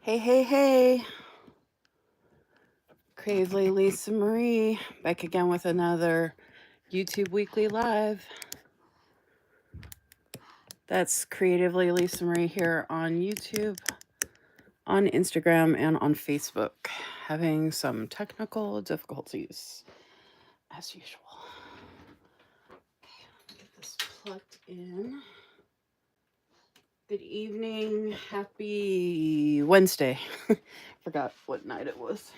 Hey, hey, hey. Creativelylisamarie back again with another YouTube Weekly Live. That's creativelylisamarie here on YouTube, on Instagram, and on Facebook. Having some technical difficulties, as usual. Get this plugged in. Good evening. Happy Wednesday. Forgot what night it was.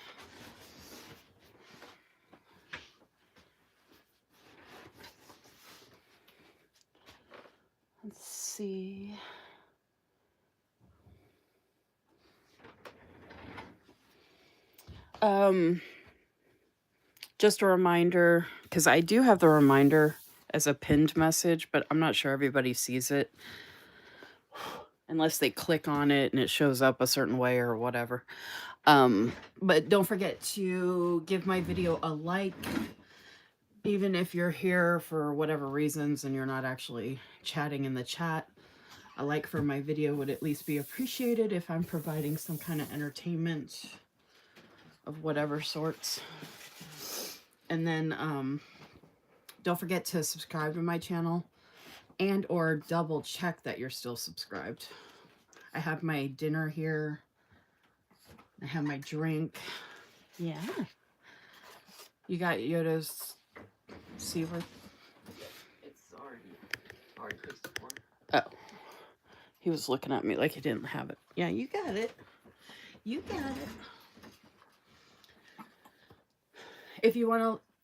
Let's see. Just a reminder, because I do have the reminder as a pinned message, but I'm not sure everybody sees it unless they click on it and it shows up a certain way or whatever. But don't forget to give my video a like, even if you're here for whatever reasons and you're not actually chatting in the chat. A like for my video would at least be appreciated if I'm providing some kind of entertainment of whatever sorts. And then don't forget to subscribe to my channel and or double check that you're still subscribed. I have my dinner here. I have my drink. Yeah. You got Yoda's Seaver? It's already placed before. Oh. He was looking at me like he didn't have it. Yeah, you got it. You got it.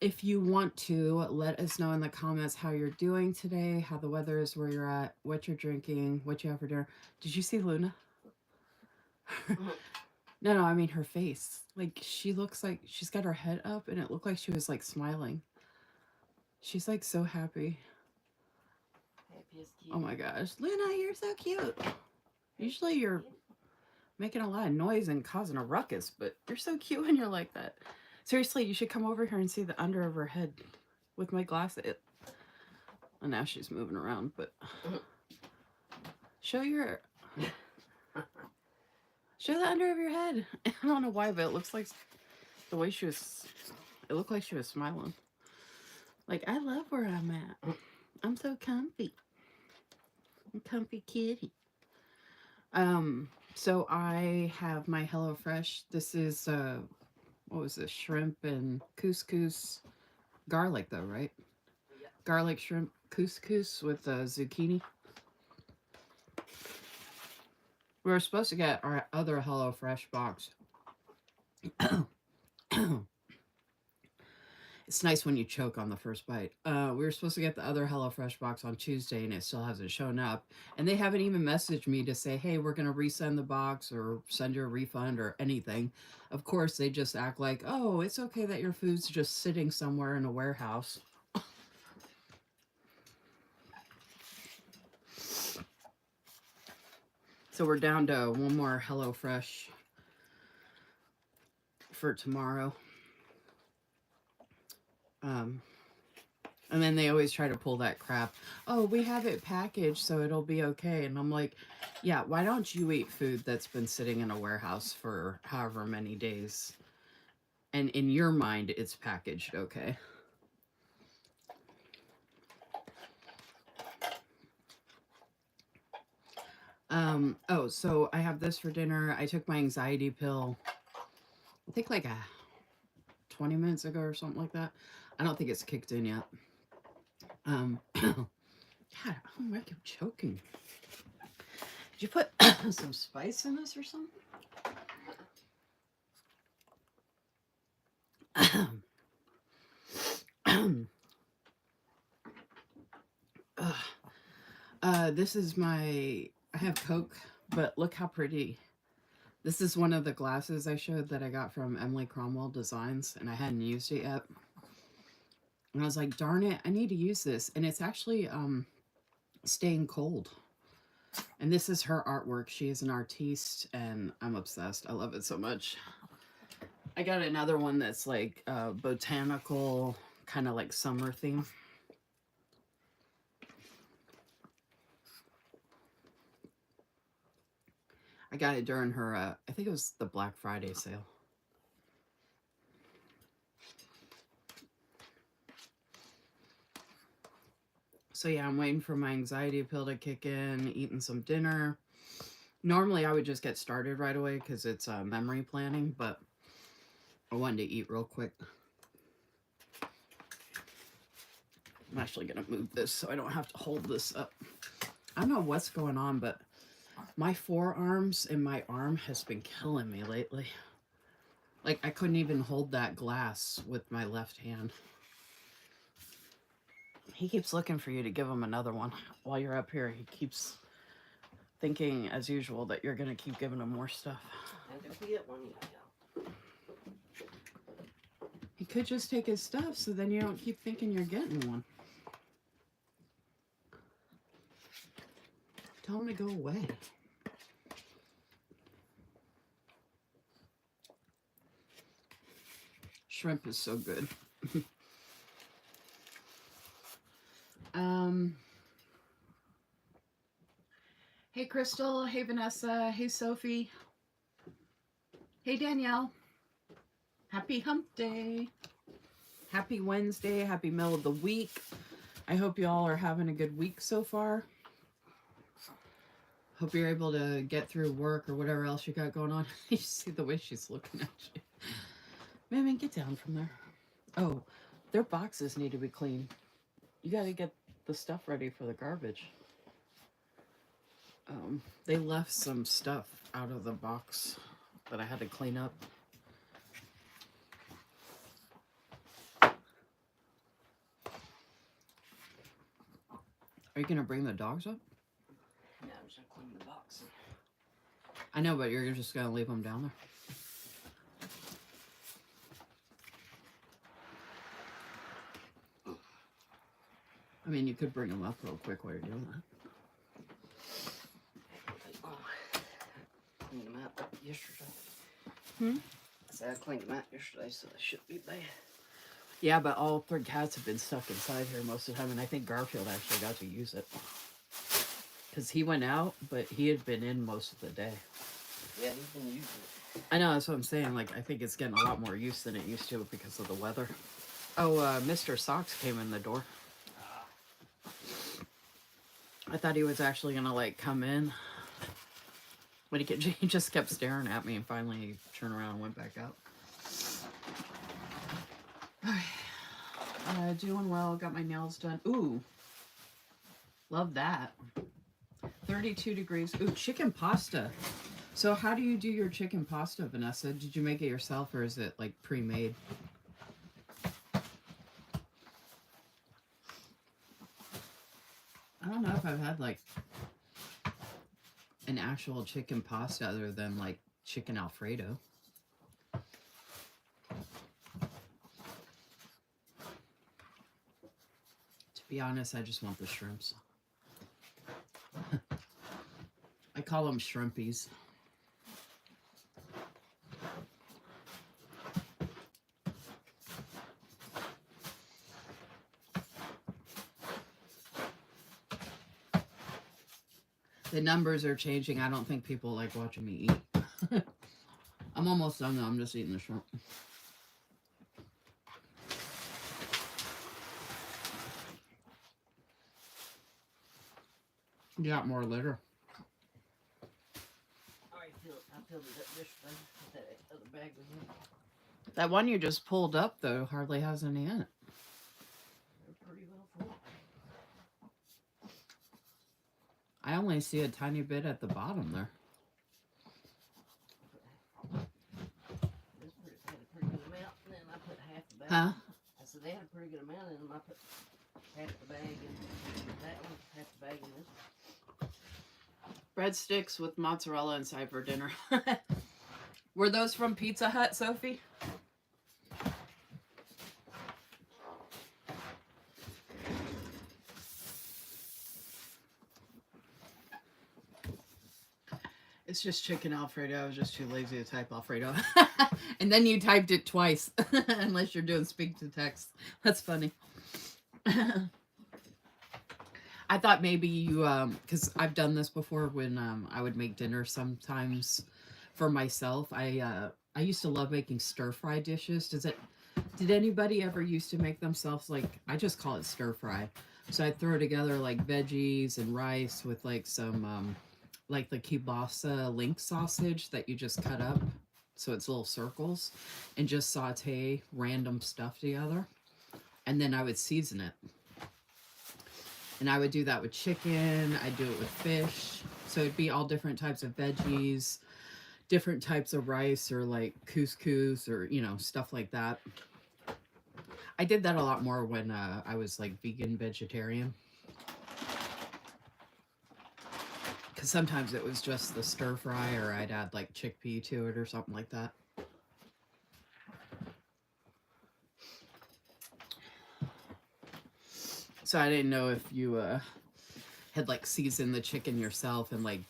If you want to let us know in the comments how you're doing today, how the weather is where you're at, what you're drinking, what you have for dinner. Did you see Luna? No, I mean her face. Like she looks like she's got her head up and it looked like she was like smiling. She's like so happy. Oh my gosh. Luna, you're so cute. Usually you're making a lot of noise and causing a ruckus, but you're so cute when you're like that. Seriously, you should come over here and see the under of her head with my glasses. And now she's moving around, but show the under of your head. I don't know why, but it looks like the way it looked like she was smiling. Like, I love where I'm at. I'm so comfy. I'm comfy kitty. So I have my HelloFresh. This is what was this? Shrimp and couscous, garlic though, right? Yeah. Garlic shrimp couscous with zucchini. We were supposed to get our other HelloFresh box. It's nice when you choke on the first bite. We were supposed to get the other HelloFresh box on Tuesday, and it still hasn't shown up. And they haven't even messaged me to say, hey, we're going to resend the box or send you a refund or anything. Of course, they just act like, oh, it's okay that your food's just sitting somewhere in a warehouse. So we're down to one more HelloFresh for tomorrow. And then they always try to pull that crap. Oh, we have it packaged, so it'll be okay. And I'm like, yeah, why don't you eat food that's been sitting in a warehouse for however many days? And in your mind, it's packaged okay. Oh, so I have this for dinner. I took my anxiety pill, I think like 20 minutes ago or something like that. I don't think it's kicked in yet. God, I keep choking. Did you put some spice in this or something? This is I have Coke, but look how pretty. This is one of the glasses I showed that I got from Emily Cromwell Designs, and I hadn't used it yet. And I was like, darn it, I need to use this. And it's actually staying cold. And this is her artwork. She is an artiste, and I'm obsessed. I love it so much. I got another one that's like botanical, kind of like summer theme. I got it during her, I think it was the Black Friday sale. So yeah, I'm waiting for my anxiety pill to kick in, eating some dinner. Normally I would just get started right away because it's memory planning, but I wanted to eat real quick. I'm actually going to move this so I don't have to hold this up. I don't know what's going on, but my forearms and my arm has been killing me lately. Like, I couldn't even hold that glass with my left hand. He keeps looking for you to give him another one. While you're up here, he keeps thinking, as usual, that you're going to keep giving him more stuff. And if we get one, yeah. He could just take his stuff so then you don't keep thinking you're getting one. Tell him to go away. Shrimp is so good. Hey Crystal, hey Vanessa, hey Sophie, hey Danielle. Happy hump day. Happy Wednesday, happy middle of the week. I hope you all are having a good week so far. Hope you're able to get through work or whatever else you got going on. You see the way she's looking at you. Man, get down from there. Oh, their boxes need to be cleaned. You got to get the stuff ready for the garbage. They left some stuff out of the box that I had to clean up. Are you going to bring the dogs up? Yeah, I'm just going to clean the box. I know, but you're just going to leave them down there? I mean, you could bring them up real quick while you're doing that. Cleaned them out yesterday. I said I cleaned them out yesterday, so they shouldn't be bad. Yeah, but all 3 cats have been stuck inside here most of the time, and I think Garfield actually got to use it. Because he went out, but he had been in most of the day. Yeah, he's been using it. I know, that's what I'm saying. Like, I think it's getting a lot more use than it used to because of the weather. Oh, Mr. Socks came in the door. I thought he was actually going to, like, come in. But he just kept staring at me, and finally he turned around and went back out. Doing well. Got my nails done. Ooh. Love that. 32 degrees. Ooh, chicken pasta. So how do you do your chicken pasta, Vanessa? Did you make it yourself, or is it, like, pre-made? I don't know if I've had, like, an actual chicken pasta other than, like, chicken Alfredo. To be honest, I just want the shrimps. I call them shrimpies. The numbers are changing. I don't think people like watching me eat. I'm almost done though. I'm just eating the shrimp. You got more litter. I filled it up yesterday with that other bag we had. That one you just pulled up though hardly has any in it. They're pretty well full. I only see a tiny bit at the bottom there. This had a pretty good amount, and then I put half the bag. Huh? I said they had a pretty good amount in them. I put half the bag in that one, half the bag in this one. Breadsticks with mozzarella inside for dinner. Were those from Pizza Hut, Sophie? It's just chicken Alfredo. I was just too lazy to type Alfredo. And then you typed it twice. Unless you're doing speak to text. That's funny. I thought maybe you, because I've done this before when I would make dinner sometimes for myself. I used to love making stir fry dishes. Did anybody ever used to make themselves like, I just call it stir fry. So I'd throw together like veggies and rice with like some, like the kielbasa link sausage that you just cut up. So it's little circles and just saute random stuff together. And then I would season it. And I would do that with chicken. I'd do it with fish. So it'd be all different types of veggies, different types of rice or like couscous or, stuff like that. I did that a lot more when I was like vegan vegetarian. Because sometimes it was just the stir fry or I'd add like chickpea to it or something like that. So I didn't know if you had like seasoned the chicken yourself and like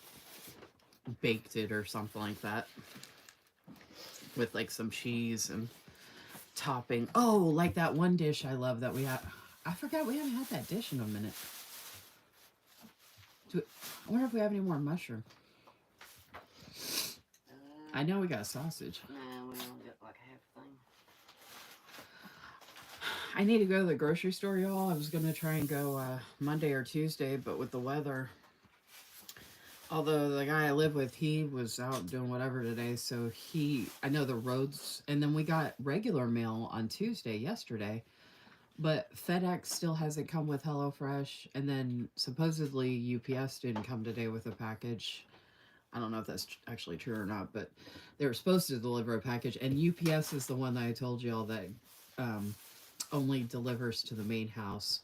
baked it or something like that with like some cheese and topping. Oh, like that one dish I love that we had. I forgot we haven't had that dish in a minute. I wonder if we have any more mushroom. I know we got sausage. No, we only got like half a thing. I need to go to the grocery store, y'all. I was going to try and go Monday or Tuesday, but with the weather. Although the guy I live with, he was out doing whatever today, so I know the roads, and then we got regular mail on Tuesday, yesterday, but FedEx still hasn't come with HelloFresh, and then supposedly UPS didn't come today with a package. I don't know if that's actually true or not, but they were supposed to deliver a package, and UPS is the one that I told y'all that only delivers to the main house,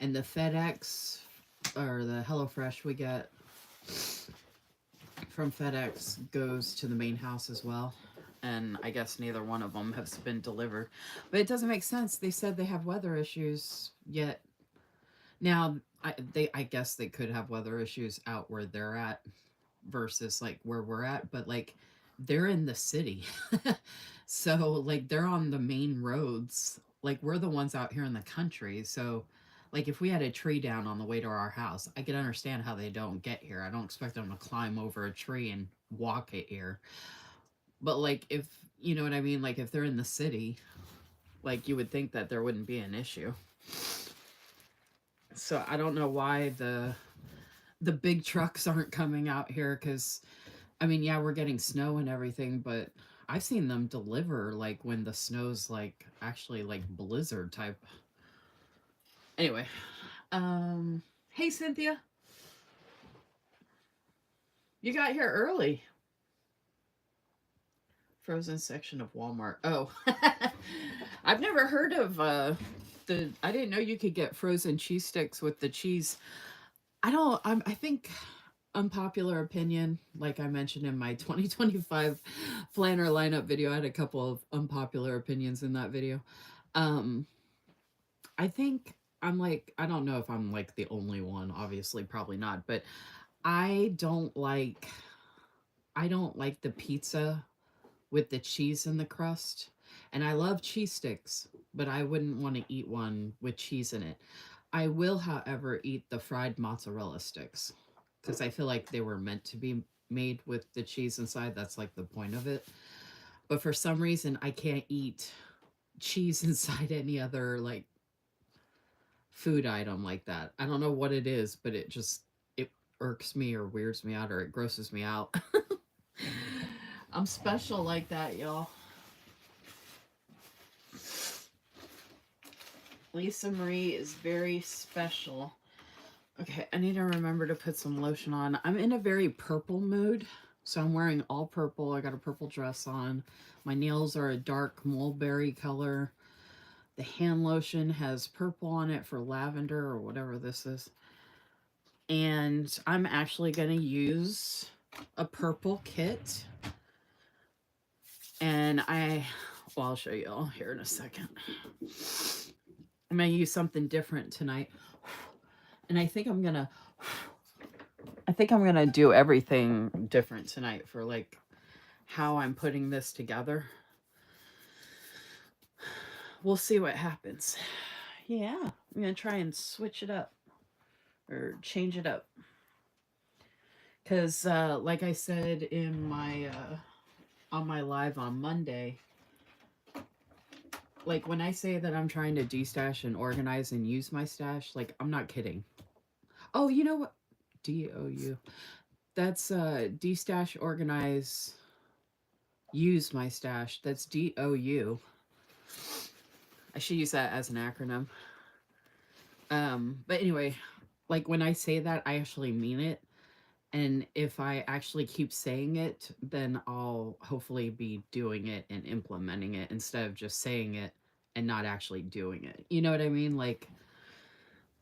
and the FedEx or the HelloFresh we get from FedEx goes to the main house as well. And I guess neither one of them has been delivered. But it doesn't make sense. They said they have weather issues, yet now I guess they could have weather issues out where they're at versus like where we're at, but like they're in the city. So like they're on the main roads. Like we're the ones out here in the country. So like if we had a tree down on the way to our house, I could understand how they don't get here. I don't expect them to climb over a tree and walk it here. But like if you know what I mean, like if they're in the city, like you would think that there wouldn't be an issue. So I don't know why the big trucks aren't coming out here because I mean, yeah, we're getting snow and everything, but I've seen them deliver like when the snow's like actually like blizzard type. Anyway, hey Cynthia, you got here early. Frozen section of Walmart. Oh, I've never heard of the. I didn't know you could get frozen cheese sticks with the cheese. I don't. I think unpopular opinion, like I mentioned in my 2025 Flanner lineup video, I had a couple of unpopular opinions in that video. Um, I think I'm like, I don't know if I'm like the only one, obviously, probably not, but I don't like, I don't like the pizza with the cheese in the crust. And I love cheese sticks, but I wouldn't want to eat one with cheese in it. I will, however, eat the fried mozzarella sticks because I feel like they were meant to be made with the cheese inside. That's like the point of it. But for some reason, I can't eat cheese inside any other like food item like that. I don't know what it is, but it irks me or weirds me out or it grosses me out. I'm special like that, y'all. Lisa Marie is very special. Okay, I need to remember to put some lotion on. I'm in a very purple mood, so I'm wearing all purple. I got a purple dress on. My nails are a dark mulberry color. The hand lotion has purple on it for lavender or whatever this is. And I'm actually going to use a purple kit. And I'll show you all here in a second. I'm going to use something different tonight. And I think I'm going to do everything different tonight for like how I'm putting this together. We'll see what happens. Yeah, I'm going to try and switch it up. or change it up. Because, like I said in my, on my live on Monday, like when I say that I'm trying to destash and organize and use my stash, like I'm not kidding. Oh, you know what? DOU. That's destash, organize, use my stash. That's DOU. I should use that as an acronym. But anyway, like when I say that, I actually mean it. And if I actually keep saying it, then I'll hopefully be doing it and implementing it instead of just saying it and not actually doing it. You know what I mean? Like,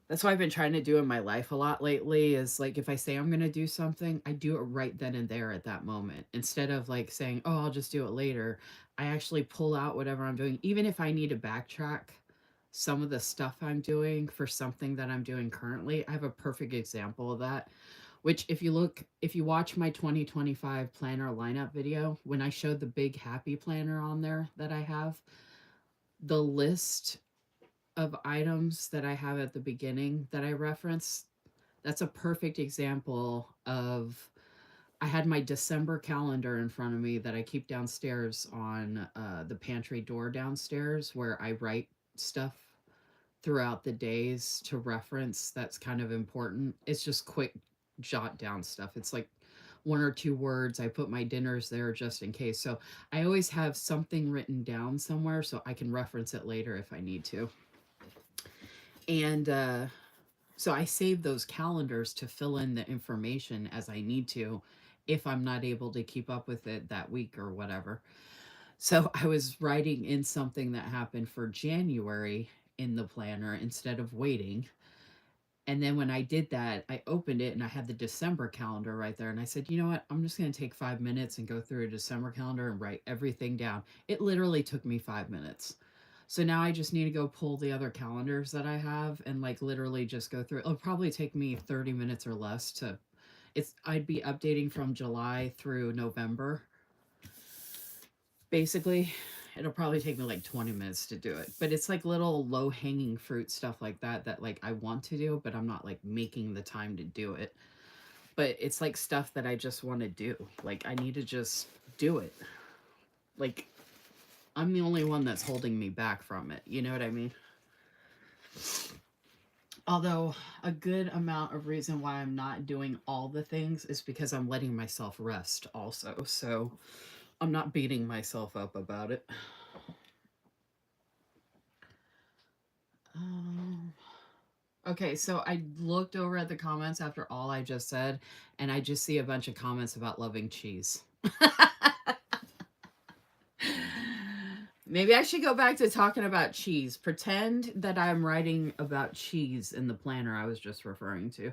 that's what I've been trying to do in my life a lot lately is like if I say I'm going to do something, I do it right then and there at that moment. Instead of like saying, oh, I'll just do it later, I actually pull out whatever I'm doing. Even if I need to backtrack some of the stuff I'm doing for something that I'm doing currently, I have a perfect example of that. Which, if you watch my 2025 planner lineup video, when I showed the big happy planner on there that I have, the list of items that I have at the beginning that I reference, that's a perfect example of I had my December calendar in front of me that I keep downstairs on the pantry door downstairs where I write stuff throughout the days to reference that's kind of important. It's just quick jot down stuff. It's like one or two words. I put my dinners there just in case. So I always have something written down somewhere so I can reference it later if I need to. And so I save those calendars to fill in the information as I need to if I'm not able to keep up with it that week or whatever. So I was writing in something that happened for January in the planner instead of waiting. And then when I did that, I opened it and I had the December calendar right there. And I said, you know what? I'm just going to take 5 minutes and go through a December calendar and write everything down. It literally took me 5 minutes. So now I just need to go pull the other calendars that I have and like literally just go through. It'll probably take me 30 minutes or less to I'd be updating from July through November. Basically, it'll probably take me like 20 minutes to do it. But it's like little low hanging fruit stuff like that like I want to do, but I'm not like making the time to do it. But it's like stuff that I just want to do. Like I need to just do it. Like I'm the only one that's holding me back from it. You know what I mean? Although a good amount of reason why I'm not doing all the things is because I'm letting myself rest also. So I'm not beating myself up about it. Okay, so I looked over at the comments after all I just said, and I just see a bunch of comments about loving cheese. Maybe I should go back to talking about cheese. Pretend that I'm writing about cheese in the planner I was just referring to.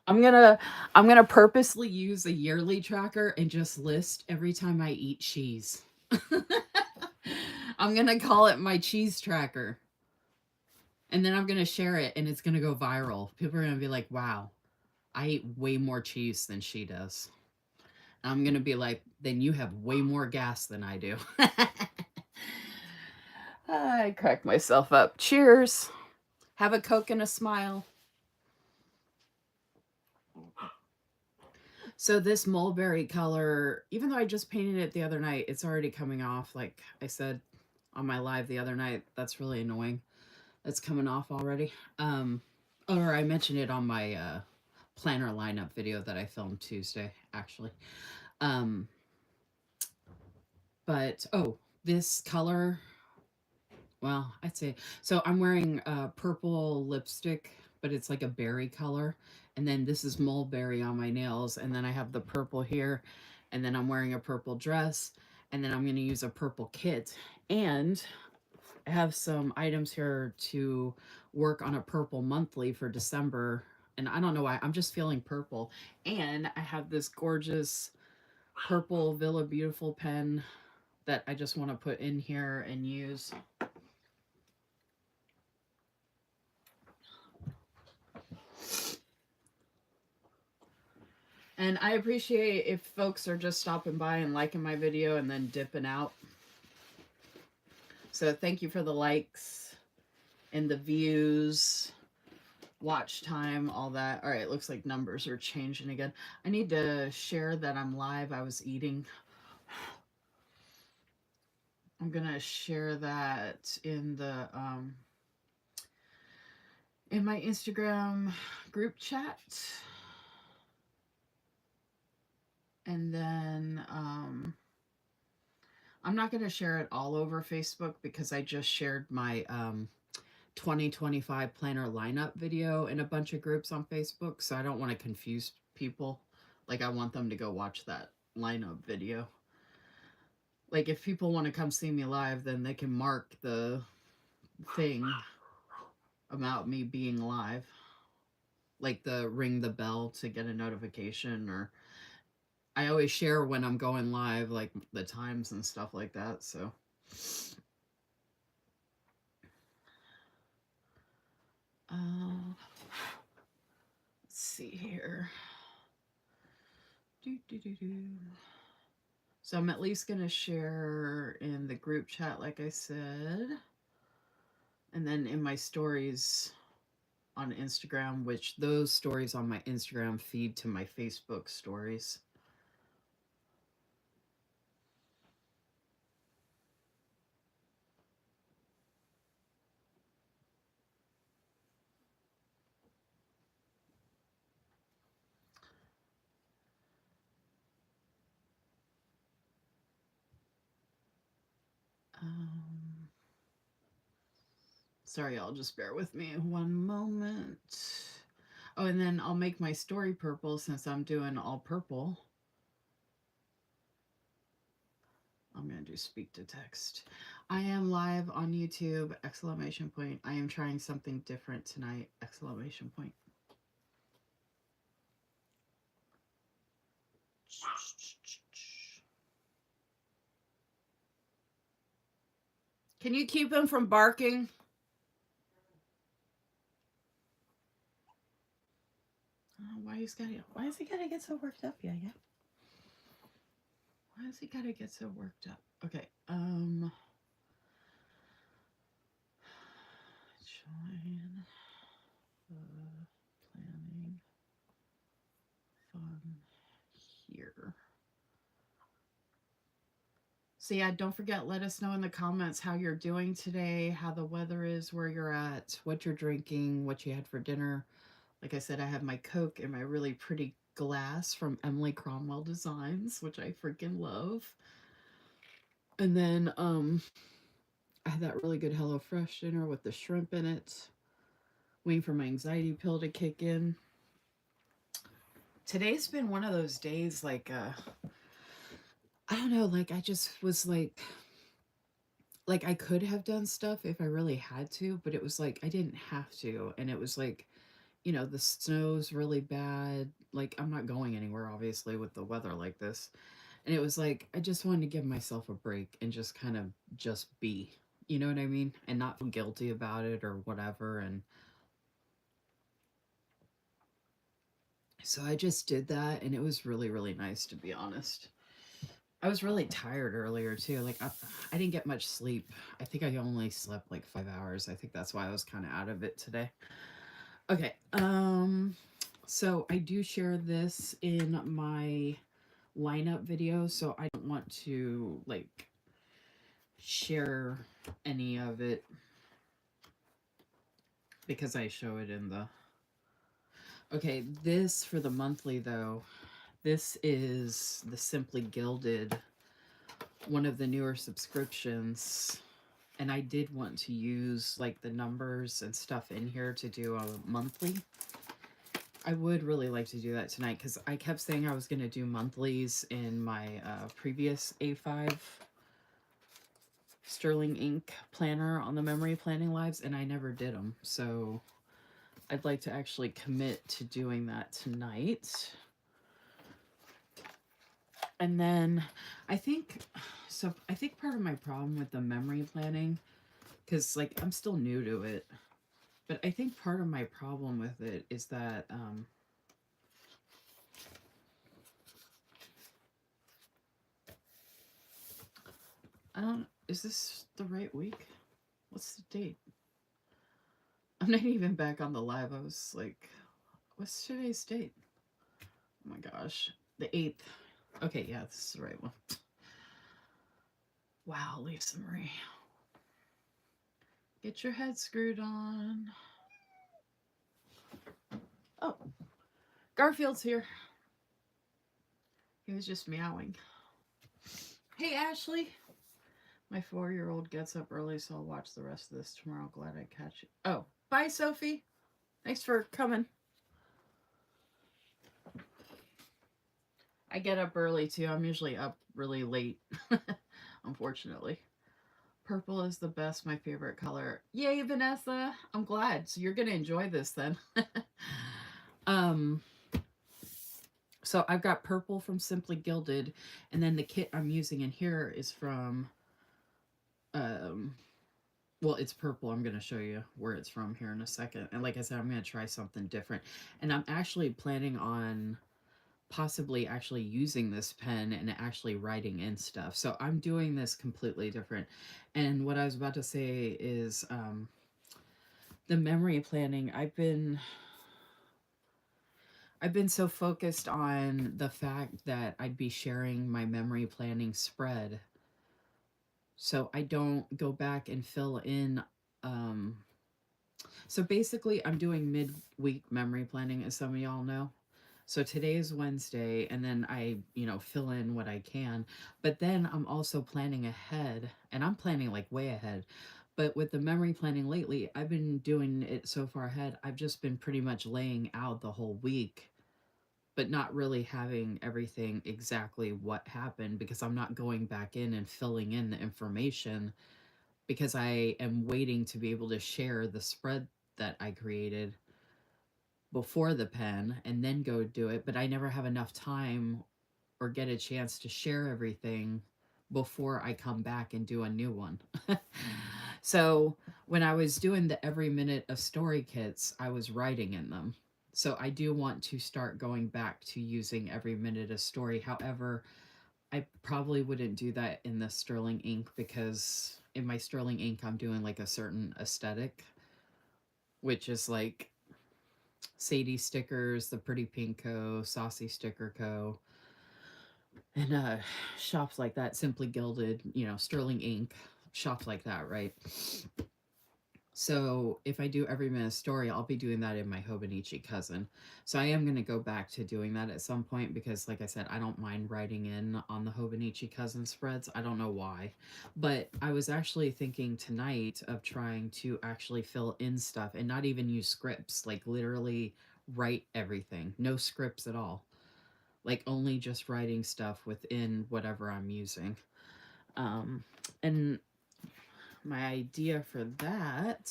I'm gonna purposely use a yearly tracker and just list every time I eat cheese. I'm gonna call it my cheese tracker. And then I'm gonna share it and it's gonna go viral. People are gonna be like, wow, I eat way more cheese than she does. I'm gonna be like, then you have way more gas than I do. I crack myself up. Cheers. Have a Coke and a smile. So this mulberry color, even though I just painted it the other night, it's already coming off. Like I said on my live the other night, that's really annoying. It's coming off already. Or I mentioned it on my planner lineup video that I filmed Tuesday, actually. But this color, well, I'd say so. I'm wearing purple lipstick, but it's like a berry color, and then this is mulberry on my nails, and then I have the purple here, and then I'm wearing a purple dress, and then I'm going to use a purple kit, and I have some items here to work on a purple monthly for December. And I don't know why, I'm just feeling purple. And I have this gorgeous purple Villa Beautiful pen that I just want to put in here and use. And I appreciate if folks are just stopping by and liking my video and then dipping out. So thank you for the likes. and the views, watch time, all that. All right, looks like numbers are changing again. I need to share that I'm live. I was eating. I'm gonna share that in my Instagram group chat. And then I'm not going to share it all over Facebook because I just shared my 2025 planner lineup video in a bunch of groups on Facebook. So I don't want to confuse people. Like, I want them to go watch that lineup video. Like, if people want to come see me live, then they can mark the thing about me being live. Like the ring the bell to get a notification, or I always share when I'm going live, like the times and stuff like that. So let's see here. So I'm at least going to share in the group chat, like I said, and then in my stories on Instagram, which those stories on my Instagram feed to my Facebook stories. Sorry, y'all, just bear with me one moment. Oh, and then I'll make my story purple since I'm doing all purple. I'm going to do speak to text. I am live on YouTube, exclamation point. I am trying something different tonight, exclamation point. Can you keep him from barking? Oh, why is he gotta get so worked up? Yeah. Why is he gotta get so worked up? Okay. Join the planning fun here. So yeah, don't forget, let us know in the comments how you're doing today, how the weather is, where you're at, what you're drinking, what you had for dinner. Like I said, I have my Coke and my really pretty glass from Emily Cromwell Designs, which I freaking love. And then I had that really good HelloFresh dinner with the shrimp in it. Waiting for my anxiety pill to kick in. Today's been one of those days, like I don't know, like I just was like I could have done stuff if I really had to, but it was like I didn't have to. And it was like, you know, the snow's really bad. Like, I'm not going anywhere, obviously, with the weather like this. And it was like I just wanted to give myself a break and just kind of just be, you know what I mean? And not feel guilty about it or whatever. And so I just did that, and it was really, really nice, to be honest. I was really tired earlier too. Like I didn't get much sleep. I think I only slept like 5 hours. I think that's why I was kind of out of it today. Okay. So I do share this in my lineup video, so I don't want to like share any of it because I show it in the. Okay, this for the monthly though. This is the Simply Gilded, one of the newer subscriptions, and I did want to use like the numbers and stuff in here to do a monthly. I would really like to do that tonight because I kept saying I was going to do monthlies in my previous A5 Sterling ink planner on the memory planning lives, and I never did them. So I'd like to actually commit to doing that tonight. And then I think part of my problem with the memory planning, because like I'm still new to it, but I think part of my problem with it is that I don't, is this the right week? What's the date? I'm not even back on the live. I was like, what's today's date? Oh my gosh. The 8th. Okay, yeah, this is the right one. Wow, Lisa Marie. Get your head screwed on. Oh, Garfield's here. He was just meowing. Hey, Ashley. My 4-year-old gets up early, so I'll watch the rest of this tomorrow. Glad I catch you. Oh, bye, Sophie. Thanks for coming. I get up early too. I'm usually up really late, unfortunately. Purple is the best, my favorite color. Yay, Vanessa. I'm glad. So you're going to enjoy this then. um, so I've got purple from Simply Gilded, and then the kit I'm using in here is from, um, well, it's purple. I'm going to show you where it's from here in a second. And like I said, I'm going to try something different. And I'm actually planning on possibly actually using this pen and actually writing in stuff. So I'm doing this completely different. And what I was about to say is the memory planning. I've been so focused on the fact that I'd be sharing my memory planning spread, so I don't go back and fill in. Um, so basically, I'm doing mid-week memory planning, as some of y'all know. So today is Wednesday, and then I, fill in what I can. But then I'm also planning ahead, and I'm planning like way ahead. But with the memory planning lately, I've been doing it so far ahead. I've just been pretty much laying out the whole week, but not really having everything exactly what happened, because I'm not going back in and filling in the information, because I am waiting to be able to share the spread that I created before the pen and then go do it. But I never have enough time or get a chance to share everything before I come back and do a new one. So when I was doing the every minute of story kits, I was writing in them. So I do want to start going back to using every minute of story. However, I probably wouldn't do that in the Sterling ink, because in my Sterling ink, I'm doing like a certain aesthetic, which is like Sadie Stickers, the Pretty Pink Co., Saucy Sticker Co., and shops like that, Simply Gilded, Sterling ink, shops like that, right? So if I do every minute story, I'll be doing that in my Hobonichi cousin. So I am going to go back to doing that at some point, because like I said, I don't mind writing in on the Hobonichi cousin spreads. I don't know why. But I was actually thinking tonight of trying to actually fill in stuff and not even use scripts, like literally write everything. No scripts at all. Like only just writing stuff within whatever I'm using. And my idea for that,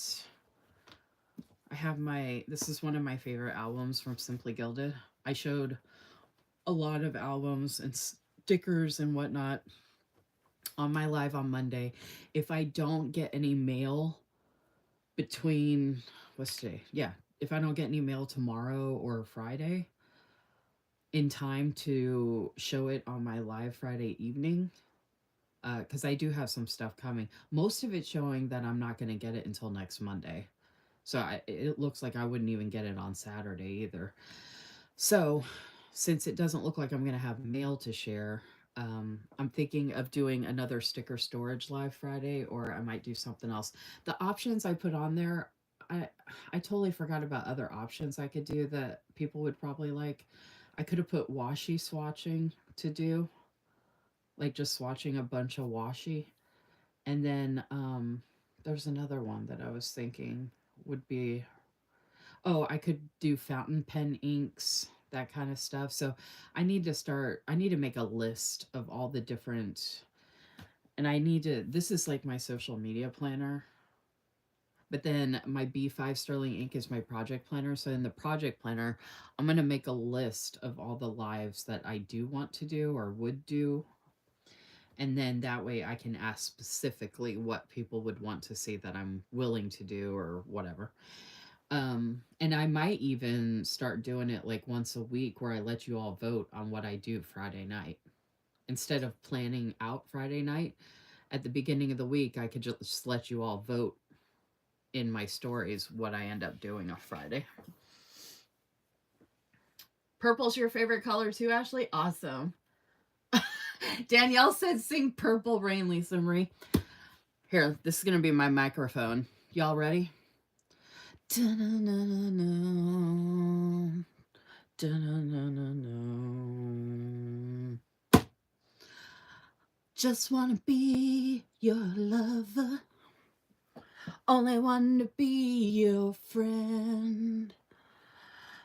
this is one of my favorite albums from Simply Gilded. I showed a lot of albums and stickers and whatnot on my live on Monday. If I don't get any mail between, what's today? Yeah. If I don't get any mail tomorrow or Friday in time to show it on my live Friday evening, because I do have some stuff coming. Most of it showing that I'm not going to get it until next Monday. So it looks like I wouldn't even get it on Saturday either. So since it doesn't look like I'm going to have mail to share, I'm thinking of doing another sticker storage live Friday, or I might do something else. The options I put on there, I I totally forgot about other options I could do that people would probably like. I could have put washi swatching to do, like just swatching a bunch of washi. And then there's another one that I was thinking would be, oh, I could do fountain pen inks, that kind of stuff. So I need to make a list of all the different, and this is like my social media planner. But then my B5 Sterling ink is my project planner. So in the project planner, I'm going to make a list of all the lives that I do want to do or would do. And then that way I can ask specifically what people would want to see that I'm willing to do or whatever. And I might even start doing it like once a week, where I let you all vote on what I do Friday night. Instead of planning out Friday night, at the beginning of the week, I could just let you all vote in my stories what I end up doing on Friday. Purple's your favorite color too, Ashley? Awesome. Danielle said sing Purple Rain, Lisa Marie. Here, this is going to be my microphone. Y'all ready? Da-na-na-na-na. Da-na-na-na-na. Just want to be your lover. Only want to be your friend.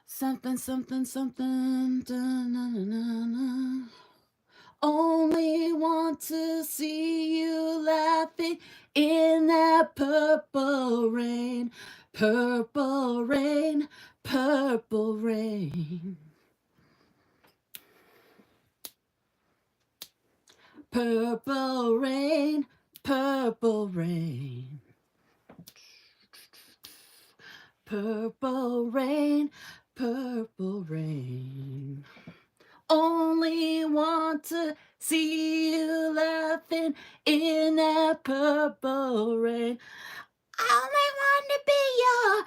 Something, something, something. Da-na-na-na-na. Only want to see you laughing in that purple rain. Purple rain, purple rain. Purple rain, purple rain. Purple rain, purple rain. Only want to see you laughing in that purple rain. I only want to be your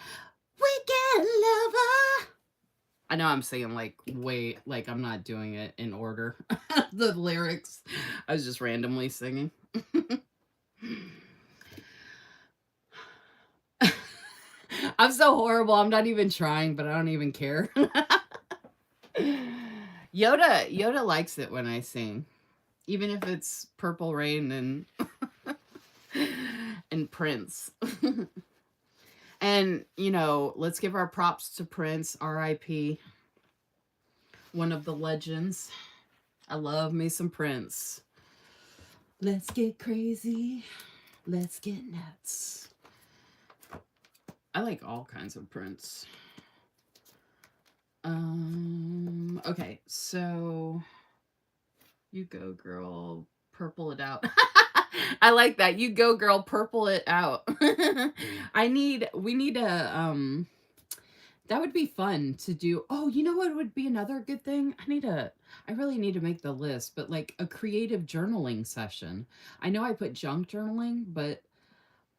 weekend lover. I know I'm saying like way, like I'm not doing it in order. The lyrics. I was just randomly singing. I'm so horrible. I'm not even trying, but I don't even care. Yoda likes it when I sing, even if it's Purple Rain and and Prince. And you know, let's give our props to Prince, R.I.P. One of the legends. I love me some Prince. Let's get crazy. Let's get nuts. I like all kinds of Prince. Okay, so you go, girl, purple it out. I like that. You go, girl, purple it out. We need a that would be fun to do. Oh, you know what would be another good thing? I really need to make the list, but like a creative journaling session. I know I put junk journaling, but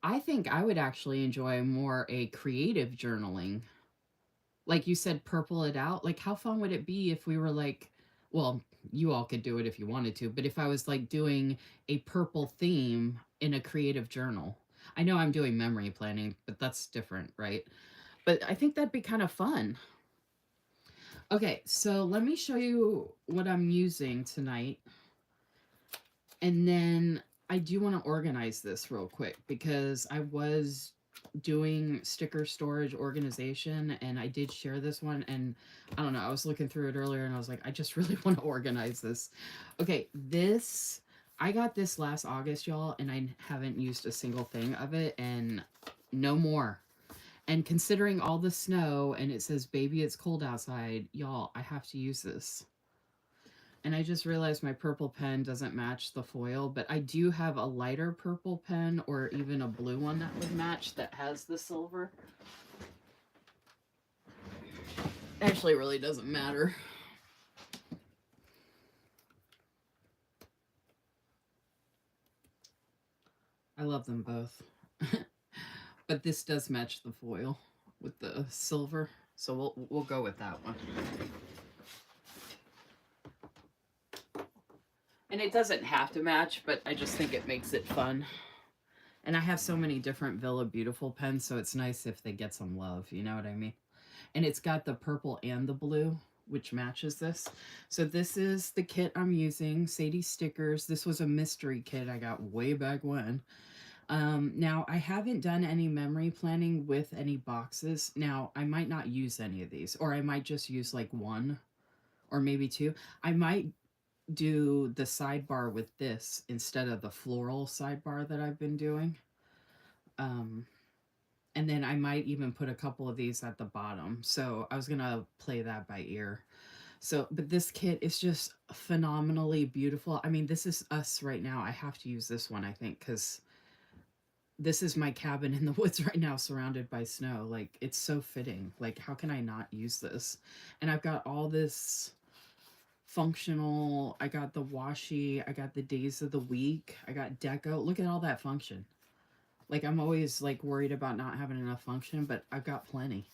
I think I would actually enjoy more a creative journaling. Like you said, purple it out. Like, how fun would it be if we were like, well, you all could do it if you wanted to, but if I was like doing a purple theme in a creative journal? I know I'm doing memory planning, but that's different, right? But I think that'd be kind of fun. Okay, so let me show you what I'm using tonight. And then I do want to organize this real quick because I was doing sticker storage organization and I did share this one, and I don't know, I was looking through it earlier and I was like, I just really want to organize this. Okay, I got this last August, y'all, and I haven't used a single thing of it, and no more. And considering all the snow and it says, baby, it's cold outside, y'all, I have to use this. And I just realized my purple pen doesn't match the foil, but I do have a lighter purple pen or even a blue one that would match that has the silver. Actually, it really doesn't matter. I love them both. But this does match the foil with the silver, so we'll go with that one. And it doesn't have to match, but I just think it makes it fun. And I have so many different Villa Beautiful pens, so it's nice if they get some love, you know what I mean? And it's got the purple and the blue, which matches this. So this is the kit I'm using, Sadie Stickers. This was a mystery kit I got way back when. Now, I haven't done any memory planning with any boxes. Now, I might not use any of these, or I might just use like one or maybe two. I might do the sidebar with this instead of the floral sidebar that I've been doing. And then I might even put a couple of these at the bottom. So I was going to play that by ear. So, but this kit is just phenomenally beautiful. I mean, this is us right now. I have to use this one, I think, because this is my cabin in the woods right now surrounded by snow. Like, it's so fitting. Like, how can I not use this? And I've got all this functional. I got the washi. I got the days of the week. I got deco. Look at all that function. Like, I'm always like worried about not having enough function, but I've got plenty.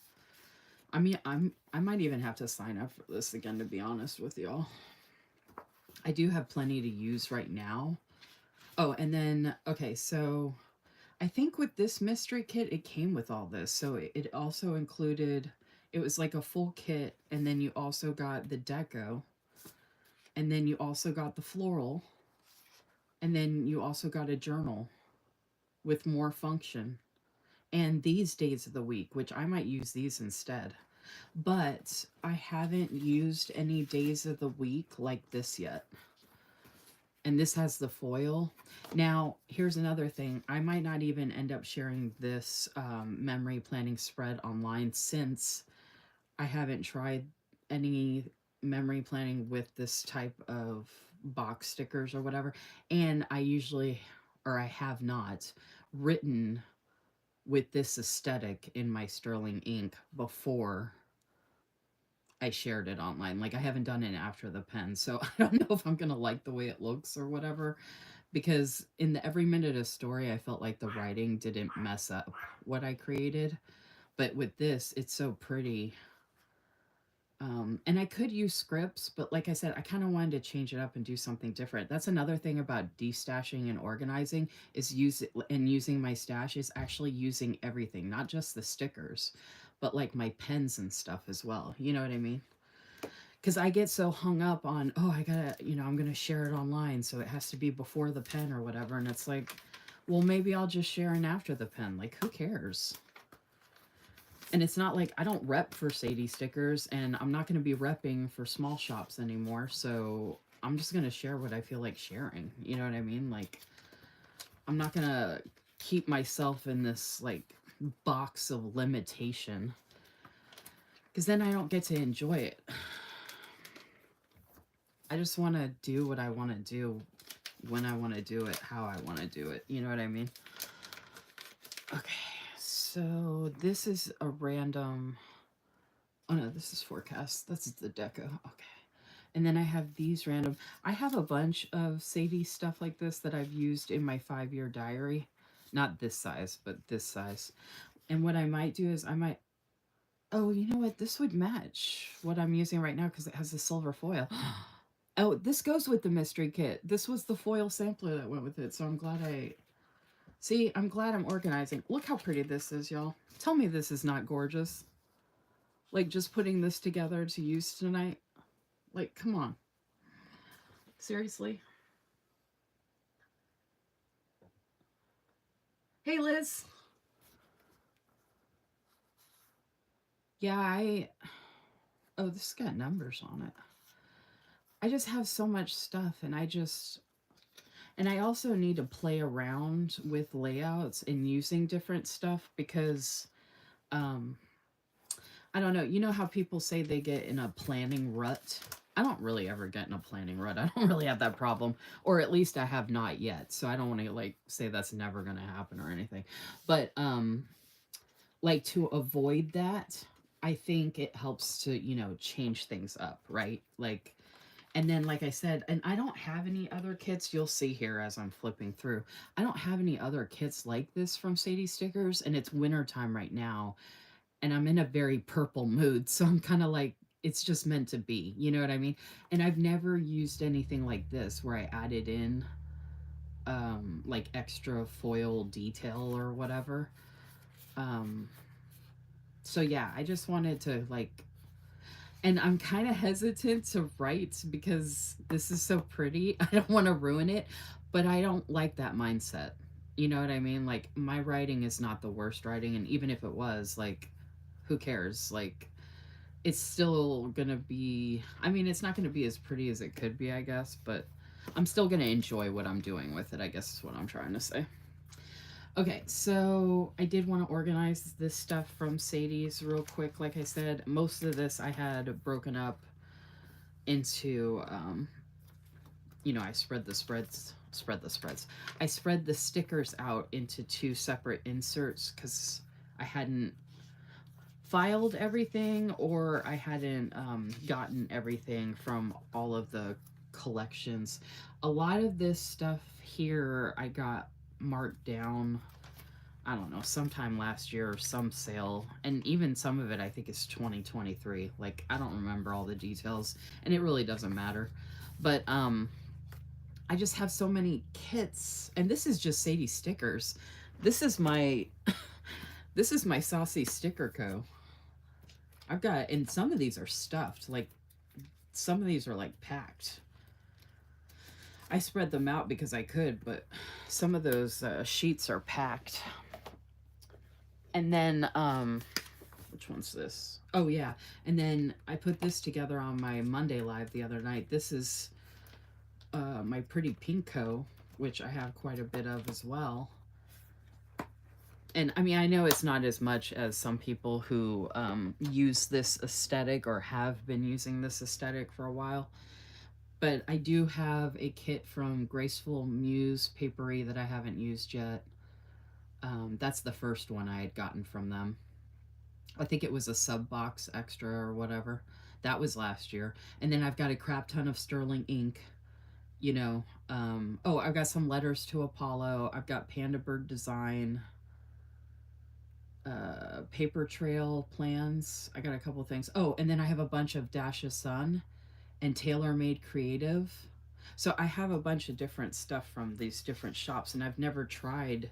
I mean, I might even have to sign up for this again, to be honest with y'all. I do have plenty to use right now. Oh, and then okay, so I think with this mystery kit, it came with all this. So it also included, it was like a full kit, and then you also got the deco, and then you also got the floral, and then you also got a journal with more function. And these days of the week, which I might use these instead. But I haven't used any days of the week like this yet. And this has the foil. Now, here's another thing. I might not even end up sharing this memory planning spread online, since I haven't tried any memory planning with this type of box stickers or whatever. And I usually, or I have not, written with this aesthetic in my sterling ink before I shared it online. Like, I haven't done it after the pen, so I don't know if I'm gonna like the way it looks or whatever. Because in the every minute of story, I felt like the writing didn't mess up what I created. But with this, it's so pretty. And I could use scripts, but like I said, I kind of wanted to change it up and do something different. That's another thing about destashing and organizing, is using my stash is actually using everything, not just the stickers, but like my pens and stuff as well. You know what I mean? Because I get so hung up on, oh, I gotta, I'm gonna share it online, so it has to be before the pen or whatever. And it's like, well, maybe I'll just share it after the pen. Like, who cares? And it's not like I don't rep for Sadie stickers, and I'm not going to be repping for small shops anymore. So I'm just going to share what I feel like sharing. You know what I mean? Like, I'm not going to keep myself in this like box of limitation, because then I don't get to enjoy it. I just want to do what I want to do, when I want to do it, how I want to do it. You know what I mean? Okay, so this is a random. Oh no, this is forecast. That's the deco. Okay. And then I have these random. I have a bunch of Sadie stuff like this that I've used in my 5-year diary. Not this size, but this size. And what I might do is I might. Oh, you know what? This would match what I'm using right now because it has the silver foil. Oh, this goes with the mystery kit. This was the foil sampler that went with it. So I'm glad I. See, I'm glad I'm organizing. Look how pretty this is, y'all. Tell me this is not gorgeous. Like, just putting this together to use tonight. Like, come on. Seriously? Hey, Liz. Yeah, Oh, this has got numbers on it. I just have so much stuff, and And I also need to play around with layouts and using different stuff because, um, I don't know. You know how people say they get in a planning rut? I don't really ever get in a planning rut. I don't really have that problem, or at least I have not yet. So I don't want to like say that's never going to happen or anything. But like, to avoid that, I think it helps to, change things up, right? Like, and then like I said, and I don't have any other kits. You'll see here as I'm flipping through. I don't have any other kits like this from Sadie Stickers, and it's winter time right now, and I'm in a very purple mood, so I'm kind of like, it's just meant to be. You know what I mean? And I've never used anything like this where I added in like extra foil detail or whatever. Um so yeah, I just wanted to like, and I'm kind of hesitant to write because this is so pretty. I don't want to ruin it, but I don't like that mindset. You know what I mean? Like, my writing is not the worst writing, and even if it was, like, who cares? Like, it's still gonna be, I mean, it's not gonna be as pretty as it could be, I guess, but I'm still gonna enjoy what I'm doing with it, I guess is what I'm trying to say. Okay, so I did want to organize this stuff from Sadie's real quick. Like I said, most of this I had broken up into, I I spread the stickers out into 2 separate inserts because I hadn't filed everything, or I hadn't gotten everything from all of the collections. A lot of this stuff here I got marked down I don't know, sometime last year or some sale. And even some of it, I think, is 2023. Like, I don't remember all the details, and it really doesn't matter. But I just have so many kits, and this is just Sadie stickers. This is my this is my Saucy Sticker Co. I've got, and some of these are stuffed. Like, some of these are like packed. I spread them out because I could, but some of those sheets are packed. And then, which one's this? Oh, yeah. And then I put this together on my Monday live the other night. This is my Pretty Pinko, which I have quite a bit of as well. And I mean, I know it's not as much as some people who use this aesthetic or have been using this aesthetic for a while. But I do have a kit from Graceful Muse Papery that I haven't used yet. That's the first one I had gotten from them. I think it was a sub box extra or whatever. That was last year. And then I've got a crap ton of sterling ink, you know. Oh, I've got some letters to Apollo. I've got Panda Bird Design, paper trail plans. I got a couple things. Oh, and then I have a bunch of Dasha Sun and TaylorMade Creative. So I have a bunch of different stuff from these different shops, and I've never tried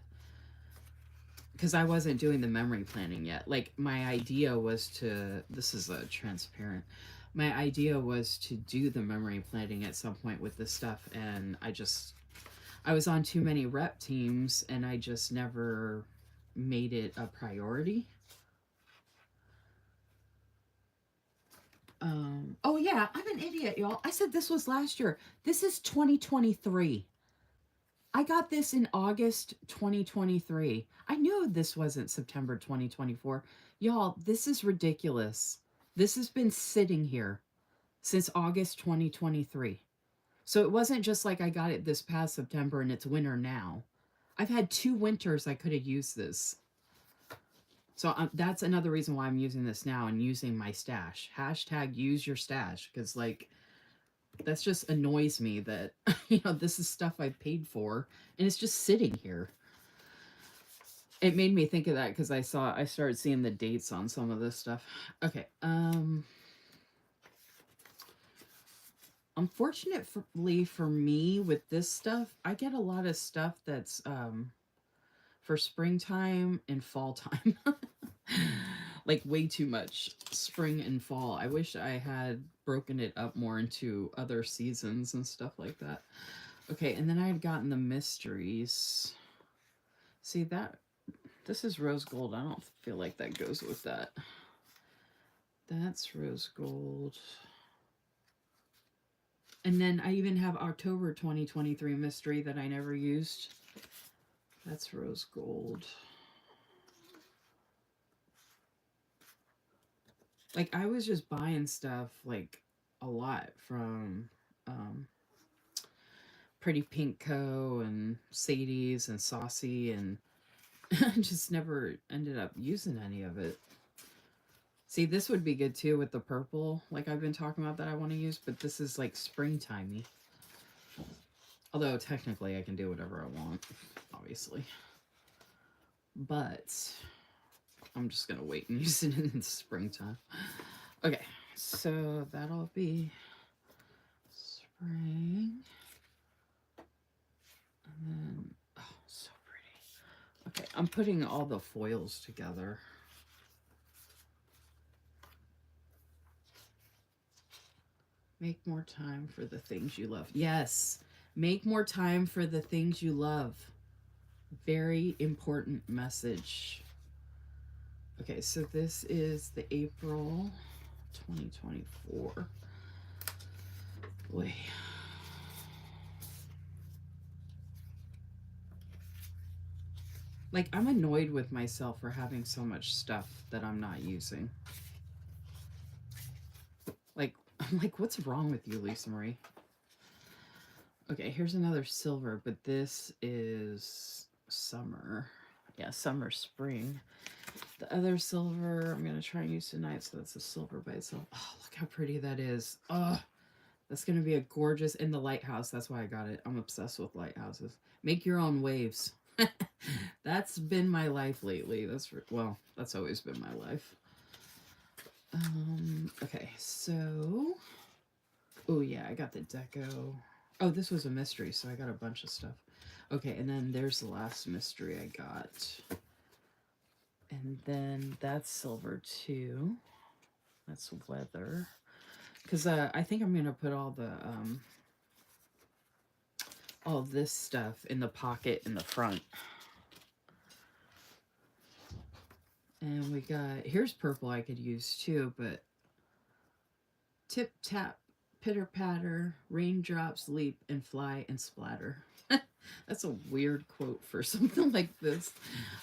because I wasn't doing the memory planning yet. Like, my idea was to, this is a transparent, my idea was to do the memory planning at some point with this stuff, and I was on too many rep teams, and I just never made it a priority. Oh yeah, I'm an idiot, y'all. I said this was last year. This is 2023. I got this in August 2023. I knew this wasn't September 2024. Y'all, this is ridiculous. This has been sitting here since August 2023. So it wasn't just like I got it this past September and it's winter now. I've had 2 winters I could have used this. So that's another reason why I'm using this now and using my stash. Hashtag use your stash. Because, like, that's just annoys me that, this is stuff I paid for and it's just sitting here. It made me think of that because I started seeing the dates on some of this stuff. Okay. Unfortunately for me with this stuff, I get a lot of stuff that's for springtime and fall time. Like, way too much spring and fall. I wish I had broken it up more into other seasons and stuff like that. Okay, and then I had gotten the mysteries. See, this is rose gold. I don't feel like that goes with that. That's rose gold. And then I even have October 2023 mystery that I never used. That's rose gold. Like, I was just buying stuff, like, a lot from Pretty Pink Co. and Sadie's and Saucy, and just never ended up using any of it. See, this would be good too with the purple, like I've been talking about that I want to use, but this is like springtimey. Although technically I can do whatever I want, obviously. But I'm just going to wait and use it in the springtime. Okay, so that'll be spring. And then, oh, so pretty. Okay, I'm putting all the foils together. Make more time for the things you love. Yes, make more time for the things you love. Very important message. Okay, so this is the April 2024. Boy. Like, I'm annoyed with myself for having so much stuff that I'm not using. Like, I'm like, what's wrong with you, Lisa Marie? Okay, here's another silver, but this is summer. Yeah, summer, spring. The other silver I'm going to try and use tonight, so that's a silver by itself. Oh, look how pretty that is. Oh, that's going to be a gorgeous, in the lighthouse. That's why I got it. I'm obsessed with lighthouses. Make your own waves. That's been my life lately. Well, that's always been my life. Okay, so oh yeah, I got the deco. Oh, this was a mystery, so I got a bunch of stuff. Okay, and then there's the last mystery I got. And then that's silver too. That's weather. Because I think I'm going to put all this stuff in the pocket in the front. And we got, here's purple I could use too, but tip tap, pitter patter, raindrops leap and fly and splatter. That's a weird quote for something like this.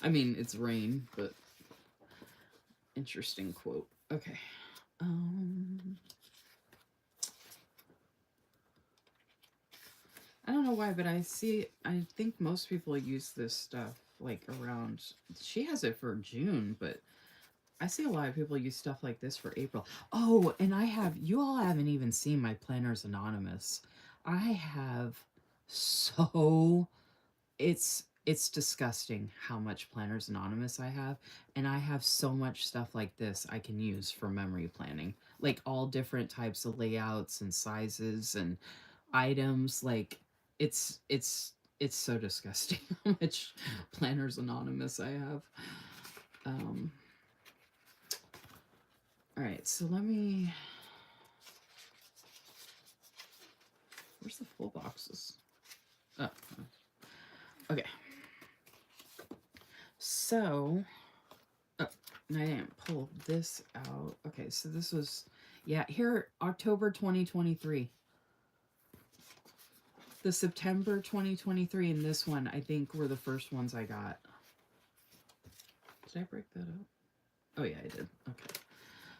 I mean, it's rain, but interesting quote. Okay. I don't know why, but I think most people use this stuff like around, she has it for June, but I see a lot of people use stuff like this for April. Oh, and you all haven't even seen my Planners Anonymous. I have so, it's disgusting how much Planners Anonymous I have. And I have so much stuff like this I can use for memory planning. Like all different types of layouts and sizes and items. Like it's so disgusting how much Planners Anonymous I have. All right, so where's the full boxes? Oh, okay. So, oh, and I didn't pull this out. Okay, so this was, yeah, here, October 2023. The September 2023 and this one, I think, were the first ones I got. Did I break that up? Oh, yeah, I did. Okay.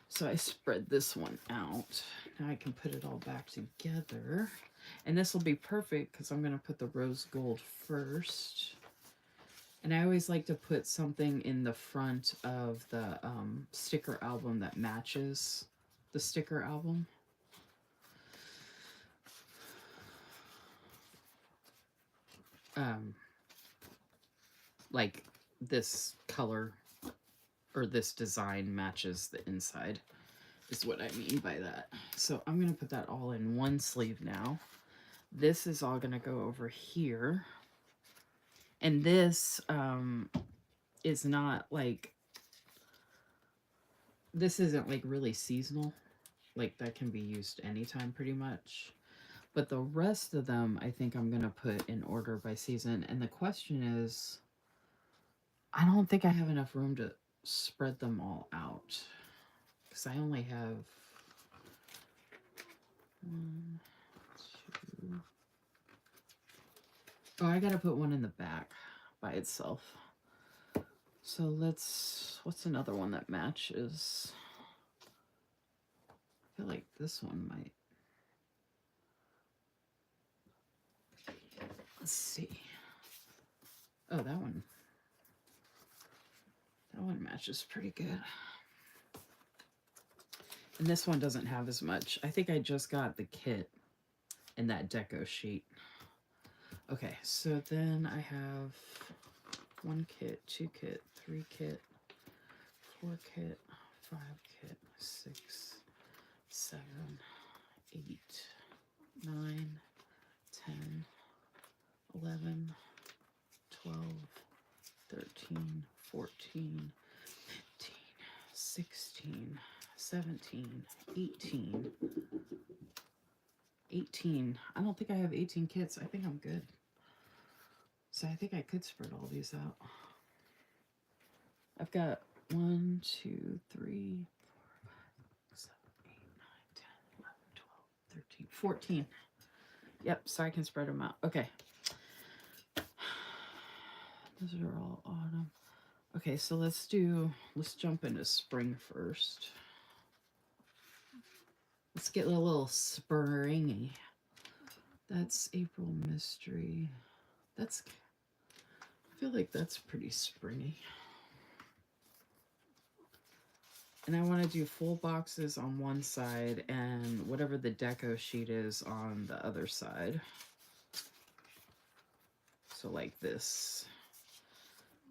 So I spread this one out. Now I can put it all back together. And this will be perfect because I'm going to put the rose gold first. And I always like to put something in the front of the sticker album that matches the sticker album. Like this color or this design matches the inside is what I mean by that. So I'm going to put that all in one sleeve now. This is all going to go over here. And this is not like, this isn't like really seasonal. Like that can be used anytime pretty much. But the rest of them, I think I'm going to put in order by season. And the question is, I don't think I have enough room to spread them all out. Because I only have 1, 2. Oh, I got to put one in the back by itself. So what's another one that matches? I feel like this one might. Let's see. Oh, that one matches pretty good. And this one doesn't have as much. I think I just got the kit and that deco sheet. Okay, so then I have 1 kit, 2 kit, 3 kit, 4 kit, 5 kit, 6, 7, 8, 9, 10, 11, 12, 13, 14, 15, 16, 17, 18. 18. I don't think I have 18 kits. I think I'm good. So I think I could spread all these out. I've got 1, 2, 3, 4, 5, 6, 7, 8, 9, 10, 11, 12, 13, 14. Yep, so I can spread them out. Okay. Those are all autumn. Okay, so let's jump into spring first. Let's get a little springy. That's April Mystery. I feel like that's pretty springy. And I want to do full boxes on one side and whatever the deco sheet is on the other side. So like this.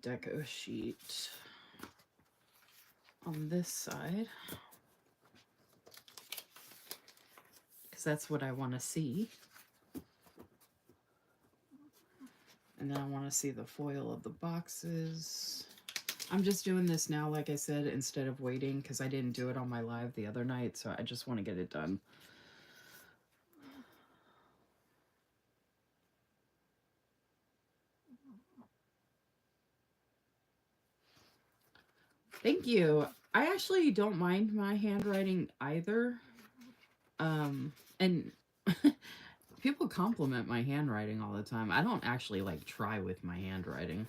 deco sheet on this side, because that's what I want to see. And then I want to see the foil of the boxes. I'm just doing this now, like I said, instead of waiting, because I didn't do it on my live the other night, so I just want to get it done. Thank you. I actually don't mind my handwriting either. And people compliment my handwriting all the time. I don't actually like try with my handwriting.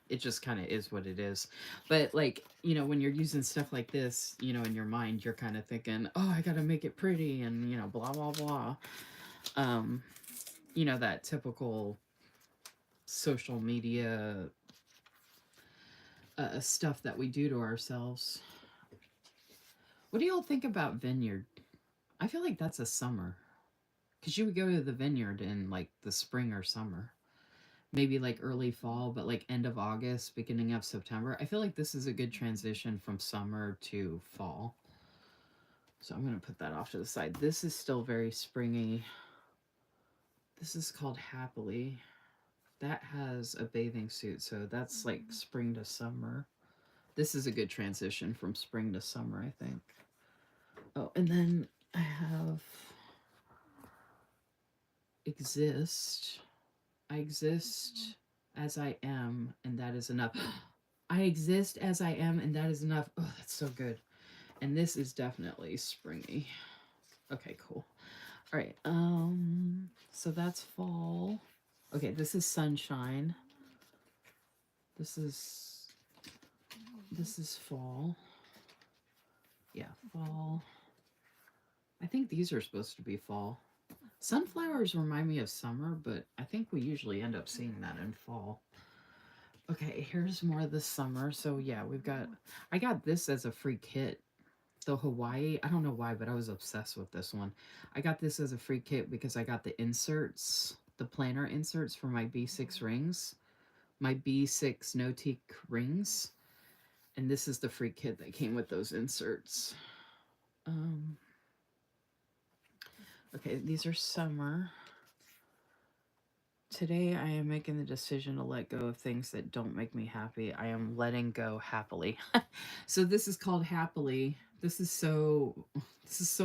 It just kind of is what it is. But like, you know, when you're using stuff like this, you know, in your mind, you're kind of thinking, oh, I got to make it pretty and, you know, blah, blah, blah. You know, that typical social media stuff that we do to ourselves. What do y'all think about vineyard? I feel like that's a summer. Because you would go to the vineyard in like the spring or summer. Maybe like early fall, but like end of August, beginning of September. I feel like this is a good transition from summer to fall. So I'm going to put that off to the side. This is still very springy. This is called Happily. That has a bathing suit, so that's like spring to summer. This is a good transition from spring to summer, I think. Oh, and then I have Exist. I exist as I am, and that is enough. I exist as I am, and that is enough. Oh, that's so good. And this is definitely springy. Okay, cool. All right. So that's fall. Okay, this is sunshine. This is fall. Yeah, fall. I think these are supposed to be fall. Sunflowers remind me of summer, but I think we usually end up seeing that in fall. Okay, here's more of the summer. So yeah, I got this as a free kit. The Hawaii, I don't know why, but I was obsessed with this one. I got this as a free kit because I got the inserts, the planner inserts for my B6 rings, my B6 no-teak rings. And this is the free kit that came with those inserts. Okay, these are summer. Today I am making the decision to let go of things that don't make me happy. I am letting go happily. So this is called Happily. This is so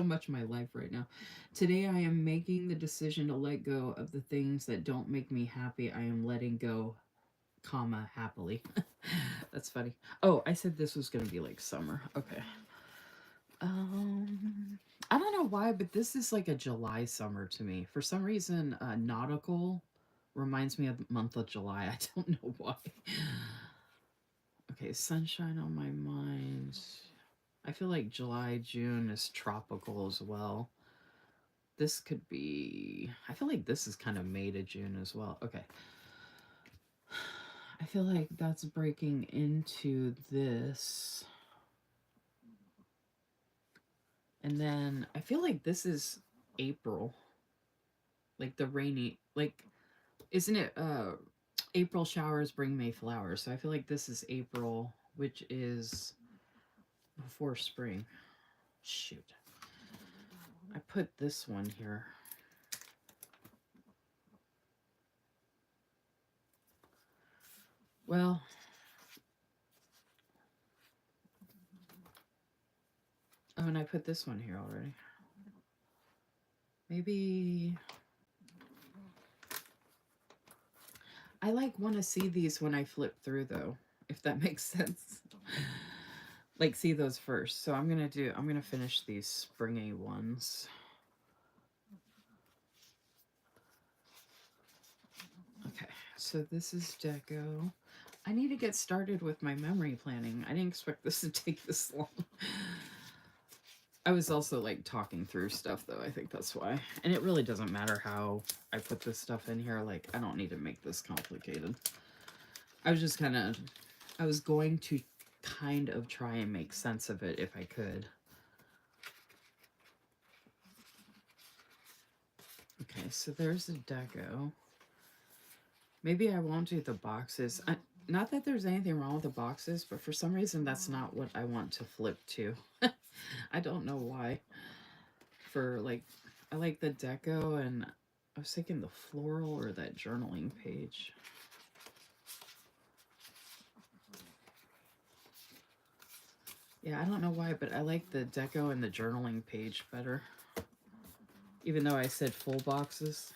much my life right now. Today I am making the decision to let go of the things that don't make me happy. I am letting go, comma, happily. That's funny. Oh, I said this was going to be like summer. Okay. I don't know why, but this is like a July summer to me. For some reason, nautical reminds me of the month of July. I don't know why. Okay, sunshine on my mind. I feel like July, June is tropical as well. This could be... I feel like this is kind of May to June as well. Okay. I feel like that's breaking into this. And then I feel like this is April. Like the rainy... Like, isn't it... April showers bring May flowers. So I feel like this is April, which is before spring. Shoot. I put this one here. Well, oh, and I put this one here already. Maybe I like want to see these when I flip through though, if that makes sense. Like see those first. So I'm gonna finish these springy ones. Okay, so this is deco. I need to get started with my memory planning. I didn't expect this to take this long. I was also like talking through stuff though. I think that's why. And it really doesn't matter how I put this stuff in here. Like I don't need to make this complicated. I was just I was going to kind of try and make sense of it if I could. Okay, so there's the deco. Maybe I won't do the boxes. Not that there's anything wrong with the boxes, but for some reason that's not what I want to flip to. I don't know why. For like, I like the deco, and I was thinking the floral or that journaling page. Yeah, I don't know why, but I like the deco and the journaling page better. Even though I said full boxes.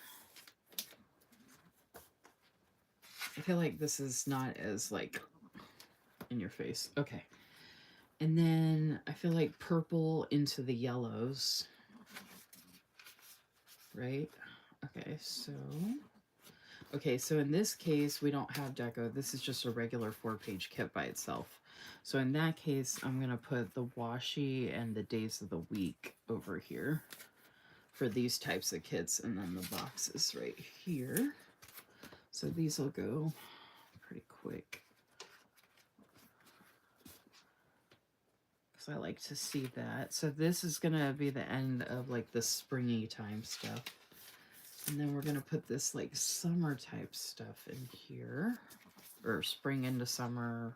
I feel like this is not as like in your face. Okay. And then I feel like purple into the yellows. Right? Okay, so in this case, we don't have deco. This is just a regular 4-page kit by itself. So in that case, I'm going to put the washi and the days of the week over here for these types of kits, and then the boxes right here. So these will go pretty quick, because I like to see that. So this is going to be the end of like the springy time stuff. And then we're going to put this like summer type stuff in here, or spring into summer.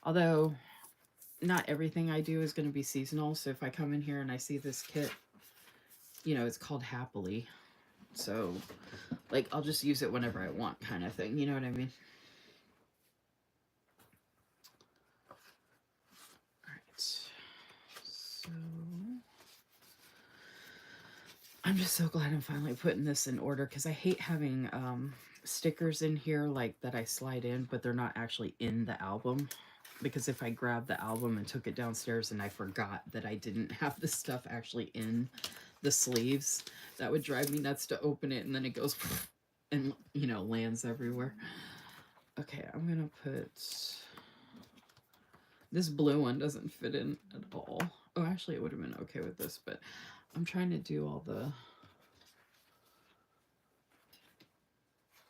Although not everything I do is going to be seasonal. So if I come in here and I see this kit, you know, it's called Happily. So like, I'll just use it whenever I want, kind of thing. You know what I mean? All right. So I'm just so glad I'm finally putting this in order, because I hate having stickers in here like that I slide in, but they're not actually in the album. Because if I grabbed the album and took it downstairs and I forgot that I didn't have the stuff actually in the sleeves, that would drive me nuts to open it, and then it goes and, you know, lands everywhere. Okay, I'm gonna put this blue one. Doesn't fit in at all. Oh, actually it would have been okay with this, but I'm trying to do all the...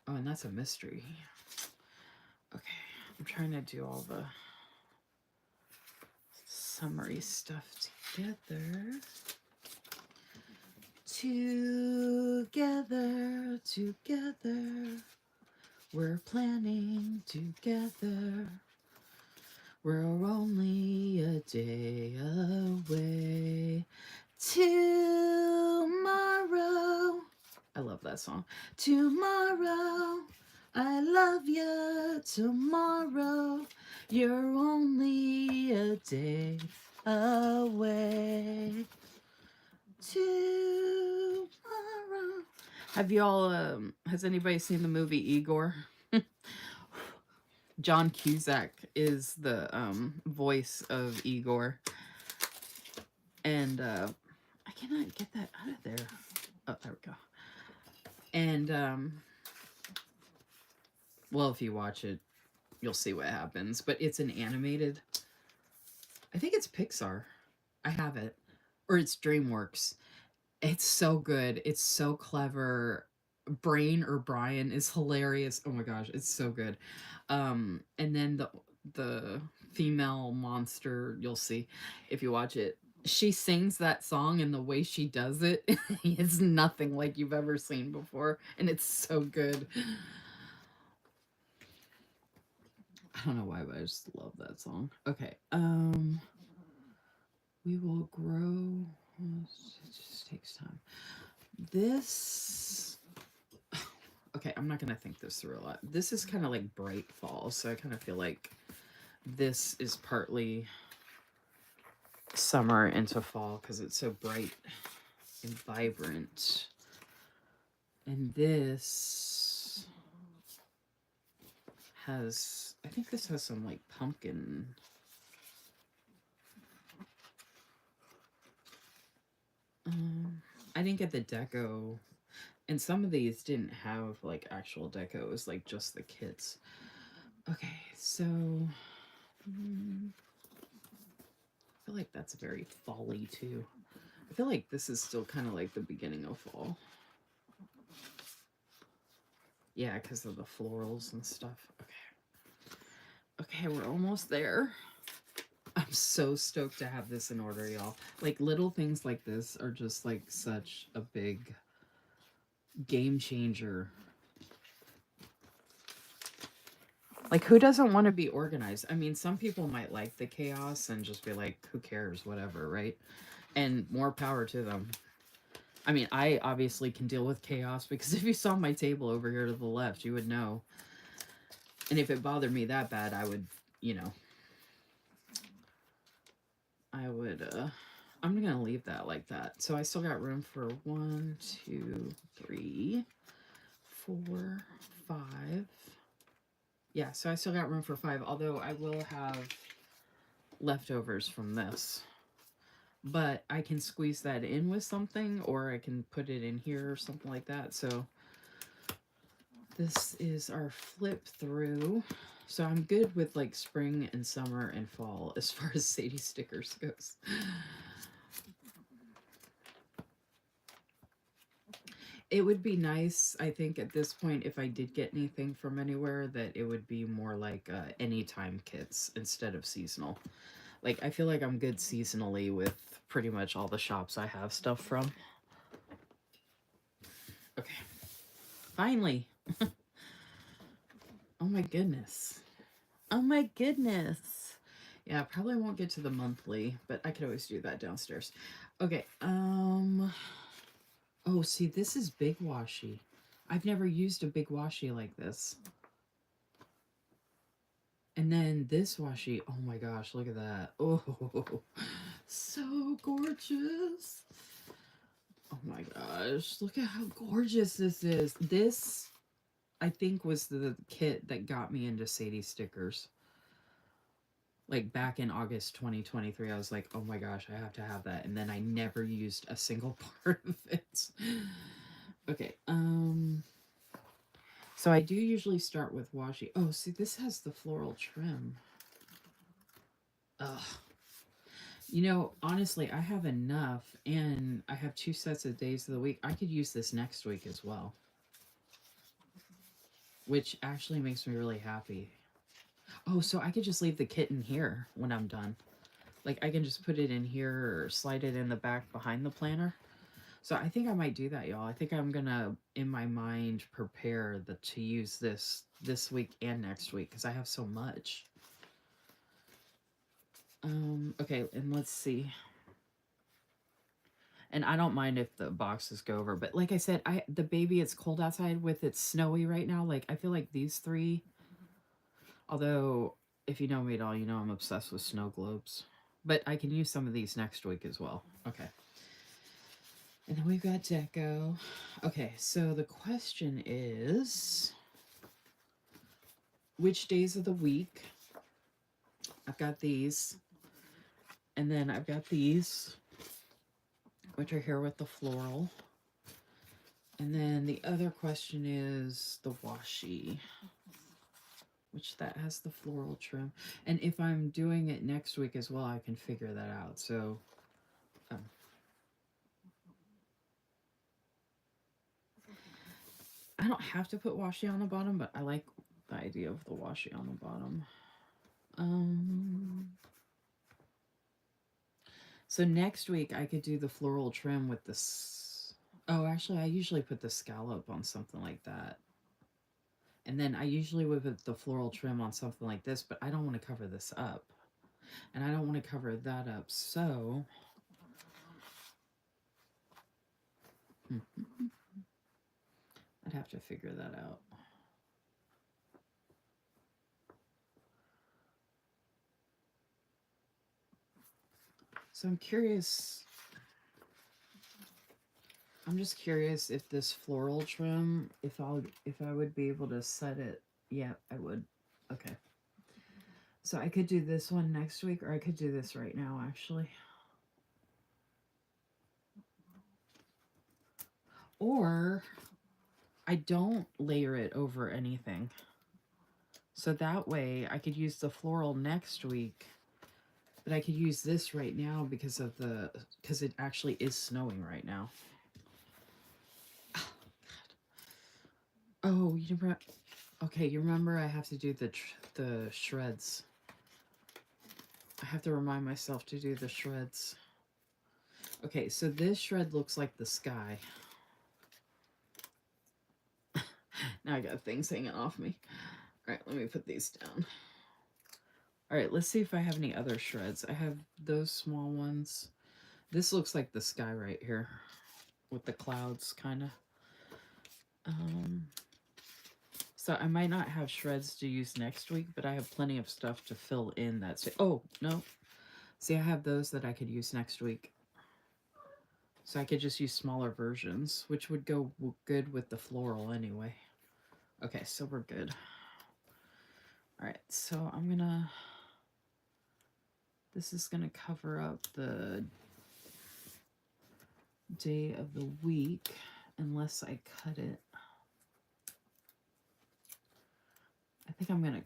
Oh, and that's a mystery. Okay, I'm trying to do all the summary stuff together. Together, we're planning together. We're only a day away. Tomorrow. I love that song. Tomorrow, I love you. Tomorrow, you're only a day away. Tomorrow. Have y'all, has anybody seen the movie Igor? John Cusack is the voice of Igor. And I cannot get that out of there. Oh, there we go. And well, if you watch it, you'll see what happens. But it's an animated... I think it's Pixar. I have it. Or it's DreamWorks. It's so good. It's so clever. Brain, or Brian, is hilarious. Oh my gosh, it's so good. And then the female monster, you'll see if you watch it, she sings that song, and the way she does it is nothing like you've ever seen before, and it's so good. I don't know why, but I just love that song. Okay, we will grow. It just takes time. This... Okay, I'm not going to think this through a lot. This is kind of like bright fall, so I kind of feel like this is partly summer into fall because it's so bright and vibrant. And this has... I think this has some like pumpkin... I didn't get the deco, and some of these didn't have like actual deco. It was like just the kits. Okay, so I feel like that's very fall-y too. I feel like this is still kind of like the beginning of fall. Yeah, because of the florals and stuff. Okay, we're almost there. I'm so stoked to have this in order, y'all. Like, little things like this are just like such a big game changer. Like, who doesn't want to be organized? I mean, some people might like the chaos and just be like, who cares, whatever, right? And more power to them. I mean, I obviously can deal with chaos because if you saw my table over here to the left, you would know. And if it bothered me that bad, I would, you know, I would, I'm going to leave that like that. So I still got room for 1, 2, 3, 4, 5. Yeah, so I still got room for 5, although I will have leftovers from this. But I can squeeze that in with something, or I can put it in here or something like that. So this is our flip through. So I'm good with like spring and summer and fall as far as Sadie stickers goes. It would be nice, I think, at this point, if I did get anything from anywhere, that it would be more like anytime kits instead of seasonal. Like, I feel like I'm good seasonally with pretty much all the shops I have stuff from. Okay. Finally. Oh my goodness. Oh my goodness. Yeah, probably won't get to the monthly, but I could always do that downstairs. Okay, oh, see, this is big washi. I've never used a big washi like this. And then this washi, oh my gosh, look at that. Oh, so gorgeous. Oh my gosh, look at how gorgeous this is. This, I think, was the kit that got me into Sadie stickers. Like back in August 2023, I was like, oh my gosh, I have to have that. And then I never used a single part of it. Okay, so I do usually start with washi. Oh, see, this has the floral trim. Ugh. You know, honestly, I have enough, and I have 2 sets of days of the week. I could use this next week as well, which actually makes me really happy. Oh, so I could just leave the kit in here when I'm done. Like, I can just put it in here or slide it in the back behind the planner. So I think I might do that, y'all. I think I'm gonna, in my mind, prepare to use this week and next week because I have so much. Okay, and let's see. And I don't mind if the boxes go over, but like I said, the baby, it's cold outside with it's snowy right now. Like, I feel like these 3, although if you know me at all, you know I'm obsessed with snow globes. But I can use some of these next week as well. Okay. And then we've got deco. Okay, so the question is, which days of the week? I've got these. And then I've got these, which are here with the floral. And then the other question is the washi, which that has the floral trim. And if I'm doing it next week as well, I can figure that out. So, I don't have to put washi on the bottom, but I like the idea of the washi on the bottom. So next week I could do the floral trim with this. Oh, actually, I usually put the scallop on something like that. And then I usually would put the floral trim on something like this, but I don't want to cover this up. And I don't want to cover that up, so... I'd have to figure that out. So I'm curious... I'm just curious if this floral trim, if I would be able to set it. Yeah, I would. Okay. So I could do this one next week, or I could do this right now, actually. Or I don't layer it over anything. So that way I could use the floral next week, but I could use this right now because it actually is snowing right now. Oh, you remember? Okay, you remember I have to do the shreds. I have to remind myself to do the shreds. Okay, so this shred looks like the sky. Now I got things hanging off me. Alright, let me put these down. Alright, let's see if I have any other shreds. I have those small ones. This looks like the sky right here. With the clouds, kind of. So I might not have shreds to use next week, but I have plenty of stuff to fill in that. Oh, no. See, I have those that I could use next week. So I could just use smaller versions, which would go good with the floral anyway. Okay, so we're good. All right, so I'm gonna... This is gonna cover up the day of the week, unless I cut it. I think I'm gonna...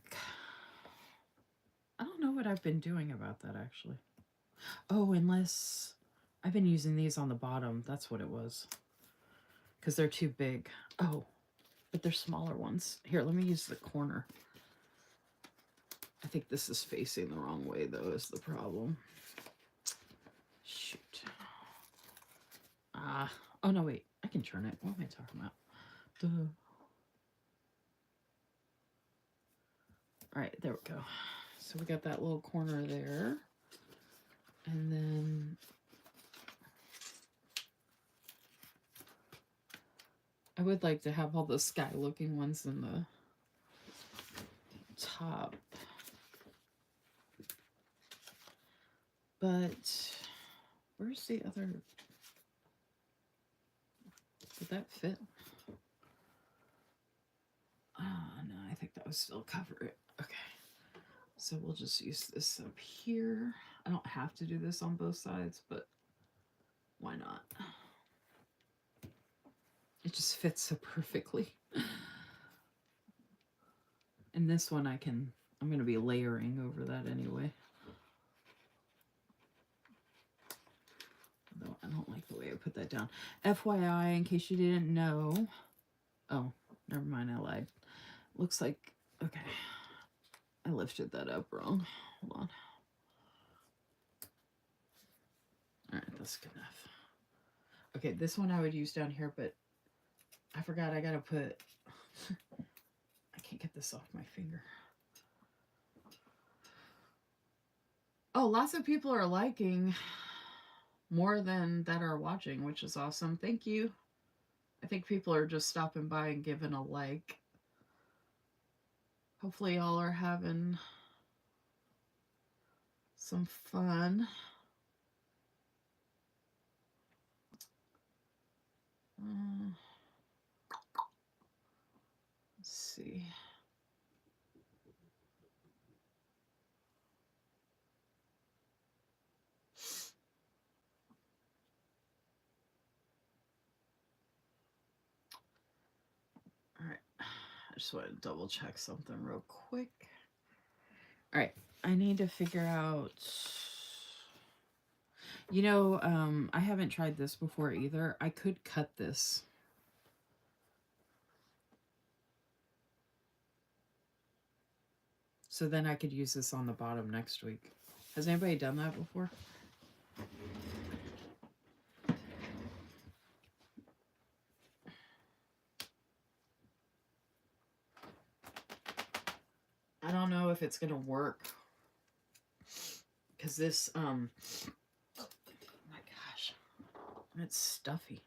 I don't know what I've been doing about that, actually. Oh, unless... I've been using these on the bottom. That's what it was. Because they're too big. Oh, but they're smaller ones. Here, let me use the corner. I think this is facing the wrong way, though, is the problem. Shoot. Oh, no, wait. I can turn it. What am I talking about? Duh. All right, there we go. So we got that little corner there. And then... I would like to have all the sky-looking ones in the top. But where's the other? Did that fit? No, I think that would still cover it. Okay. So we'll just use this up here. I don't have to do this on both sides, but why not? It just fits so perfectly. And this one I'm going to be layering over that anyway. Though I don't like the way I put that down. FYI, in case you didn't know. Oh, never mind, I lied. Looks like, okay. I lifted that up wrong. Hold on. Alright, that's good enough. Okay, this one I would use down here, but I forgot I gotta put... I can't get this off my finger. Oh, lots of people are liking more than that are watching, which is awesome. Thank you. I think people are just stopping by and giving a like. Hopefully y'all are having some fun. Let's see. All right. I just want to double check something real quick. All right. I need to figure out... You know, I haven't tried this before either. I could cut this. So then I could use this on the bottom next week. Has anybody done that before? I don't know if it's going to work. Because this, oh my gosh, it's stuffy.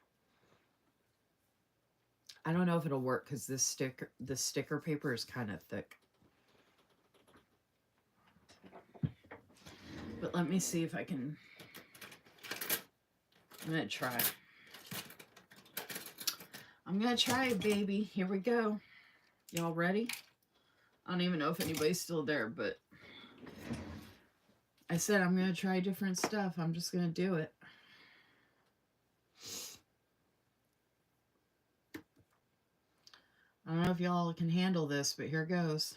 I don't know if it'll work because this sticker paper is kind of thick. But let me see if I can. I'm going to try. I'm going to try it, baby. Here we go. Y'all ready? I don't even know if anybody's still there, but I said I'm going to try different stuff. I'm just going to do it. I don't know if y'all can handle this, but here goes.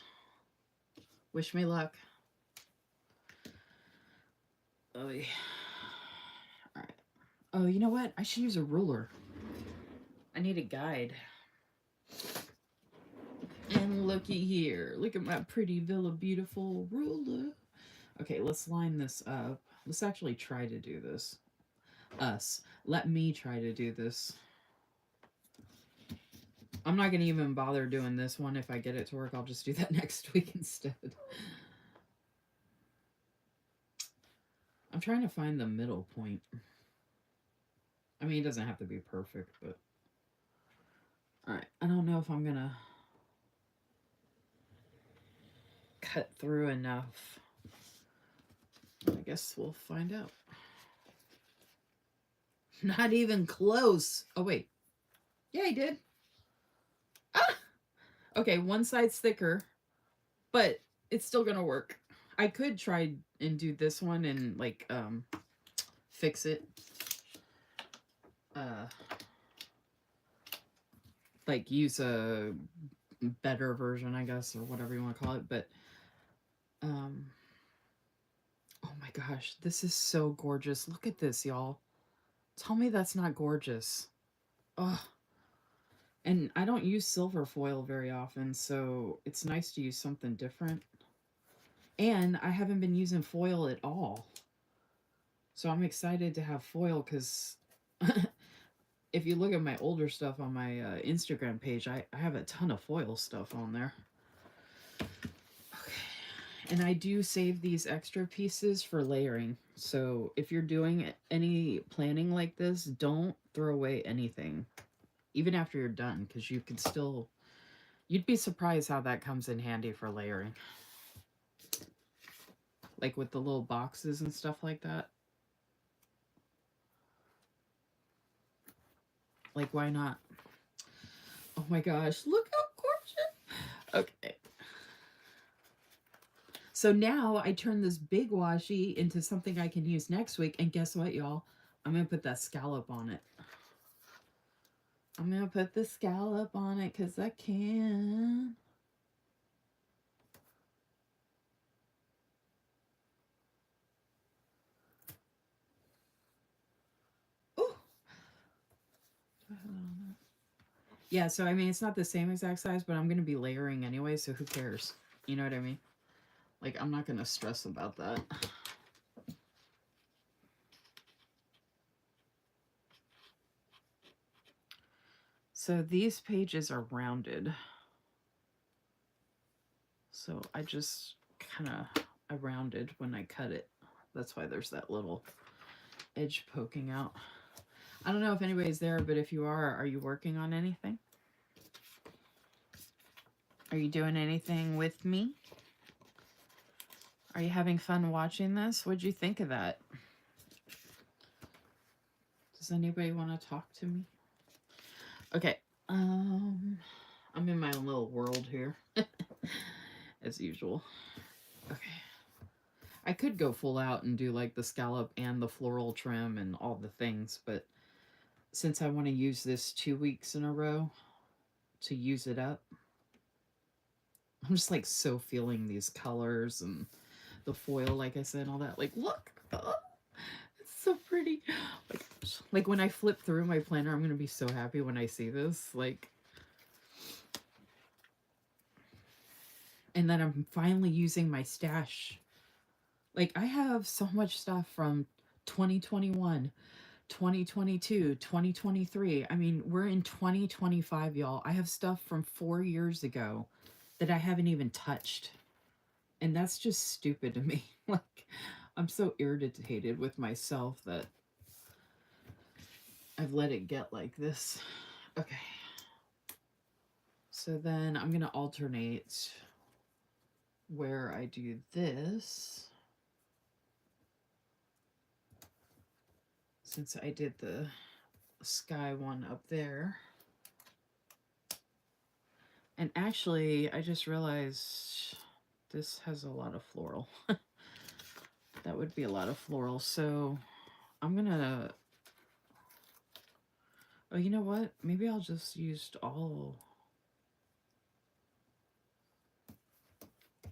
Wish me luck. Oh, yeah. All right. Oh, you know what? I should use a ruler. I need a guide. And looky here. Look at my pretty Villa Beautiful ruler. Okay, let's line this up. Let's actually try to do this. Let me try to do this. I'm not going to even bother doing this one. If I get it to work, I'll just do that next week instead. I'm trying to find the middle point. I mean, it doesn't have to be perfect, but... Alright, I don't know if I'm going to cut through enough. I guess we'll find out. Not even close. Oh, wait. Yeah, I did. Ah! Okay, one side's thicker, but it's still going to work. I could try and do this one and, like, fix it. Like, use a better version, I guess, or whatever you want to call it, but, oh my gosh, this is so gorgeous. Look at this, y'all. Tell me that's not gorgeous. Ugh. And I don't use silver foil very often, so it's nice to use something different. And I haven't been using foil at all. So I'm excited to have foil because if you look at my older stuff on my Instagram page, I have a ton of foil stuff on there. Okay. And I do save these extra pieces for layering. So if you're doing any planning like this, don't throw away anything, even after you're done, because you can still... You'd be surprised how that comes in handy for layering. Like with the little boxes and stuff like that. Like, why not? Oh my gosh, look how gorgeous. Okay. So now I turn this big washi into something I can use next week. And guess what, y'all? I'm going to put that scallop on it. I'm going to put the scallop on it because I can. Ooh. Yeah, so I mean, it's not the same exact size, but I'm going to be layering anyway, so who cares? You know what I mean? Like, I'm not going to stress about that. So these pages are rounded. So I just kind of, I rounded when I cut it. That's why there's that little edge poking out. I don't know if anybody's there, but if you are you working on anything? Are you doing anything with me? Are you having fun watching this? What'd you think of that? Does anybody want to talk to me? Okay. I'm in my own little world here. As usual. Okay. I could go full out and do like the scallop and the floral trim and all the things, but since I want to use this 2 weeks in a row to use it up, I'm just like so feeling these colors and the foil, like I said, and all that. Like, look, oh, it's so pretty. Like when I flip through my planner, I'm gonna be so happy when I see this. Like, and then I'm finally using my stash. Like, I have so much stuff from 2021, 2022, 2023. I mean, we're in 2025, y'all. I have stuff from 4 years ago that I haven't even touched. And that's just stupid to me. Like, I'm so irritated with myself that I've let it get like this. Okay. So then I'm going to alternate where I do this. Since I did the sky one up there. And actually, I just realized this has a lot of floral. That would be a lot of floral. So I'm going to... Oh, you know what? Maybe I'll just use all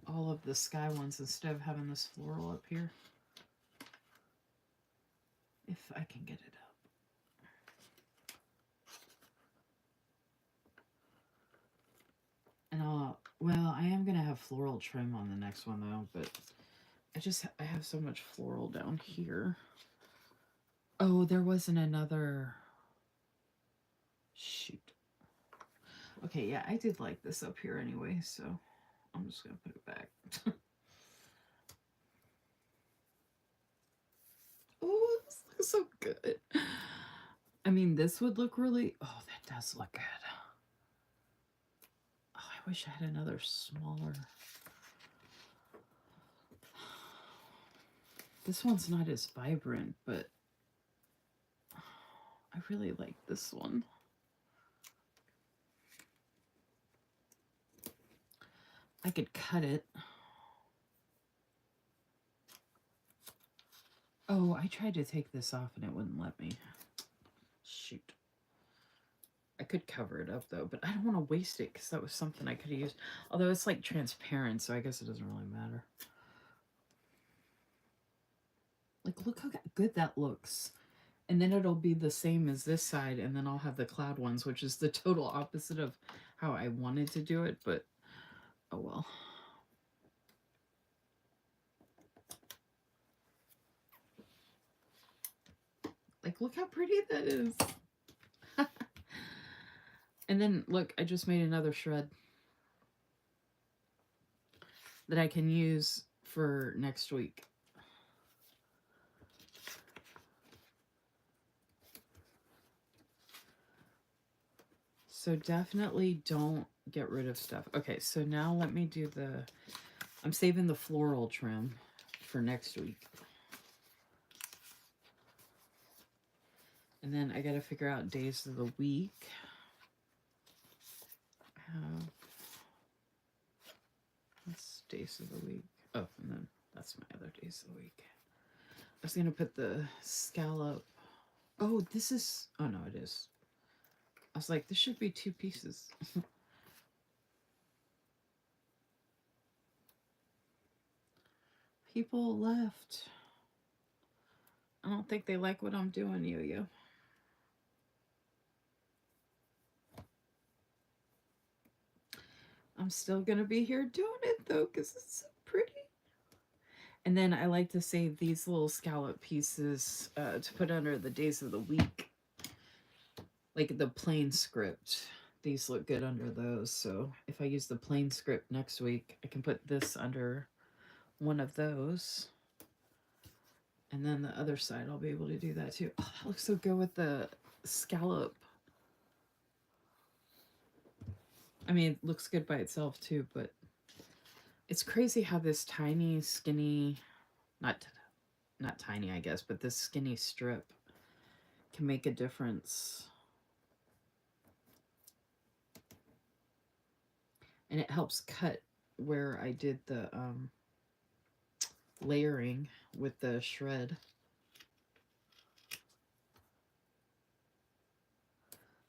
of the sky ones instead of having this floral up here. If I can get it up. And well, I am going to have floral trim on the next one though, but I have so much floral down here. Oh, there wasn't another... Shoot. Okay, yeah, I did like this up here anyway, so I'm just going to put it back. Oh, this looks so good. I mean, this would look really... Oh, that does look good. Oh, I wish I had another smaller... This one's not as vibrant, but I really like this one. I could cut it. Oh, I tried to take this off and it wouldn't let me. Shoot. I could cover it up though, but I don't want to waste it because that was something I could have used. Although it's like transparent, so I guess it doesn't really matter. Like, look how good that looks. And then it'll be the same as this side, and then I'll have the cloud ones, which is the total opposite of how I wanted to do it, but oh well. Like, look how pretty that is. And then, look, I just made another shred that I can use for next week. So definitely don't get rid of stuff. Okay, so now let me do I'm saving the floral trim for next week. And then I got to figure out days of the week. That's days of the week. Oh, and then that's my other days of the week. I was going to put the scallop. Oh, this is... Oh, no, it is. I was like, this should be 2 pieces. People left. I don't think they like what I'm doing, Yo-Yo. I'm still going to be here doing it, though, because it's so pretty. And then I like to save these little scallop pieces to put under the days of the week. Like the plain script. These look good under those. So if I use the plain script next week, I can put this under one of those. And then the other side, I'll be able to do that too. Oh, that looks so good with the scallop. I mean, it looks good by itself too, but it's crazy how this tiny, skinny, not tiny, I guess, but this skinny strip can make a difference. And it helps cut where I did the layering with the shred.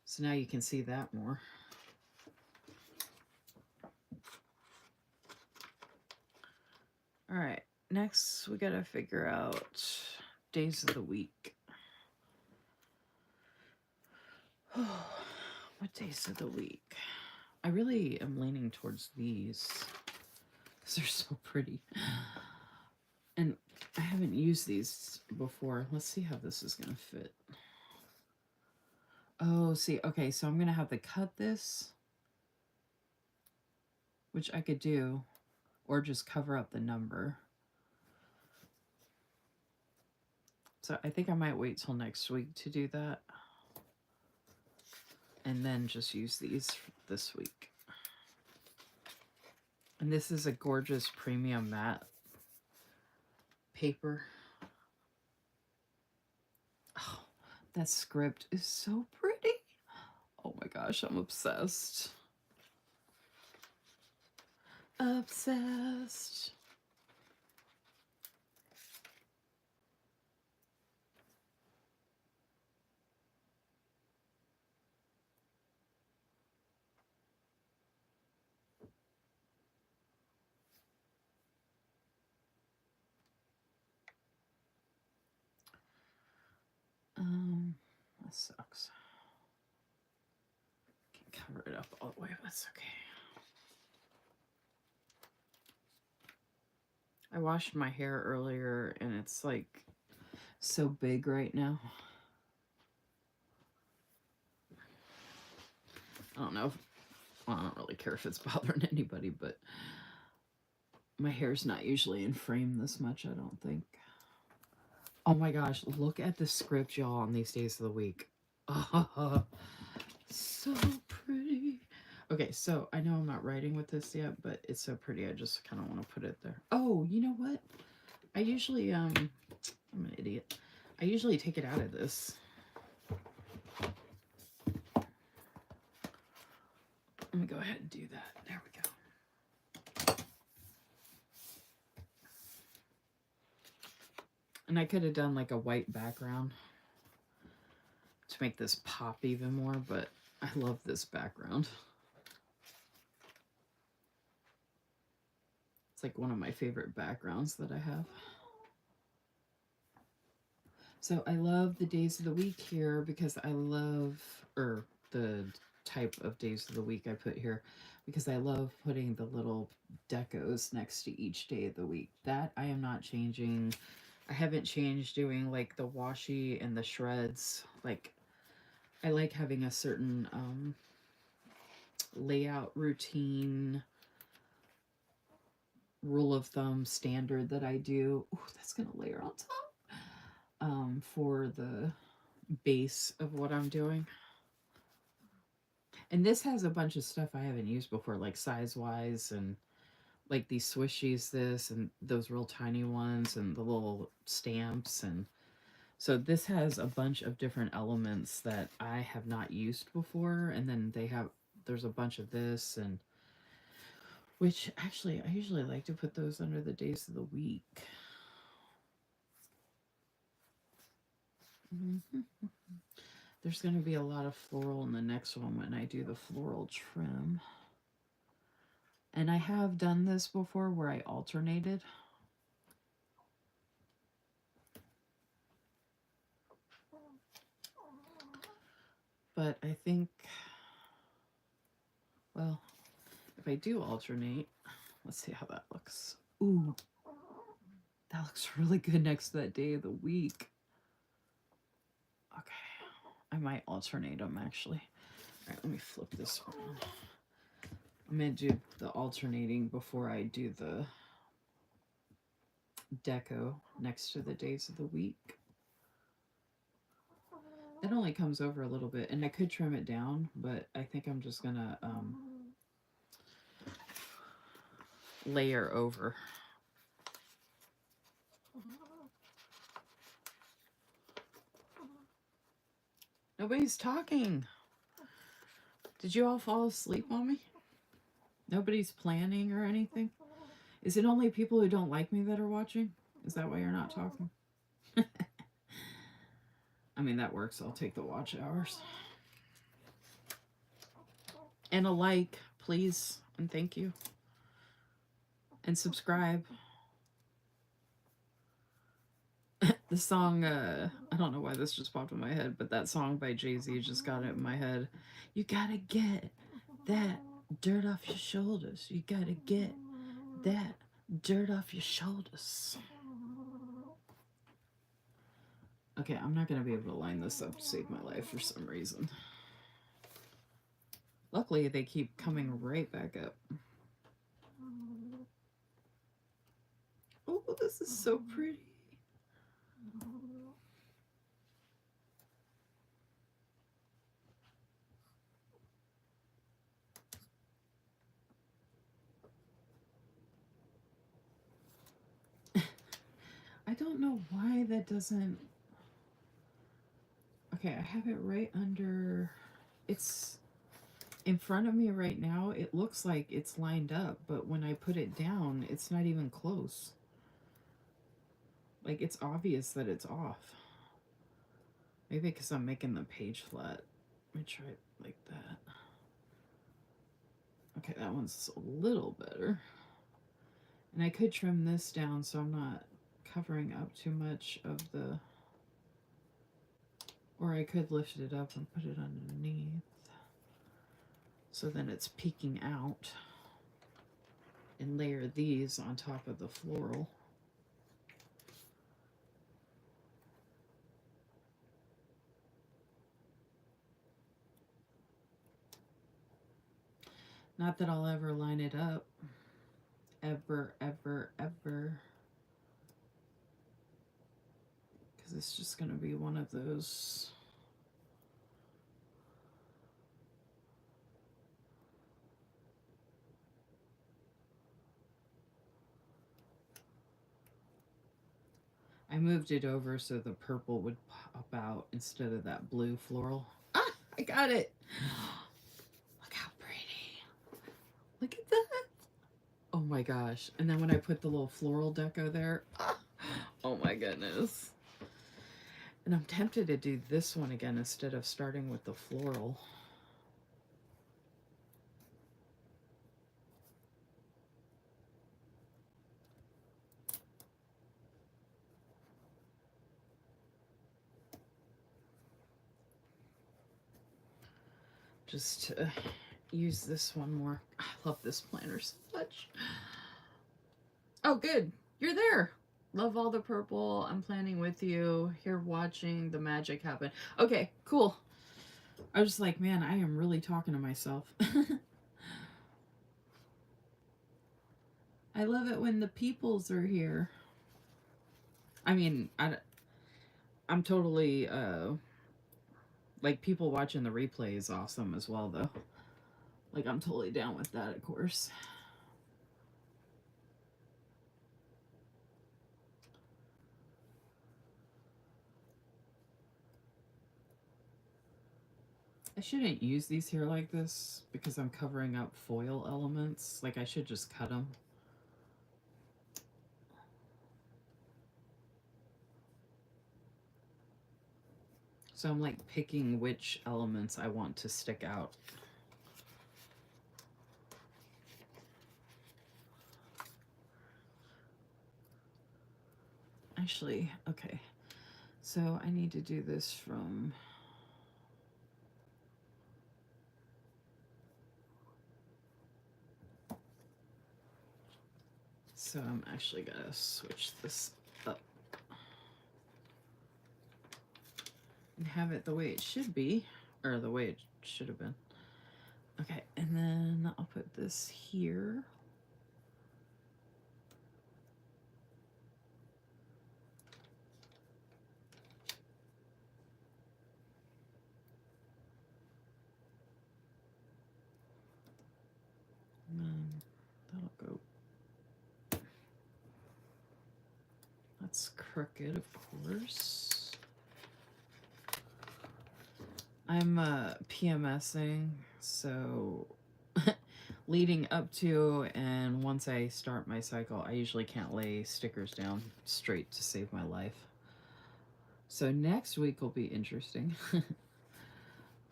So now you can see that more. All right, next we gotta figure out days of the week. What days of the week? I really am leaning towards these because they're so pretty. And I haven't used these before. Let's see how this is gonna fit. Oh, see, okay, so I'm gonna have to cut this, which I could do, or just cover up the number. So I think I might wait till next week to do that. And then just use these this week. And this is a gorgeous premium matte paper. Oh, that script is so pretty. Oh my gosh, I'm obsessed. Obsessed. That sucks. Can't cover it up all the way, but that's okay. I washed my hair earlier and it's like so big right now. I don't know. Well, I don't really care if it's bothering anybody, but my hair's not usually in frame this much, I don't think. Oh my gosh, look at the script, y'all, on these days of the week. Oh, so pretty. Okay, so I know I'm not writing with this yet, but it's so pretty. I just kind of want to put it there. Oh, you know what? I usually, I'm an idiot. I usually take it out of this. Let me go ahead and do that. There we go. And I could have done like a white background to make this pop even more, but I love this background. It's like one of my favorite backgrounds that I have. So I love the days of the week here because I love, or the type of days of the week I put here, because I love putting the little decos next to each day of the week. That I am not changing. I haven't changed doing like the washi and the shreds. Like, I like having a certain layout routine, rule of thumb standard that I do. Ooh, that's gonna layer on top. For the base of what I'm doing. And this has a bunch of stuff I haven't used before, like size-wise, and like these swishies, this, and those real tiny ones, and the little stamps. And so this has a bunch of different elements that I have not used before. And then there's a bunch of this, and which actually, I usually like to put those under the days of the week. There's going to be a lot of floral in the next one when I do the floral trim. And I have done this before where I alternated. But I think, well, if I do alternate, let's see how that looks. Ooh, that looks really good next to that day of the week. Okay, I might alternate them actually. All right, let me flip this one. I'm going to do the alternating before I do the deco next to the days of the week. It only comes over a little bit, and I could trim it down, but I think I'm just going to layer over. Nobody's talking. Did you all fall asleep on me? Nobody's planning or anything? Is it only people who don't like me that are watching? Is that why you're not talking? I mean, that works. I'll take the watch hours. And a like, please. And thank you. And subscribe. The song, I don't know why this just popped in my head, but that song by Jay-Z just got it in my head. You gotta get that dirt off your shoulders. You gotta get that dirt off your shoulders. Okay, I'm not going to be able to line this up to save my life for some reason. Luckily, they keep coming right back up. Oh, this is so pretty. I don't know why that doesn't... Okay, I have it right under... It's in front of me right now. It looks like it's lined up, but when I put it down, it's not even close. Like, it's obvious that it's off. Maybe because I'm making the page flat. Let me try it like that. Okay, that one's a little better. And I could trim this down so I'm not covering up too much of the... Or I could lift it up and put it underneath. So then it's peeking out. And layer these on top of the floral. Not that I'll ever line it up. Ever, ever, ever. Because it's just going to be one of those. I moved it over so the purple would pop out instead of that blue floral. Ah, I got it. Look how pretty. Look at that. Oh my gosh. And then when I put the little floral deco there, oh my goodness. And I'm tempted to do this one again instead of starting with the floral. Just to use this one more. I love this planner so much. Oh, good. You're there. Love all the purple. I'm planning with you. Here watching the magic happen. Okay, cool. I was just like, man, I am really talking to myself. I love it when the peoples are here. I mean, I'm totally, like, people watching the replay is awesome as well, though. Like, I'm totally down with that, of course. I shouldn't use these here like this because I'm covering up foil elements. Like, I should just cut them. So I'm like picking which elements I want to stick out. Actually, okay. So I need to do this from... So I'm actually gonna switch this up and have it the way it should be, or the way it should have been. Okay, and then I'll put this here. And then that'll go. That's crooked, of course. I'm PMSing, so leading up to and once I start my cycle, I usually can't lay stickers down straight to save my life. So next week will be interesting.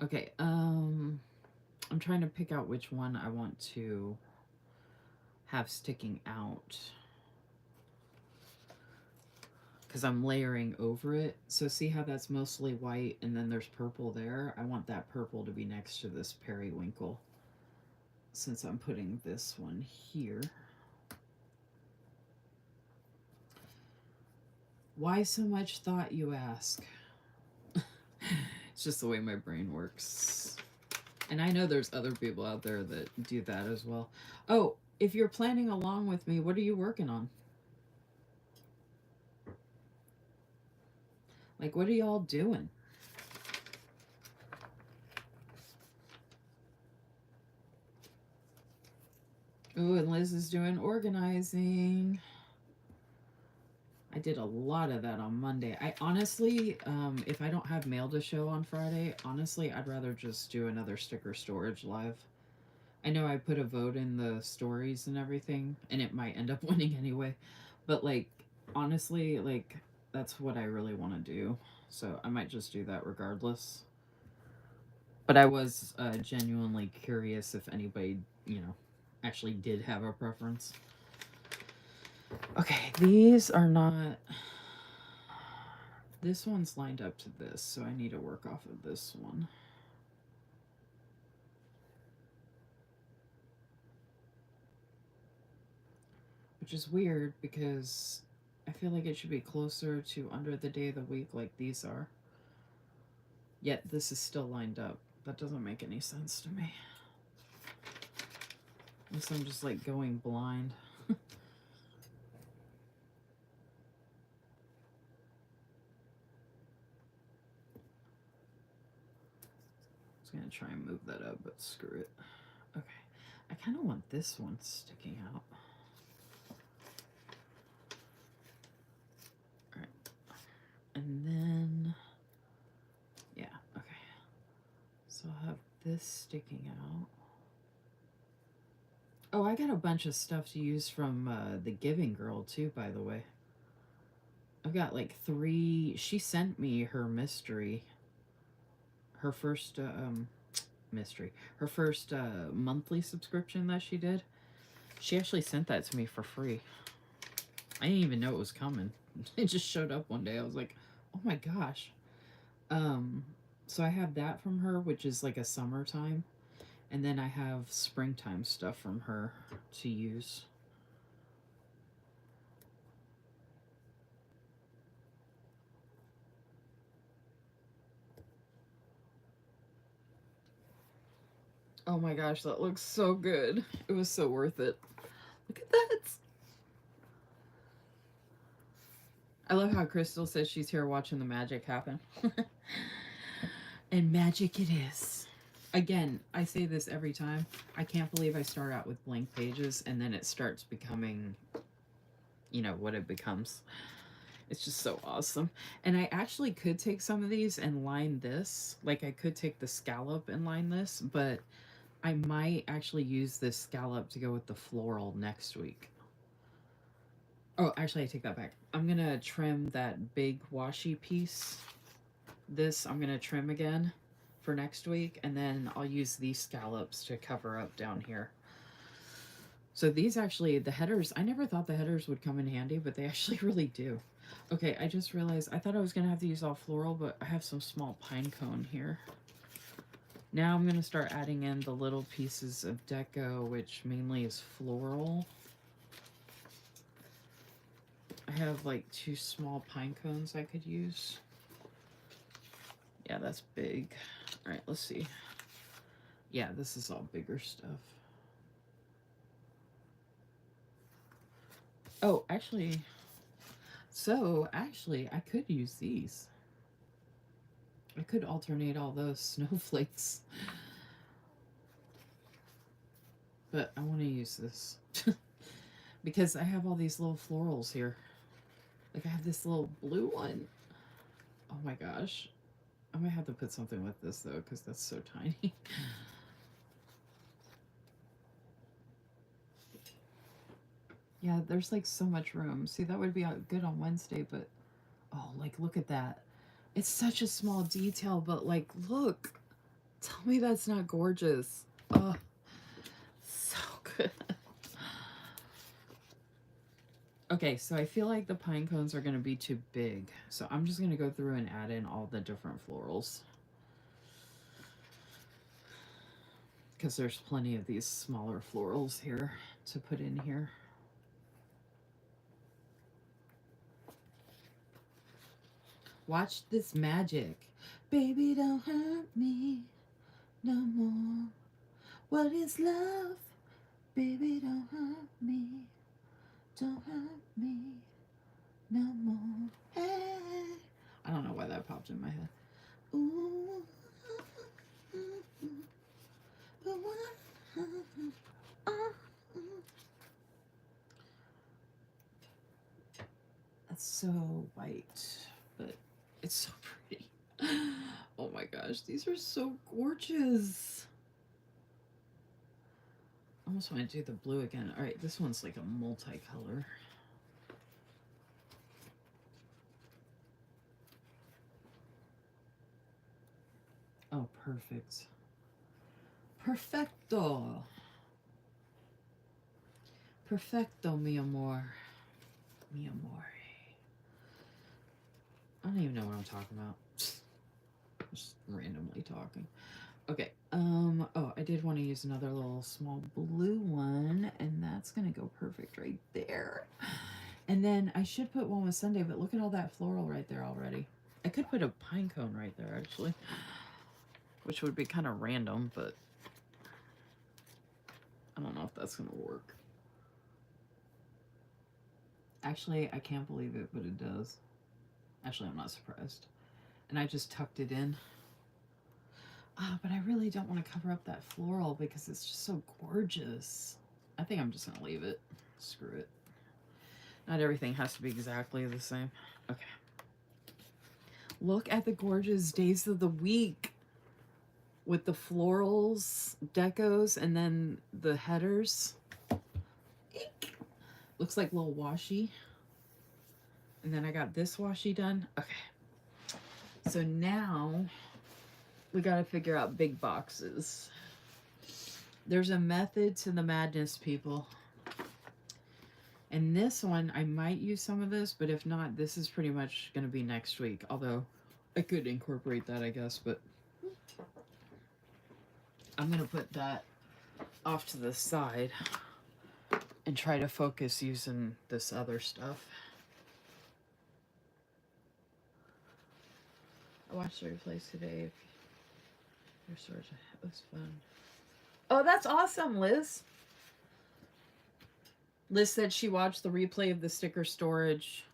Okay, I'm trying to pick out which one I want to have sticking out, because I'm layering over it. So see how that's mostly white and then there's purple there? I want that purple to be next to this periwinkle, since I'm putting this one here. Why so much thought, you ask? It's just the way my brain works. And I know there's other people out there that do that as well. Oh, if you're planning along with me, what are you working on? Like, what are y'all doing? Oh, and Liz is doing organizing. I did a lot of that on Monday. I honestly, if I don't have mail to show on Friday, honestly, I'd rather just do another sticker storage live. I know I put a vote in the stories and everything, and it might end up winning anyway. But, like, honestly, like, that's what I really want to do. So I might just do that regardless. But I was genuinely curious if anybody, you know, actually did have a preference. Okay, these are not... This one's lined up to this, so I need to work off of this one. Which is weird because I feel like it should be closer to under the day of the week like these are. Yet this is still lined up. That doesn't make any sense to me. Unless I'm just like going blind. I was gonna try and move that up, but screw it. Okay. I kind of want this one sticking out. Alright. And then, yeah, okay. So I'll have this sticking out. Oh, I got a bunch of stuff to use from the Giving Girl, too, by the way. I've got like 3. She sent me her mystery. Her first mystery. Her first monthly subscription that she did. She actually sent that to me for free. I didn't even know it was coming. It just showed up one day. I was like, oh my gosh. So I have that from her, which is like a summertime. And then I have springtime stuff from her to use. Oh my gosh, that looks so good. It was so worth it. Look at that. I love how Crystal says she's here watching the magic happen. And magic it is. Again, I say this every time. I can't believe I start out with blank pages and then it starts becoming, you know, what it becomes. It's just so awesome. And I actually could take some of these and line this. Like I could take the scallop and line this, but I might actually use this scallop to go with the floral next week. Oh, actually, I take that back. I'm going to trim that big washi piece. This I'm going to trim again for next week, and then I'll use these scallops to cover up down here. So these actually, the headers, I never thought the headers would come in handy, but they actually really do. Okay, I just realized, I thought I was going to have to use all floral, but I have some small pine cone here. Now I'm going to start adding in the little pieces of deco, which mainly is floral. I have like 2 small pine cones I could use. Yeah, that's big. All right, let's see. Yeah, this is all bigger stuff. Oh, actually, I could use these. I could alternate all those snowflakes. But I want to use this. Because I have all these little florals here. Like I have this little blue one. Oh my gosh. I might have to put something with this though, because that's so tiny. Yeah, there's like so much room. See, that would be good on Wednesday, but oh, like look at that. It's such a small detail, but like, look. Tell me that's not gorgeous. Oh, so good. Okay, so I feel like the pine cones are going to be too big. So I'm just going to go through and add in all the different florals. Because there's plenty of these smaller florals here to put in here. Watch this magic. Baby, don't hurt me no more. What is love? Baby, don't hurt me. Don't hurt me no more. Hey. I don't know why that popped in my head. Ooh. That's so white, but it's so pretty. Oh my gosh, these are so gorgeous. I almost want to do the blue again. All right, this one's like a multicolor. Oh, perfect. Perfecto. Perfecto, mi amor. Mi amore. I don't even know what I'm talking about. Just randomly talking. Okay. Oh, I did want to use another little small blue one, and that's gonna go perfect right there. And then I should put one with Sunday, but look at all that floral right there already. I could put a pine cone right there, actually, which would be kind of random, but I don't know. know if that's going to work. Actually, I can't believe it, but it does. Actually, I'm not surprised. And I just tucked it in. But I really don't want to cover up that floral because it's just so gorgeous. I think I'm just going to leave it. Screw it. Not everything has to be exactly the same. Okay. Look at the gorgeous days of the week with the florals, decos, and then the headers. Eek. Looks like little washi. And then I got this washi done. Okay. So now we got to figure out big boxes. There's a method to the madness, people. And this one, I might use some of this, but if not, this is pretty much going to be next week. Although I could incorporate that, I guess, but I'm going to put that off to the side and try to focus using this other stuff. I watched the replays today. Your source, it was fun. Oh, that's awesome, Liz. Liz said she watched the replay of the sticker storage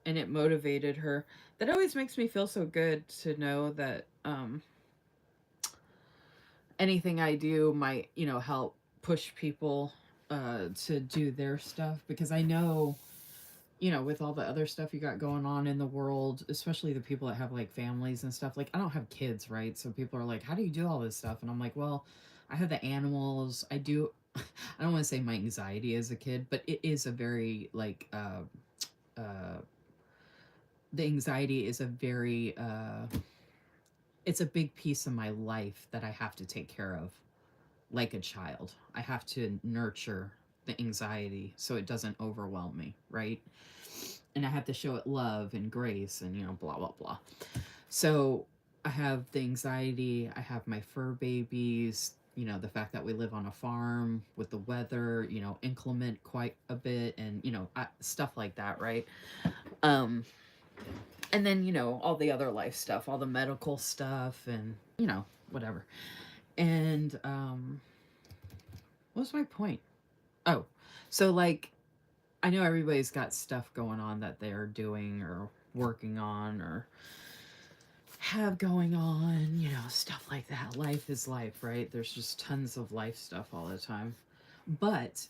and it motivated her. That always makes me feel so good to know that anything I do might, help push people to do their stuff, because I know, with all the other stuff you got going on in the world, especially the people that have like families and stuff, like I don't have kids, right? So people are like, how do you do all this stuff? And I'm like, well, I have the animals. I do. I don't want to say my anxiety as a kid, but it is a very like, the anxiety is a very, it's a big piece of my life that I have to take care of like a child. I have to nurture the anxiety so it doesn't overwhelm me, right? And I have to show it love and grace and, blah, blah, blah. So I have the anxiety. I have my fur babies, the fact that we live on a farm with the weather, inclement quite a bit, and, stuff like that, right? And then, all the other life stuff, all the medical stuff and, whatever. And, what was my point? Oh, so like, I know everybody's got stuff going on that they're doing or working on or have going on, stuff like that. Life is life, right? There's just tons of life stuff all the time. But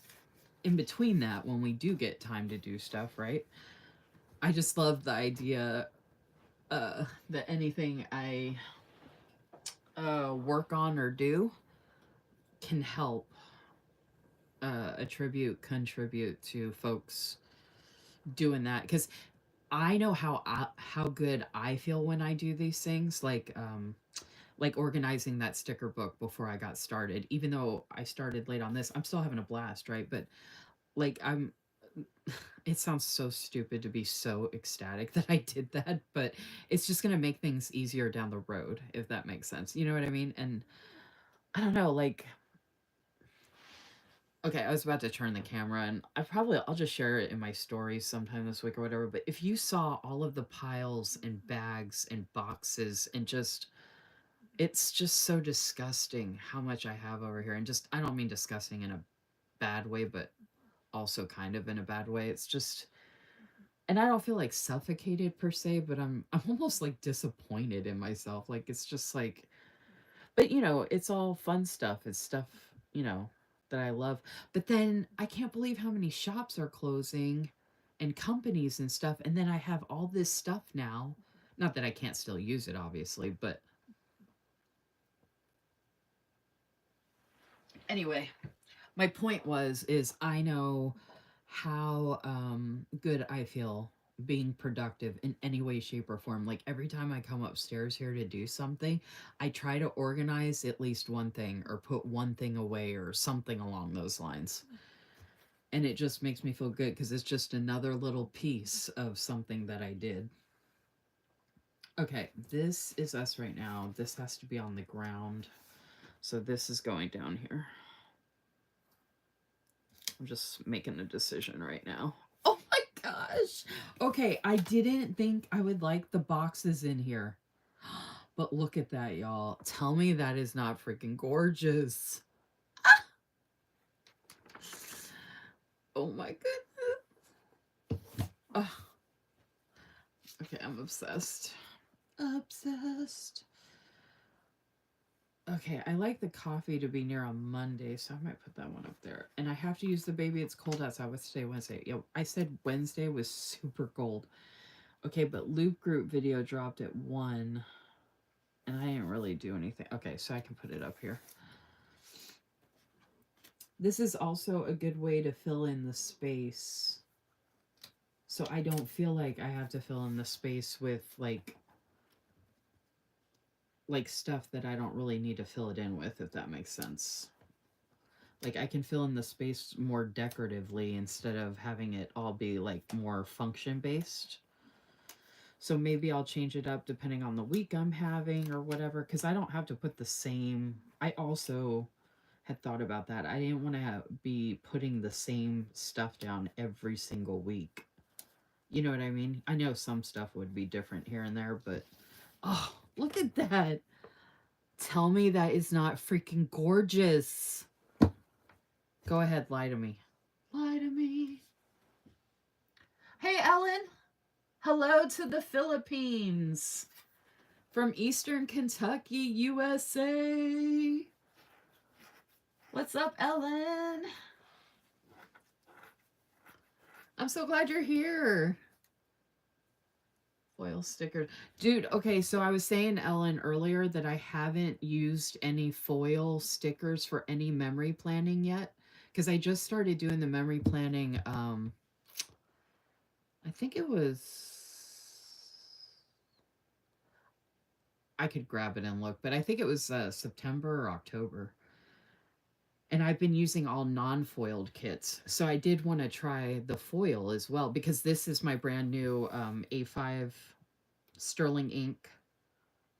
in between that, when we do get time to do stuff, right? I just love the idea that anything I work on or do can help contribute to folks doing that, because I know how good I feel when I do these things, like organizing that sticker book before I got started. Even though I started late on this, I'm still having a blast, right? But like it sounds so stupid to be so ecstatic that I did that, but it's just going to make things easier down the road, if that makes sense. You know what I mean? And I don't know, like, okay, I was about to turn the camera, and I'll just share it in my stories sometime this week or whatever. But if you saw all of the piles and bags and boxes and it's just so disgusting how much I have over here. And just, I don't mean disgusting in a bad way, but also kind of in a bad way. It's just, and I don't feel like suffocated per se, but I'm almost like disappointed in myself. Like it's just like, but it's all fun stuff. It's stuff, that I love. But then I can't believe how many shops are closing and companies and stuff. And then I have all this stuff now. Not that I can't still use it, obviously, but anyway, my point is I know how good I feel being productive in any way, shape, or form. Like every time I come upstairs here to do something, I try to organize at least one thing or put one thing away or something along those lines. And it just makes me feel good because it's just another little piece of something that I did. Okay, this is us right now. This has to be on the ground. So this is going down here. I'm just making a decision right now. Oh my gosh. Okay, I didn't think I would like the boxes in here. But look at that, y'all. Tell me that is not freaking gorgeous. Oh my goodness. Oh, okay, I'm obsessed. Obsessed. Okay, I like the coffee to be near on Monday, so I might put that one up there. And I have to use the baby. It's cold outside. What's today? Wednesday. Yo, I said Wednesday was super cold. Okay, but loop group video dropped at 1. And I didn't really do anything. Okay, so I can put it up here. This is also a good way to fill in the space. So I don't feel like I have to fill in the space with like stuff that I don't really need to fill it in with, if that makes sense. Like I can fill in the space more decoratively instead of having it all be like more function based. So maybe I'll change it up depending on the week I'm having or whatever, because I don't have to put the same. I also had thought about that. I didn't want to be putting the same stuff down every single week. You know what I mean? I know some stuff would be different here and there, but oh, look at that. Tell me that is not freaking gorgeous. Go ahead, lie to me. Lie to me. Hey, Ellen. Hello to the Philippines. From Eastern Kentucky, USA. What's up, Ellen? I'm so glad you're here. Foil sticker. Dude, okay, so I was saying, Ellen, earlier that I haven't used any foil stickers for any memory planning yet. Because I just started doing the memory planning, I think it was... I could grab it and look, but I think it was September or October. And I've been using all non-foiled kits. So I did want to try the foil as well, because this is my brand new A5 Sterling ink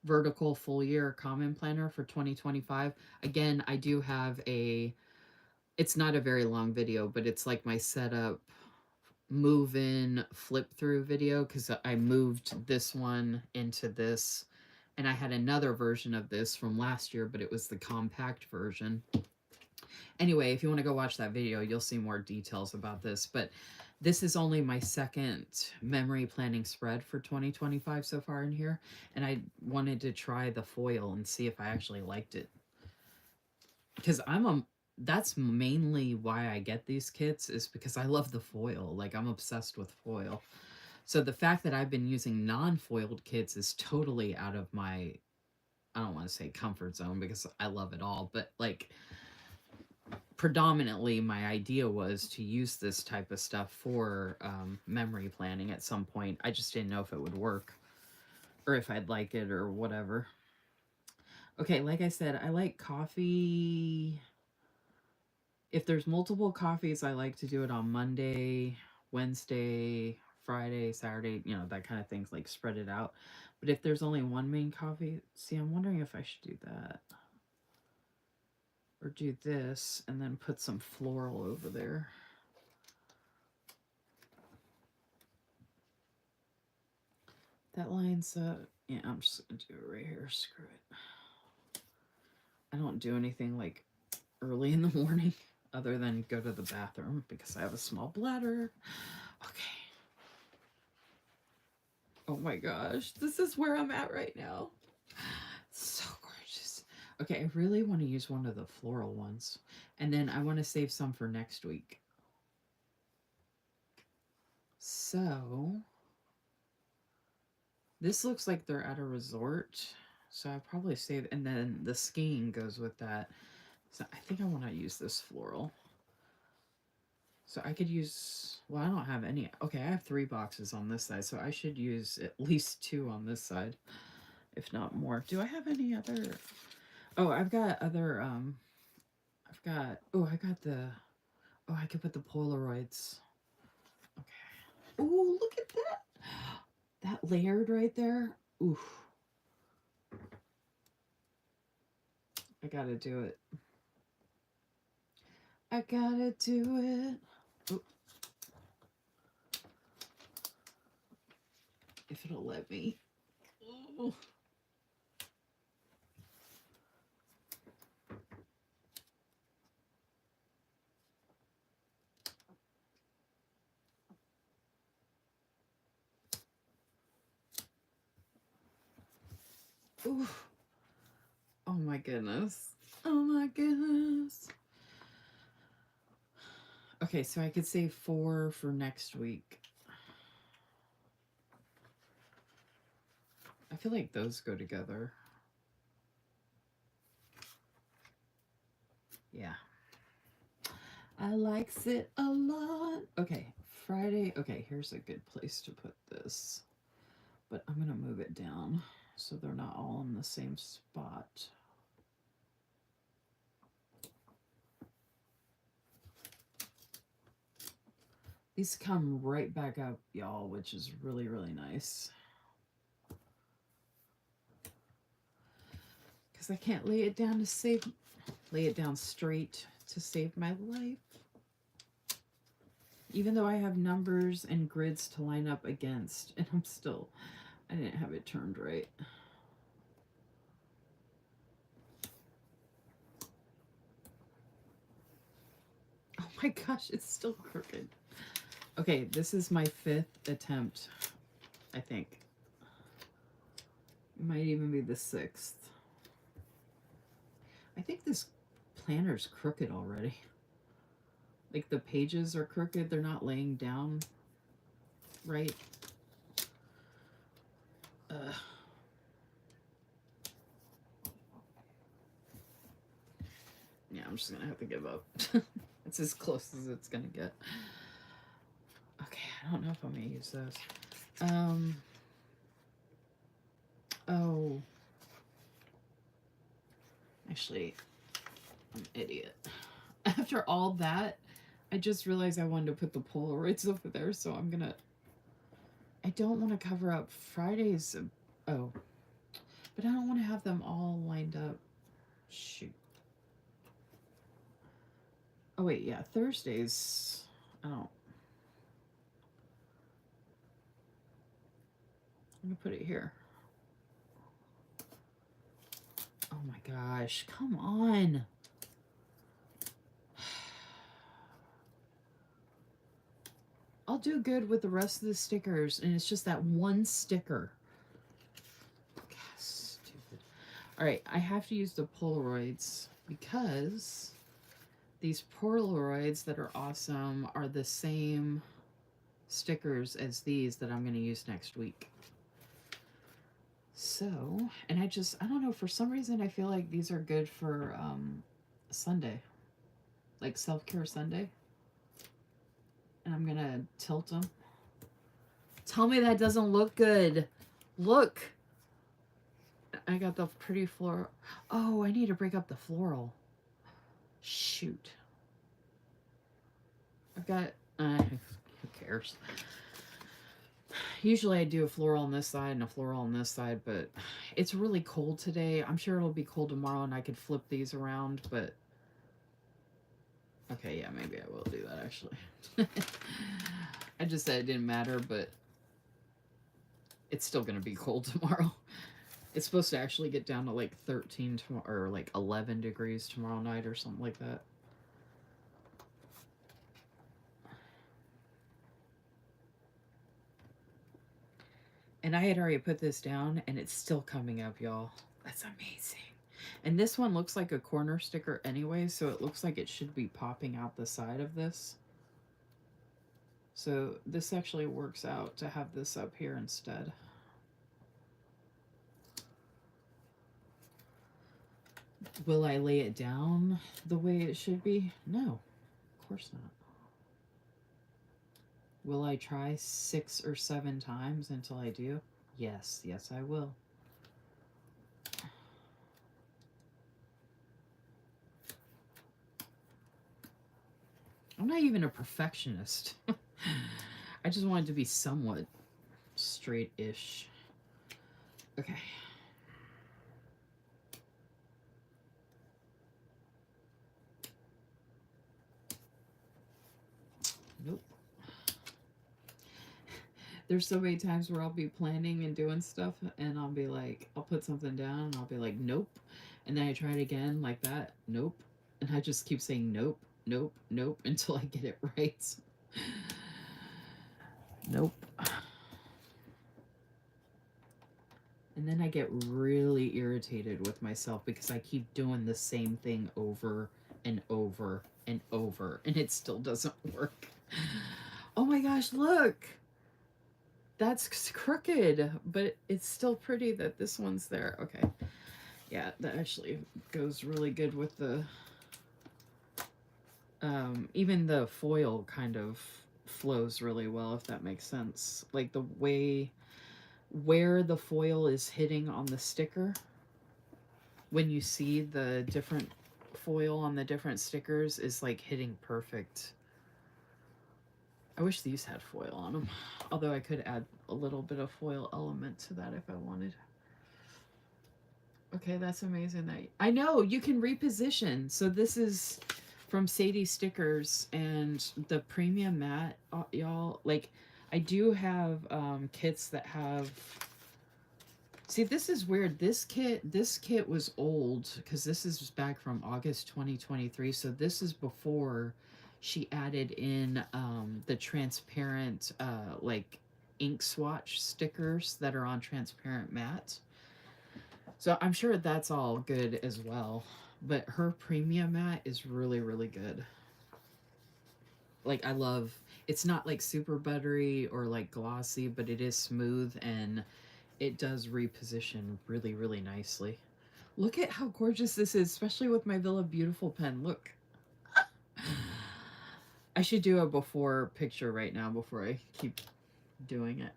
vertical full year common planner for 2025. Again, I do have it's not a very long video, but it's like my setup move in flip through video, because I moved this one into this, and I had another version of this from last year, but it was the compact version. Anyway, if you want to go watch that video, you'll see more details about this. But this is only my second memory planning spread for 2025 so far in here. And I wanted to try the foil and see if I actually liked it. Because that's mainly why I get these kits, is because I love the foil. Like, I'm obsessed with foil. So the fact that I've been using non-foiled kits is totally out of my, I don't want to say comfort zone, because I love it all, but like, predominantly my idea was to use this type of stuff for memory planning at some point. I just didn't know if it would work or if I'd like it or whatever. Okay, like I said, I like coffee. If there's multiple coffees, I like to do it on Monday, Wednesday, Friday, Saturday, you know, that kind of things, like spread it out. But if there's only one main coffee, see, I'm wondering if I should do that. Or do this and then put some floral over there. That lines up. Yeah, I'm just going to do it right here. Screw it. I don't do anything like early in the morning other than go to the bathroom because I have a small bladder. Okay. Oh my gosh. This is where I'm at right now. So gorgeous. Okay, I really want to use one of the floral ones. And then I want to save some for next week. So this looks like they're at a resort. So I probably save, and then the skiing goes with that. So I think I want to use this floral. So I could use, well, I don't have any. Okay, I have 3 boxes on this side, so I should use at least 2 on this side, if not more. Do I have any other? Oh, I've got other, I've got, oh, I got the, oh, I could put the Polaroids. Okay. Oh, look at that. That layered right there. Oof. I gotta do it. I gotta do it. Oop. If it'll let me. Ooh. Ooh. Oh my goodness. Oh my goodness. Okay, so I could save 4 for next week. I feel like those go together. Yeah. I likes it a lot. Okay, Friday. Okay, here's a good place to put this. But I'm going to move it down so they're not all in the same spot. These come right back up, y'all, which is really, really nice. Because I can't lay it down straight to save my life. Even though I have numbers and grids to line up against, and I didn't have it turned right. Oh my gosh, it's still crooked. Okay, this is my 5th attempt, I think. It might even be the 6th. I think this planner's crooked already. Like the pages are crooked, they're not laying down right. Yeah, I'm just gonna have to give up. It's as close as it's gonna get. Okay, I don't know if I'm gonna use those. Oh. Actually, I'm an idiot. After all that, I just realized I wanted to put the Polaroids over there, so I'm gonna... I don't want to cover up Fridays. Oh. But I don't want to have them all lined up. Shoot. Oh, wait, yeah, Thursdays. I don't... I'm gonna put it here. Oh my gosh, come on. I'll do good with the rest of the stickers, and it's just that one sticker. God, stupid. All right, I have to use the Polaroids because these Polaroids that are awesome are the same stickers as these that I'm going to use next week. So, and I don't know, for some reason I feel like these are good for Sunday, like self-care Sunday. And I'm going to tilt them. Tell me that doesn't look good. Look. I got the pretty floral. Oh, I need to break up the floral. Shoot. I've got, who cares? Usually I do a floral on this side and a floral on this side, but it's really cold today. I'm sure it'll be cold tomorrow and I could flip these around, but okay, yeah, maybe I will do that actually. I just said it didn't matter, but it's still going to be cold tomorrow. It's supposed to actually get down to like 13 or like 11 degrees tomorrow night or something like that. And I had already put this down and it's still coming up, y'all. That's amazing. And this one looks like a corner sticker anyway, so it looks like it should be popping out the side of this. So this actually works out to have this up here instead. Will I lay it down the way it should be? No, of course not. Will I try 6 or 7 times until I do? Yes, yes I will. I'm not even a perfectionist. I just want it to be somewhat straight-ish. Okay. Nope. There's so many times where I'll be planning and doing stuff and I'll be like, I'll put something down and I'll be like, nope. And then I try it again like that, nope. And I just keep saying nope, nope, nope until I get it right. Nope. And then I get really irritated with myself because I keep doing the same thing over and over and over, and it still doesn't work. Oh my gosh, look! That's crooked, but it's still pretty that this one's there. Okay. Yeah, that actually goes really good with the even the foil kind of flows really well, if that makes sense. Like the way where the foil is hitting on the sticker, when you see the different foil on the different stickers, is like hitting perfect. I wish these had foil on them, although I could add a little bit of foil element to that if I wanted. Okay, that's amazing. That I know you can reposition. So this is from Sadie Stickers and the premium mat, y'all. Like, I do have kits that have. See, this is weird. This kit was old because this is back from August 2023. So this is before she added in the transparent like ink swatch stickers that are on transparent mat. So I'm sure that's all good as well. But her premium mat is really, really good. Like, I love it's not like super buttery or like glossy, but it is smooth and it does reposition really, really nicely. Look at how gorgeous this is, especially with my Villa Beautiful pen. Look. I should do a before picture right now before I keep doing it.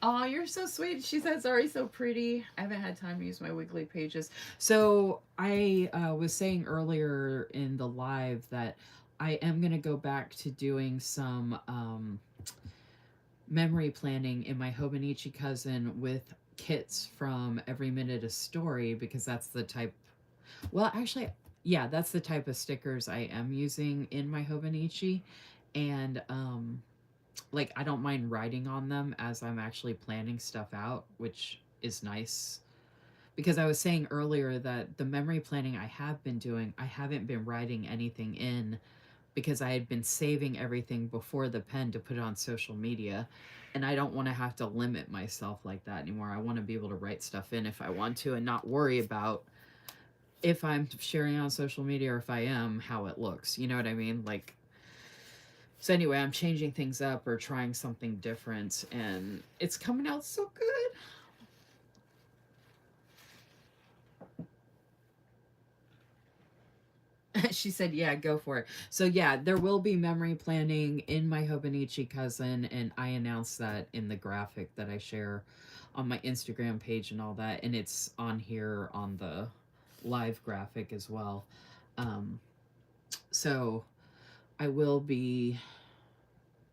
Oh, you're so sweet. She said, sorry, so pretty. I haven't had time to use my weekly pages. So I was saying earlier in the live that I am going to go back to doing some memory planning in my Hobonichi cousin with kits from Every Minute a Story, because that's the type. Well, actually, yeah, that's the type of stickers I am using in my Hobonichi. And like, I don't mind writing on them as I'm actually planning stuff out, which is nice. Because I was saying earlier that the memory planning I have been doing, I haven't been writing anything in because I had been saving everything before the pen to put it on social media. And I don't want to have to limit myself like that anymore. I want to be able to write stuff in if I want to and not worry about if I'm sharing on social media or if I am, how it looks. You know what I mean? Like, so anyway, I'm changing things up or trying something different, and it's coming out so good. She said, yeah, go for it. So yeah, there will be memory planning in my Hobonichi cousin, and I announced that in the graphic that I share on my Instagram page and all that, and it's on here on the live graphic as well. So I will be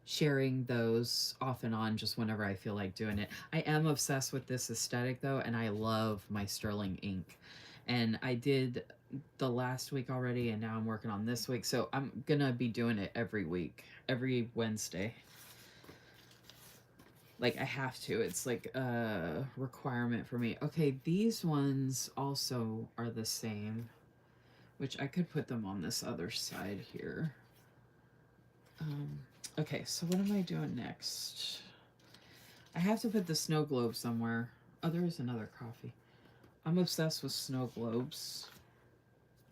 sharing those off and on just whenever I feel like doing it. I am obsessed with this aesthetic though, and I love my sterling ink. And I did the last week already, and now I'm working on this week. So I'm gonna be doing it every week, every Wednesday. Like, I have to. It's like a requirement for me. Okay, these ones also are the same, which I could put them on this other side here. Okay, so what am I doing next? I have to put the snow globe somewhere. Oh, there is another coffee. I'm obsessed with snow globes.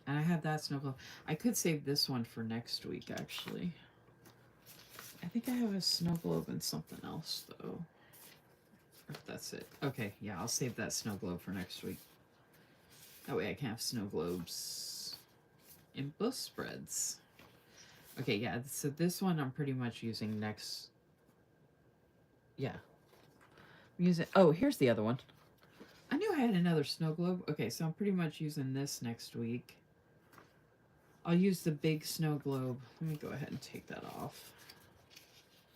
And I have that snow globe. I could save this one for next week, actually. I think I have a snow globe and something else, though. Or if that's it. Okay, yeah, I'll save that snow globe for next week. That way I can have snow globes in both spreads. Okay, yeah, so this one I'm pretty much using next. Yeah. I'm using. Oh, here's the other one. I knew I had another snow globe. Okay, so I'm pretty much using this next week. I'll use the big snow globe. Let me go ahead and take that off,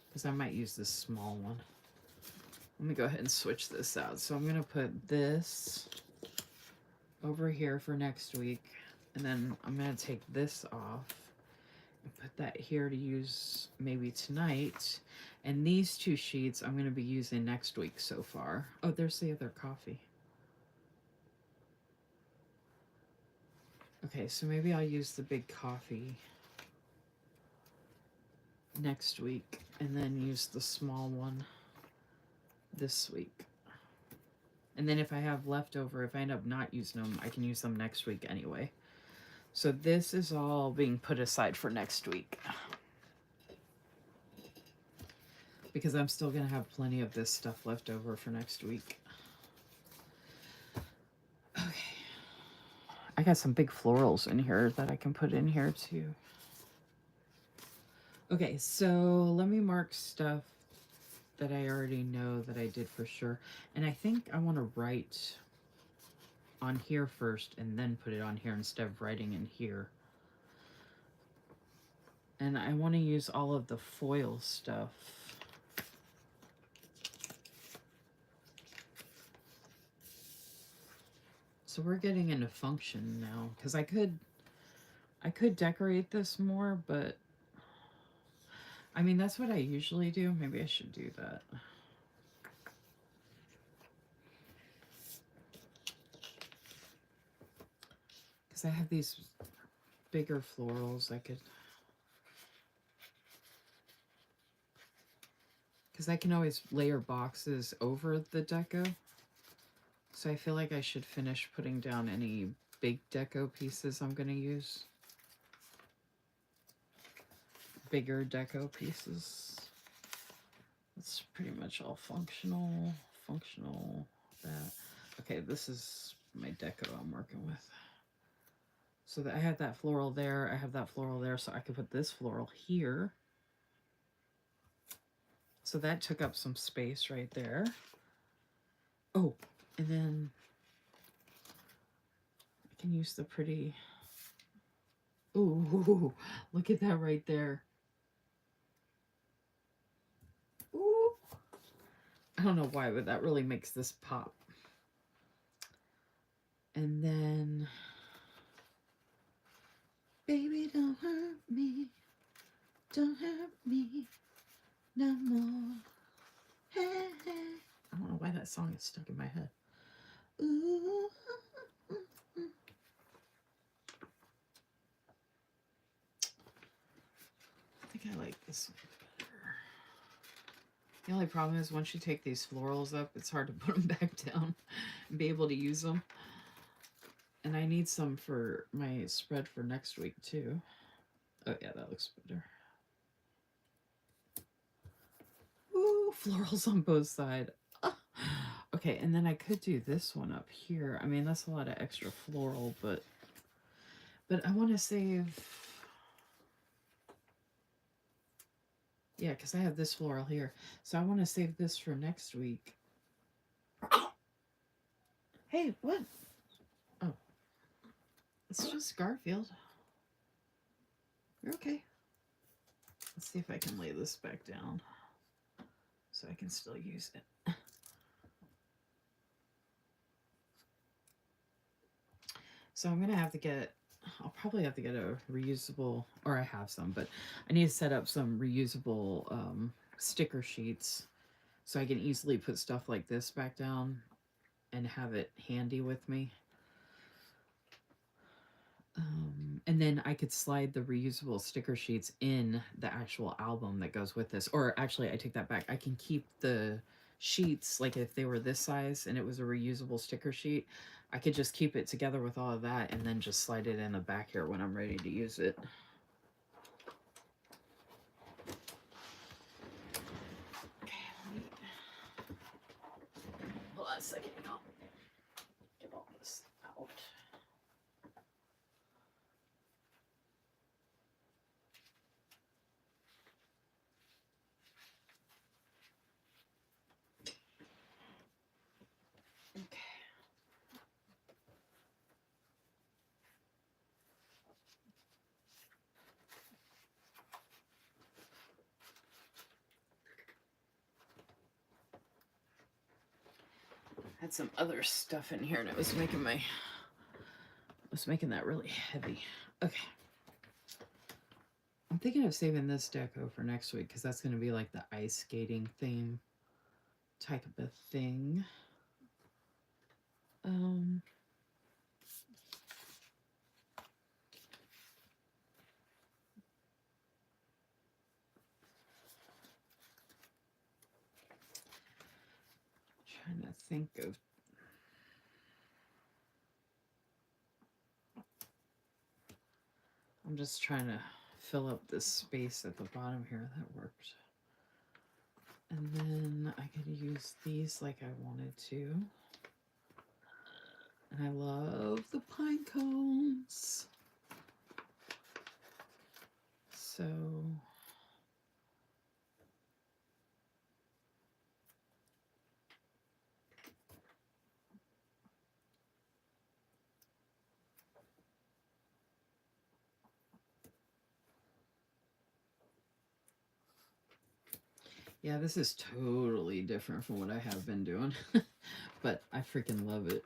because I might use this small one. Let me go ahead and switch this out. So I'm going to put this over here for next week. And then I'm going to take this off and put that here to use maybe tonight. And these two sheets I'm going to be using next week so far. Oh, there's the other coffee. Okay, so maybe I'll use the big coffee next week and then use the small one this week. And then if I have leftover, if I end up not using them, I can use them next week anyway. So this is all being put aside for next week. Because I'm still going to have plenty of this stuff left over for next week. Okay. I got some big florals in here that I can put in here too. Okay, so let me mark stuff that I already know that I did for sure. And I think I want to write on here first and then put it on here instead of writing in here. And I want to use all of the foil stuff. So we're getting into function now, because I could decorate this more, but I mean, that's what I usually do. Maybe I should do that. Because I have these bigger florals I could... Because I can always layer boxes over the deco. So I feel like I should finish putting down any big deco pieces I'm going to use. Bigger deco pieces. That's pretty much all functional. Functional, that. Okay, this is my deco I'm working with. So that I have that floral there, I have that floral there, so I could put this floral here. So that took up some space right there. Oh, and then I can use the pretty... Ooh, look at that right there. Ooh. I don't know why, but that really makes this pop. And then... Baby, don't hurt me. Don't hurt me no more. Hey, hey. I don't know why that song is stuck in my head. Ooh. I think I like this one better. The only problem is once you take these florals up, it's hard to put them back down and be able to use them. And I need some for my spread for next week too. Oh yeah, that looks better. Ooh, florals on both sides. Ah. Okay, and then I could do this one up here. I mean, that's a lot of extra floral, but I want to save... Yeah, because I have this floral here. So I want to save this for next week. Hey, what? Oh. It's just Garfield. You're okay. Let's see if I can lay this back down so I can still use it. So I'm going to have to get... I'll probably have to get a reusable... Or I have some, but I need to set up some reusable sticker sheets so I can easily put stuff like this back down and have it handy with me. And then I could slide the reusable sticker sheets in the actual album that goes with this. Or actually, I take that back. I can keep the sheets, like if they were this size and it was a reusable sticker sheet, I could just keep it together with all of that and then just slide it in the back here when I'm ready to use it. Okay, hold on a second. I'll get all this out. Okay. Had some other stuff in here and it was making that really heavy. Okay. I'm thinking of saving this deco for next week because that's going to be like the ice skating theme type of a thing. Trying to think of I'm just trying to fill up this space at the bottom here. That worked. And then I could use these like I wanted to. And I love the pine cones. So yeah, this is totally different from what I have been doing, but I freaking love it.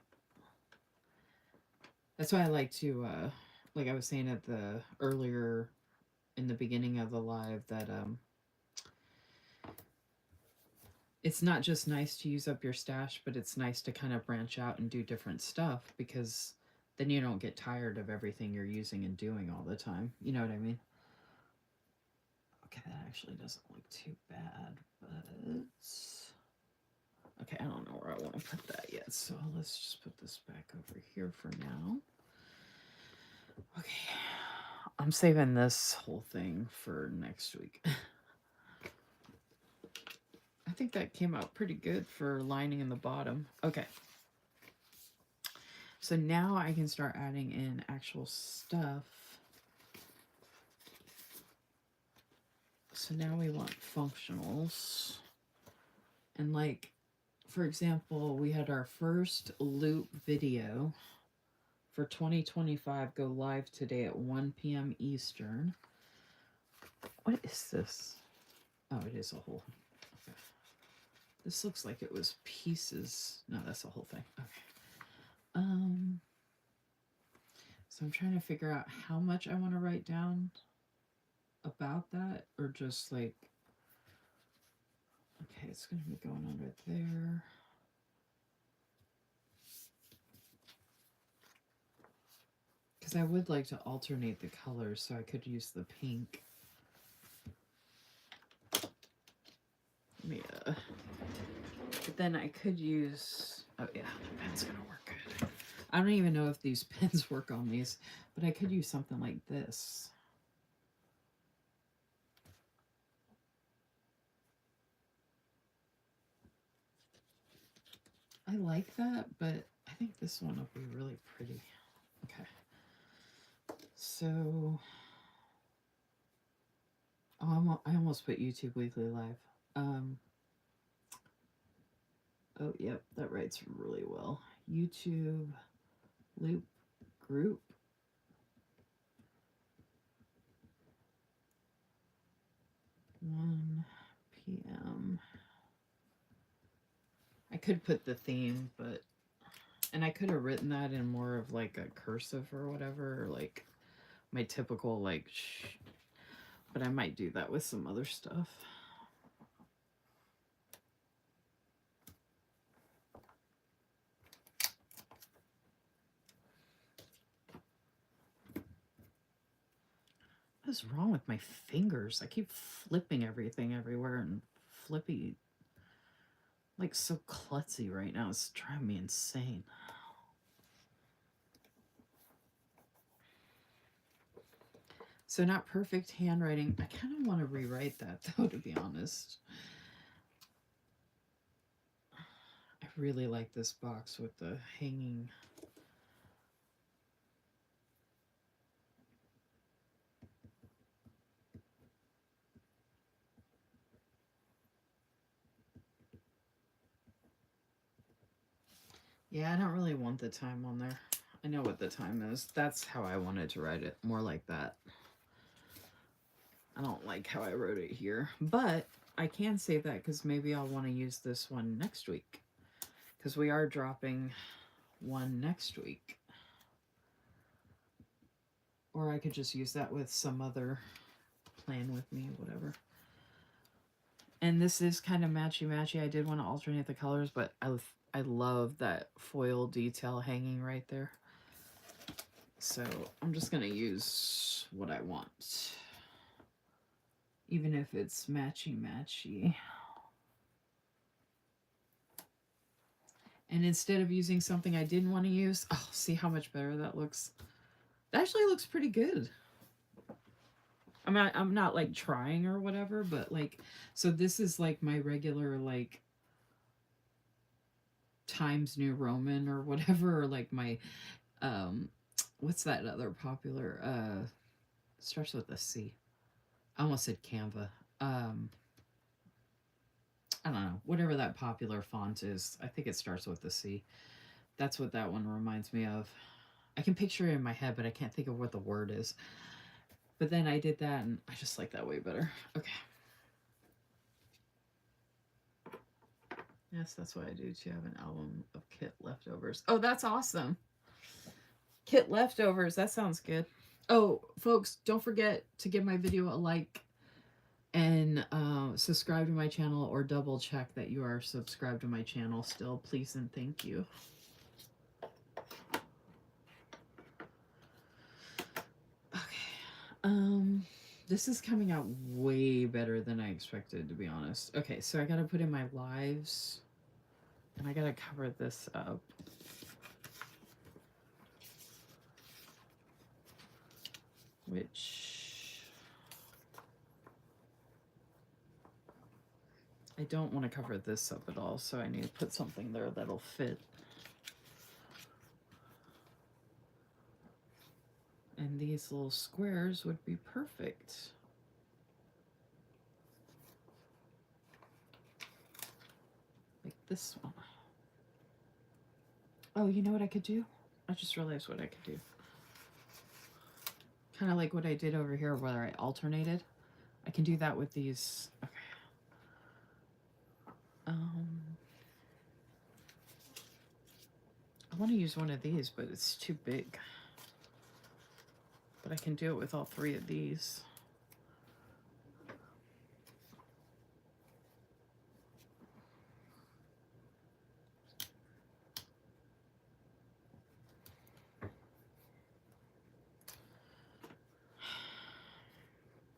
That's why I like to, like I was saying at the earlier in the beginning of the live, that it's not just nice to use up your stash, but it's nice to kind of branch out and do different stuff, because then you don't get tired of everything you're using and doing all the time. You know what I mean? Okay, that actually doesn't look too bad, but okay, I don't know where I want to put that yet, so let's just put this back over here for now. Okay, I'm saving this whole thing for next week. I think that came out pretty good for lining in the bottom. Okay. So now I can start adding in actual stuff. So now we want functionals. And like, for example, we had our first loop video for 2025 go live today at 1 p.m. Eastern. What is this? Oh, it is a whole. Okay. This looks like it was pieces. No, that's the whole thing. Okay. So I'm trying to figure out how much I want to write down about that, or just like, okay, it's going to be going on right there. Because I would like to alternate the colors, so I could use the pink. Let me, but then I could use, oh yeah, the pen's going to work good. I don't even know if these pens work on these, but I could use something like this. I like that, but I think this one will be really pretty. Okay. So, oh, I almost put YouTube Weekly Live. Oh, yep, that writes really well. YouTube Loop Group. 1 p.m. I could put the theme, but, and I could have written that in more of like a cursive or whatever, or like my typical like, but I might do that with some other stuff. What is wrong with my fingers? I keep flipping everything everywhere and flippy, like so klutzy right now. It's driving me insane. So not perfect handwriting. I kind of want to rewrite that though, to be honest. I really like this box with the hanging. Yeah, I don't really want the time on there. I know what the time is. That's how I wanted to write it. More like that. I don't like how I wrote it here. But I can save that because maybe I'll want to use this one next week. Because we are dropping one next week. Or I could just use that with some other plan with me, whatever. And this is kind of matchy-matchy. I did want to alternate the colors, but I love that foil detail hanging right there. So I'm just going to use what I want. Even if it's matchy-matchy. And instead of using something I didn't want to use, oh, see how much better that looks? That actually looks pretty good. I'm not like trying or whatever, but like, so this is like my regular like Times New Roman or whatever, or like my um what's that other popular starts with a C. I almost said Canva. Um I don't know, whatever that popular font is. I think it starts with a C. That's what that one reminds me of. I can picture it in my head, but I can't think of what the word is. But then I did that and I just like that way better. Okay. Yes, that's what I do too. I have an album of kit leftovers. Oh, that's awesome. Kit leftovers. That sounds good. Oh, folks, don't forget to give my video a like and subscribe to my channel, or double check that you are subscribed to my channel still, please and thank you. Okay. This is coming out way better than I expected, to be honest. Okay, so I gotta put in my lives and I gotta cover this up. Which I don't want to cover this up at all, so I need to put something there that'll fit. And these little squares would be perfect. Like this one. Oh, you know what I could do? I just realized what I could do. Kind of like what I did over here where I alternated. I can do that with these. Okay. I want to use one of these, but it's too big. But I can do it with all three of these.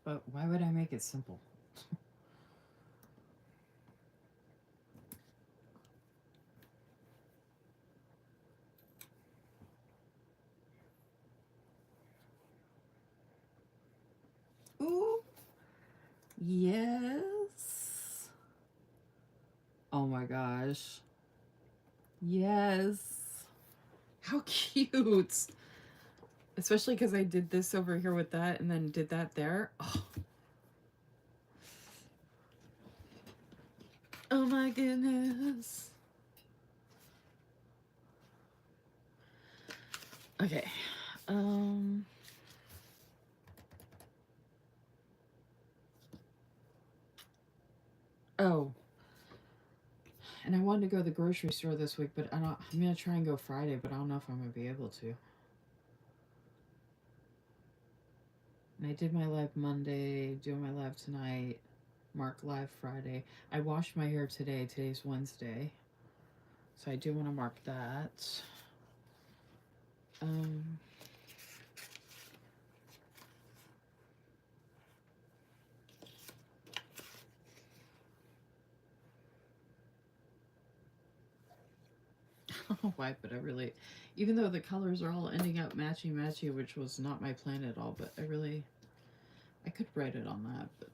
But why would I make it simple? Ooh. Yes. Oh my gosh. Yes. How cute. Especially because I did this over here with that and then did that there. Oh. Oh my goodness. Okay. Oh. And I wanted to go to the grocery store this week, but I'm gonna try and go Friday, but I don't know if I'm gonna be able to. And I did my live Monday, doing my live tonight, mark live Friday. I washed my hair today. Today's Wednesday. So I do want to mark that. I don't know why, but I really, even though the colors are all ending up matchy-matchy, which was not my plan at all, but I could write it on that, but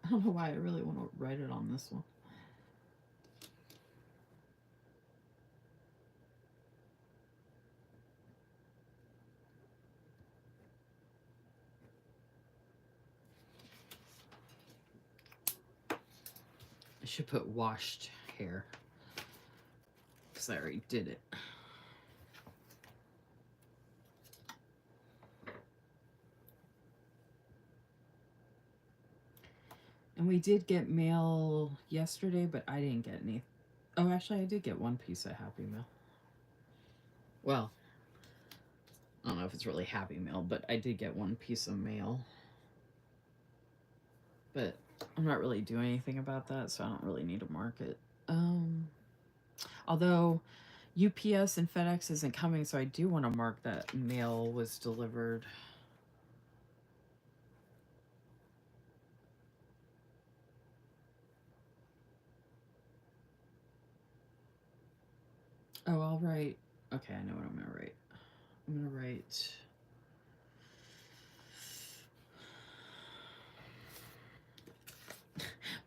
I don't know why I really want to write it on this one. I should put washed hair, because I already did it. And we did get mail yesterday, but I didn't get any. Oh, actually, I did get one piece of Happy Mail. Well, I don't know if it's really Happy Mail, but I did get one piece of mail. But I'm not really doing anything about that, so I don't really need to mark it. Although UPS and FedEx isn't coming, so I do want to mark that mail was delivered. Oh, I'll write. Okay, I know what I'm going to write. I'm going to write.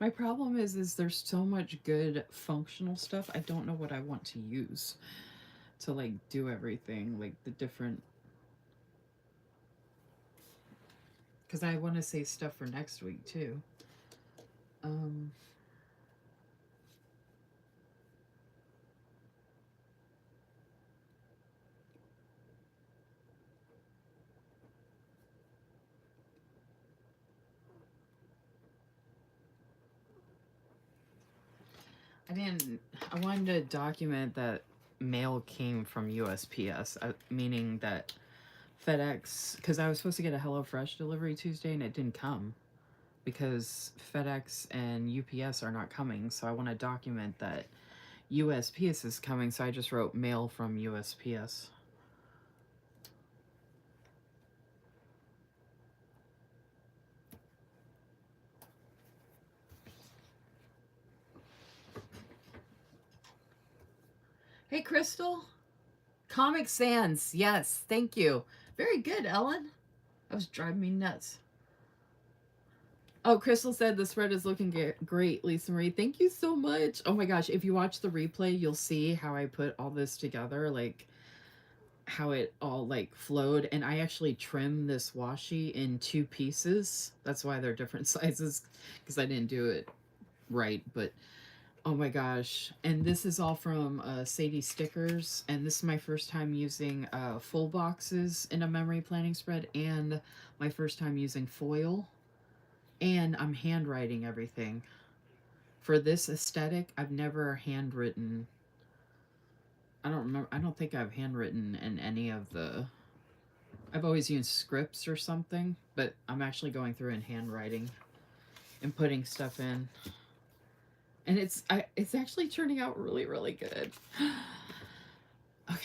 My problem is there's so much good functional stuff. I don't know what I want to use to like do everything, like the different, because I want to save stuff for next week too. Um, I wanted to document that mail came from USPS, meaning that FedEx, because I was supposed to get a HelloFresh delivery Tuesday and it didn't come because FedEx and UPS are not coming. So I want to document that USPS is coming. So I just wrote mail from USPS. Hey, Crystal. Comic Sans. Yes, thank you. Very good, Ellen. That was driving me nuts. Oh, Crystal said the spread is looking great, Lisa Marie. Thank you so much. Oh my gosh, if you watch the replay, you'll see how I put all this together, like how it all like flowed. And I actually trimmed this washi in 2 pieces. That's why they're different sizes, because I didn't do it right. But oh my gosh. And this is all from Sadie Stickers. And this is my first time using full boxes in a memory planning spread, and my first time using foil. And I'm handwriting everything. For this aesthetic, I've never handwritten. I don't remember. I don't think I've handwritten in any of the. I've always used scripts or something, but I'm actually going through and handwriting and putting stuff in. And it's actually turning out really, really good. Okay.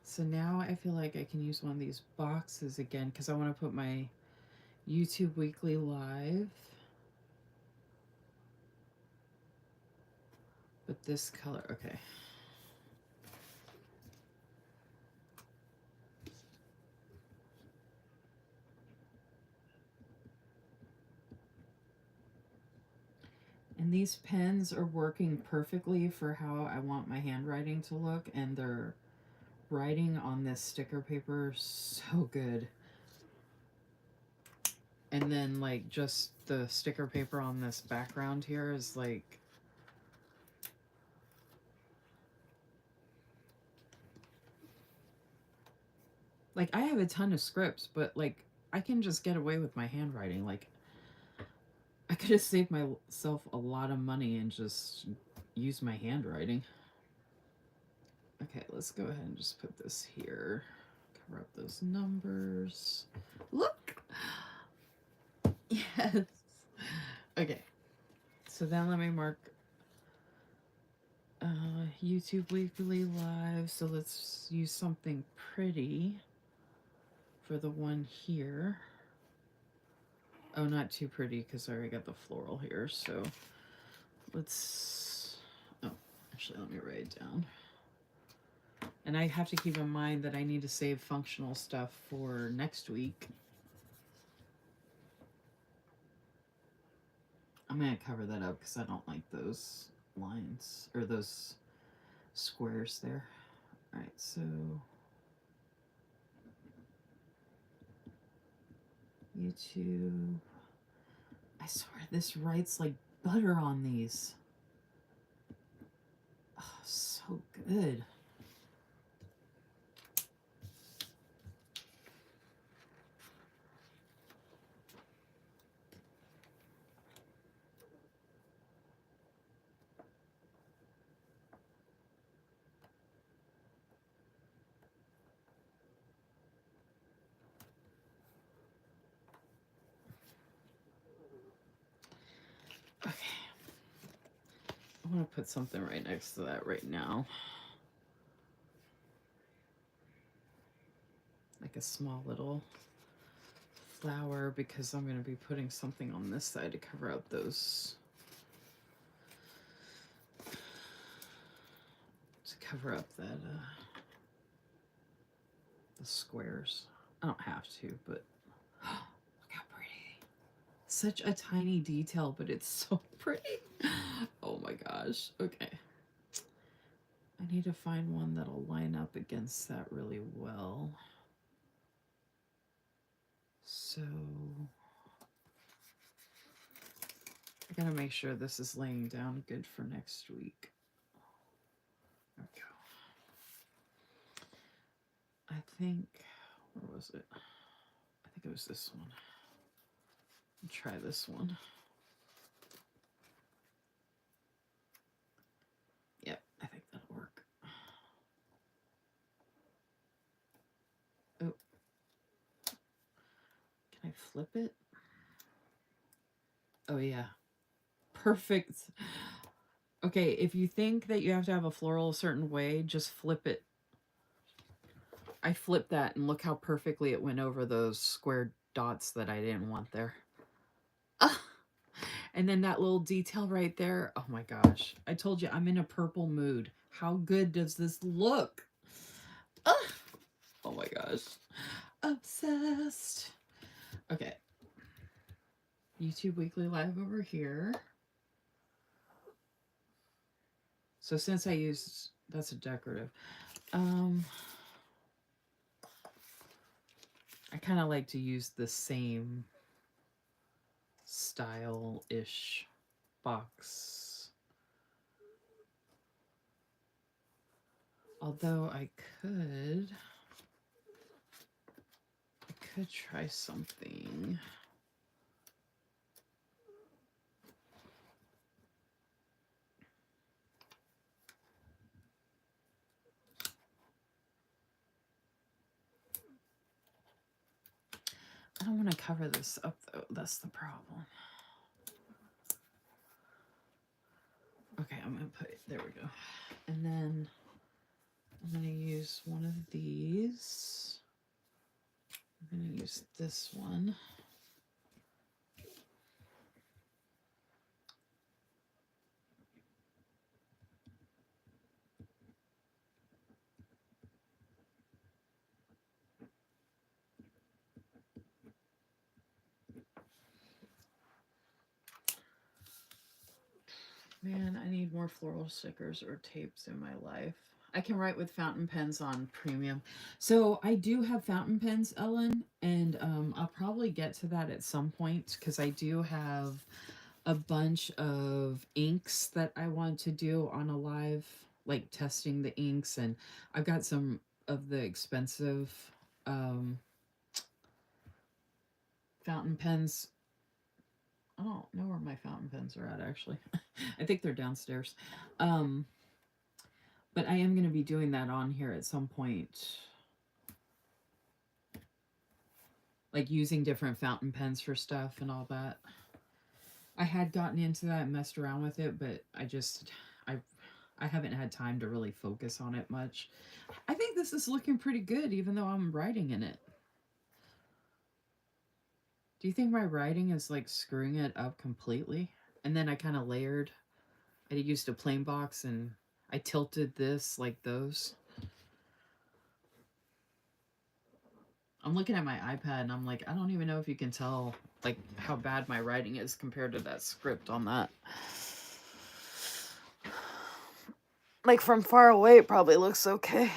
So now I feel like I can use one of these boxes again because I want to put my YouTube Weekly Live. But this color, okay. And these pens are working perfectly for how I want my handwriting to look, and they're writing on this sticker paper so good. And then like just the sticker paper on this background here is like I have a ton of scripts, but like I can just get away with my handwriting. Like I could have saved myself a lot of money and just use my handwriting. Okay, let's go ahead and just put this here. Cover up those numbers. Look! Yes. Okay. So then let me mark YouTube Weekly Live. So let's use something pretty for the one here. Oh, not too pretty because I already got the floral here. So let's... Oh, actually, let me write it down. And I have to keep in mind that I need to save functional stuff for next week. I'm going to cover that up because I don't like those lines or those squares there. All right, so YouTube. I swear this writes like butter on these. Oh, so good. Okay. I want to put something right next to that right now. Like a small little flower, because I'm going to be putting something on this side to cover up those. To cover up that, the squares. I don't have to, but look how pretty. Such a tiny detail, but it's so pretty. Oh my gosh. Okay. I need to find one that'll line up against that really well. So I gotta make sure this is laying down good for next week. There we go. I think, where was it? I think it was this one. Try this one. Yep, I think that'll work. Oh, can I flip it? Oh yeah, perfect. Okay, if you think that you have to have a floral a certain way, just flip it. I flipped that and look how perfectly it went over those square dots that I didn't want there. Ah! And then that little detail right there. Oh my gosh. I told you I'm in a purple mood. How good does this look? Ah! Oh my gosh. Obsessed. Okay. YouTube Weekly Live over here. So since I used, that's a decorative. I kind of like to use the same style-ish box. Although I could try something. I don't want to cover this up though. That's the problem. Okay, I'm going to put it, there we go. And then I'm going to use one of these. I'm going to use this one. Man, I need more floral stickers or tapes in my life. I can write with fountain pens on premium. So I do have fountain pens, Ellen, and I'll probably get to that at some point because I do have a bunch of inks that I want to do on a live, like testing the inks, and I've got some of the expensive fountain pens. I don't know where my fountain pens are at, actually. I think they're downstairs. But I am going to be doing that on here at some point. Like using different fountain pens for stuff and all that. I had gotten into that and messed around with it, but I haven't had time to really focus on it much. I think this is looking pretty good, even though I'm writing in it. Do you think my writing is like screwing it up completely? And then I kind of layered. I used a plain box and I tilted this like those. I'm looking at my iPad and I'm like, I don't even know if you can tell like how bad my writing is compared to that script on that. Like from far away, it probably looks okay.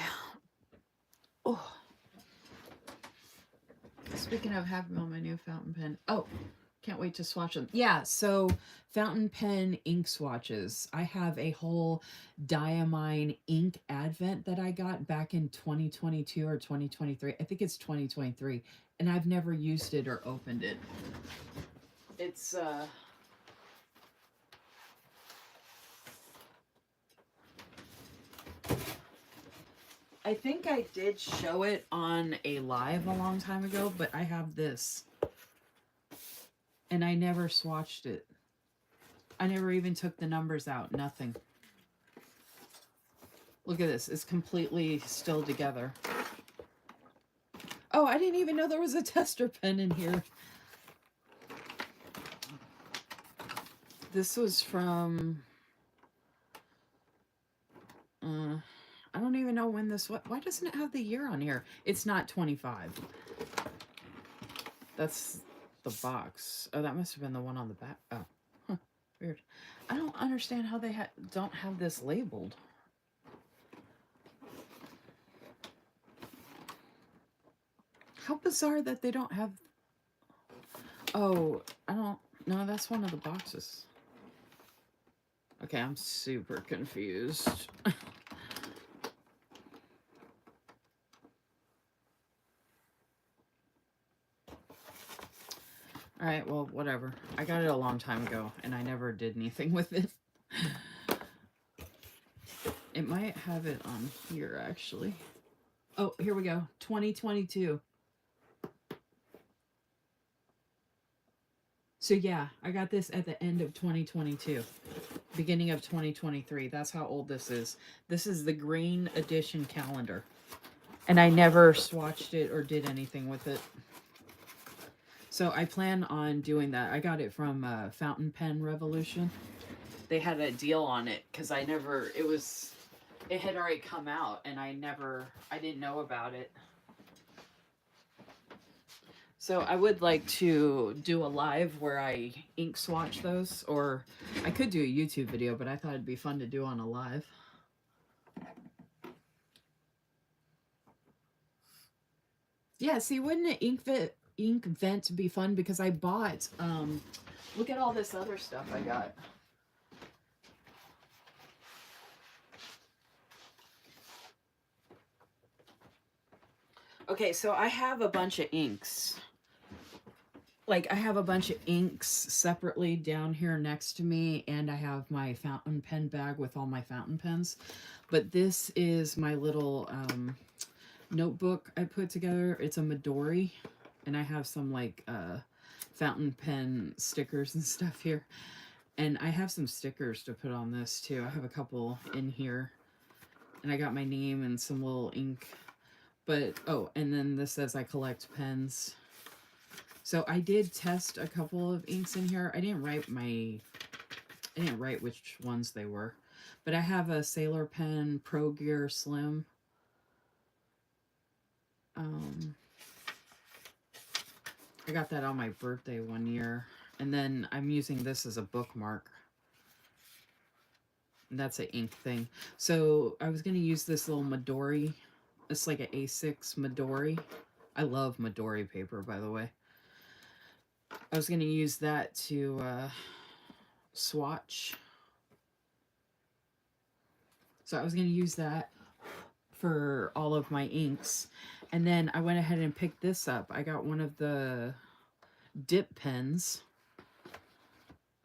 Oh. Speaking of having on my new fountain pen. Oh, can't wait to swatch them. Yeah, so fountain pen ink swatches. I have a whole Diamine ink advent that I got back in 2022 or 2023. I think it's 2023. And I've never used it or opened it. It's I think I did show it on a live a long time ago, but I have this. And I never swatched it. I never even took the numbers out. Nothing. Look at this. It's completely still together. Oh, I didn't even know there was a tester pen in here. This was from... I don't even know when this was. Why doesn't it have the year on here? It's not 25. That's the box. Oh, that must have been the one on the back. Oh, huh, weird. I don't understand how they don't have this labeled. How bizarre that they don't have... Oh, I don't... No, that's one of the boxes. Okay, I'm super confused. Alright, well, whatever. I got it a long time ago, and I never did anything with it. It might have it on here, actually. Oh, here we go. 2022. So yeah, I got this at the end of 2022. Beginning of 2023. That's how old this is. This is the green edition calendar. And I never swatched it or did anything with it. So I plan on doing that. I got it from Fountain Pen Revolution. They had a deal on it because it had already come out and I didn't know about it. So I would like to do a live where I ink swatch those, or I could do a YouTube video, but I thought it'd be fun to do on a live. Yeah, see, wouldn't an ink vent be fun? Because I bought, look at all this other stuff I got. Okay, so I have a bunch of inks. Like, I have a bunch of inks separately down here next to me, and I have my fountain pen bag with all my fountain pens. But this is my little notebook I put together. It's a Midori, and I have some, like, fountain pen stickers and stuff here. And I have some stickers to put on this, too. I have a couple in here. And I got my name and some little ink. But, oh, and then this says I collect pens. So I did test a couple of inks in here. I didn't write which ones they were. But I have a Sailor Pen Pro Gear Slim. I got that on my birthday one year. And then I'm using this as a bookmark. And that's an ink thing. So I was going to use this little Midori. It's like an A6 Midori. I love Midori paper, by the way. I was going to use that to swatch. So I was going to use that for all of my inks. And then I went ahead and picked this up. I got one of the dip pens.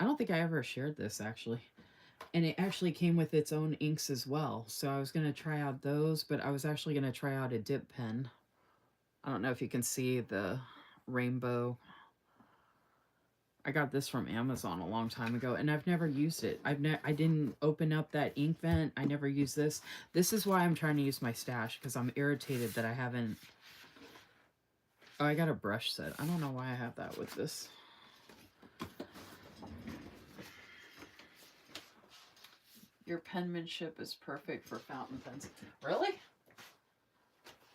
I don't think I ever shared this, actually. And it actually came with its own inks as well. So I was going to try out those, but I was actually going to try out a dip pen. I don't know if you can see the rainbow. I got this from Amazon a long time ago, and I've never used it. I didn't open up that ink vent. I never used this. This is why I'm trying to use my stash, because I'm irritated that I haven't... Oh, I got a brush set. I don't know why I have that with this. Your penmanship is perfect for fountain pens. Really?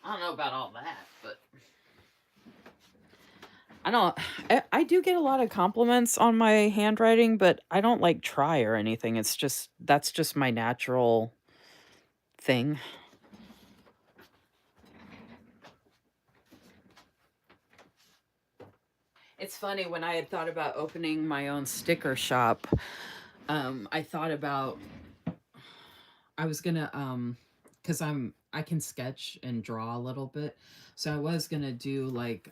I don't know about all that, but... I do get a lot of compliments on my handwriting, but I don't like try or anything. That's just my natural thing. It's funny, when I had thought about opening my own sticker shop, I thought about, I was gonna, cause I can sketch and draw a little bit. So I was gonna do like,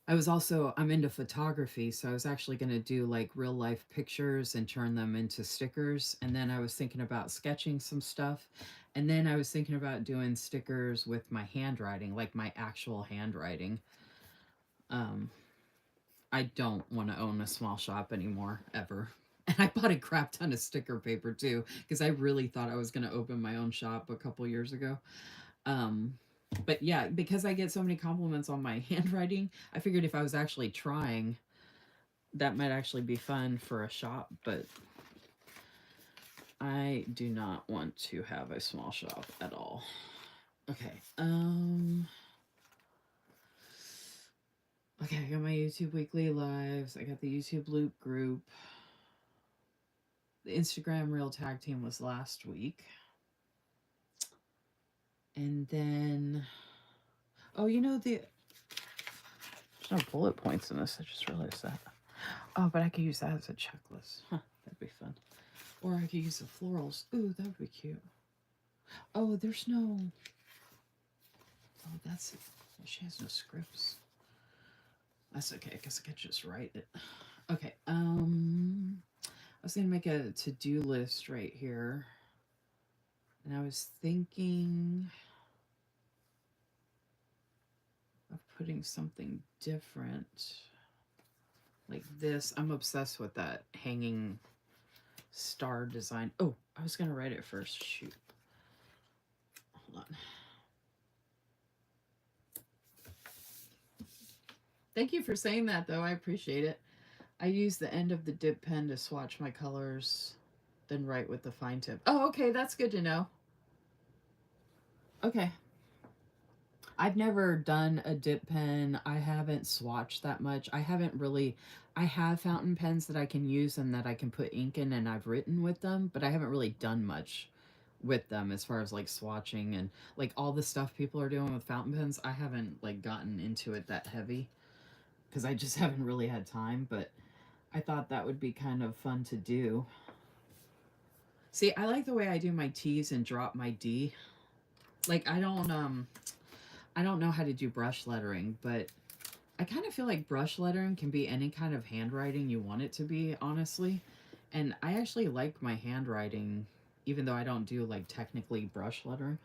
I'm into photography, so I was actually going to do like real life pictures and turn them into stickers. And then I was thinking about sketching some stuff. And then I was thinking about doing stickers with my handwriting, like my actual handwriting. I don't want to own a small shop anymore, ever. And I bought a crap ton of sticker paper too, because I really thought I was going to open my own shop a couple years ago. But yeah, because I get so many compliments on my handwriting, I figured if I was actually trying, that might actually be fun for a shop, but I do not want to have a small shop at all. Okay, Okay, I got my YouTube weekly lives. I got the YouTube loop group. The Instagram Real Tag Team was last week. And then, oh, there's no bullet points in this. I just realized that. Oh, but I could use that as a checklist. Huh, that'd be fun. Or I could use the florals. Ooh, that would be cute. Oh, there's no. Oh, that's it. She has no scripts. That's okay. I guess I could just write it. Okay. I was gonna make a to-do list right here, and I was thinking of putting something different, like this. I'm obsessed with that hanging star design. Oh, I was gonna write it first. Shoot. Hold on. Thank you for saying that, though. I appreciate it. I use the end of the dip pen to swatch my colors, then write with the fine tip. Oh, okay, that's good to know. Okay. I've never done a dip pen. I haven't swatched that much. I have fountain pens that I can use and that I can put ink in, and I've written with them, but I haven't really done much with them as far as like swatching and like all the stuff people are doing with fountain pens. I haven't like gotten into it that heavy because I just haven't really had time, but I thought that would be kind of fun to do. See, I like the way I do my T's and drop my D. Like I don't know how to do brush lettering, but I kind of feel like brush lettering can be any kind of handwriting you want it to be, honestly. And I actually like my handwriting, even though I don't do like technically brush lettering,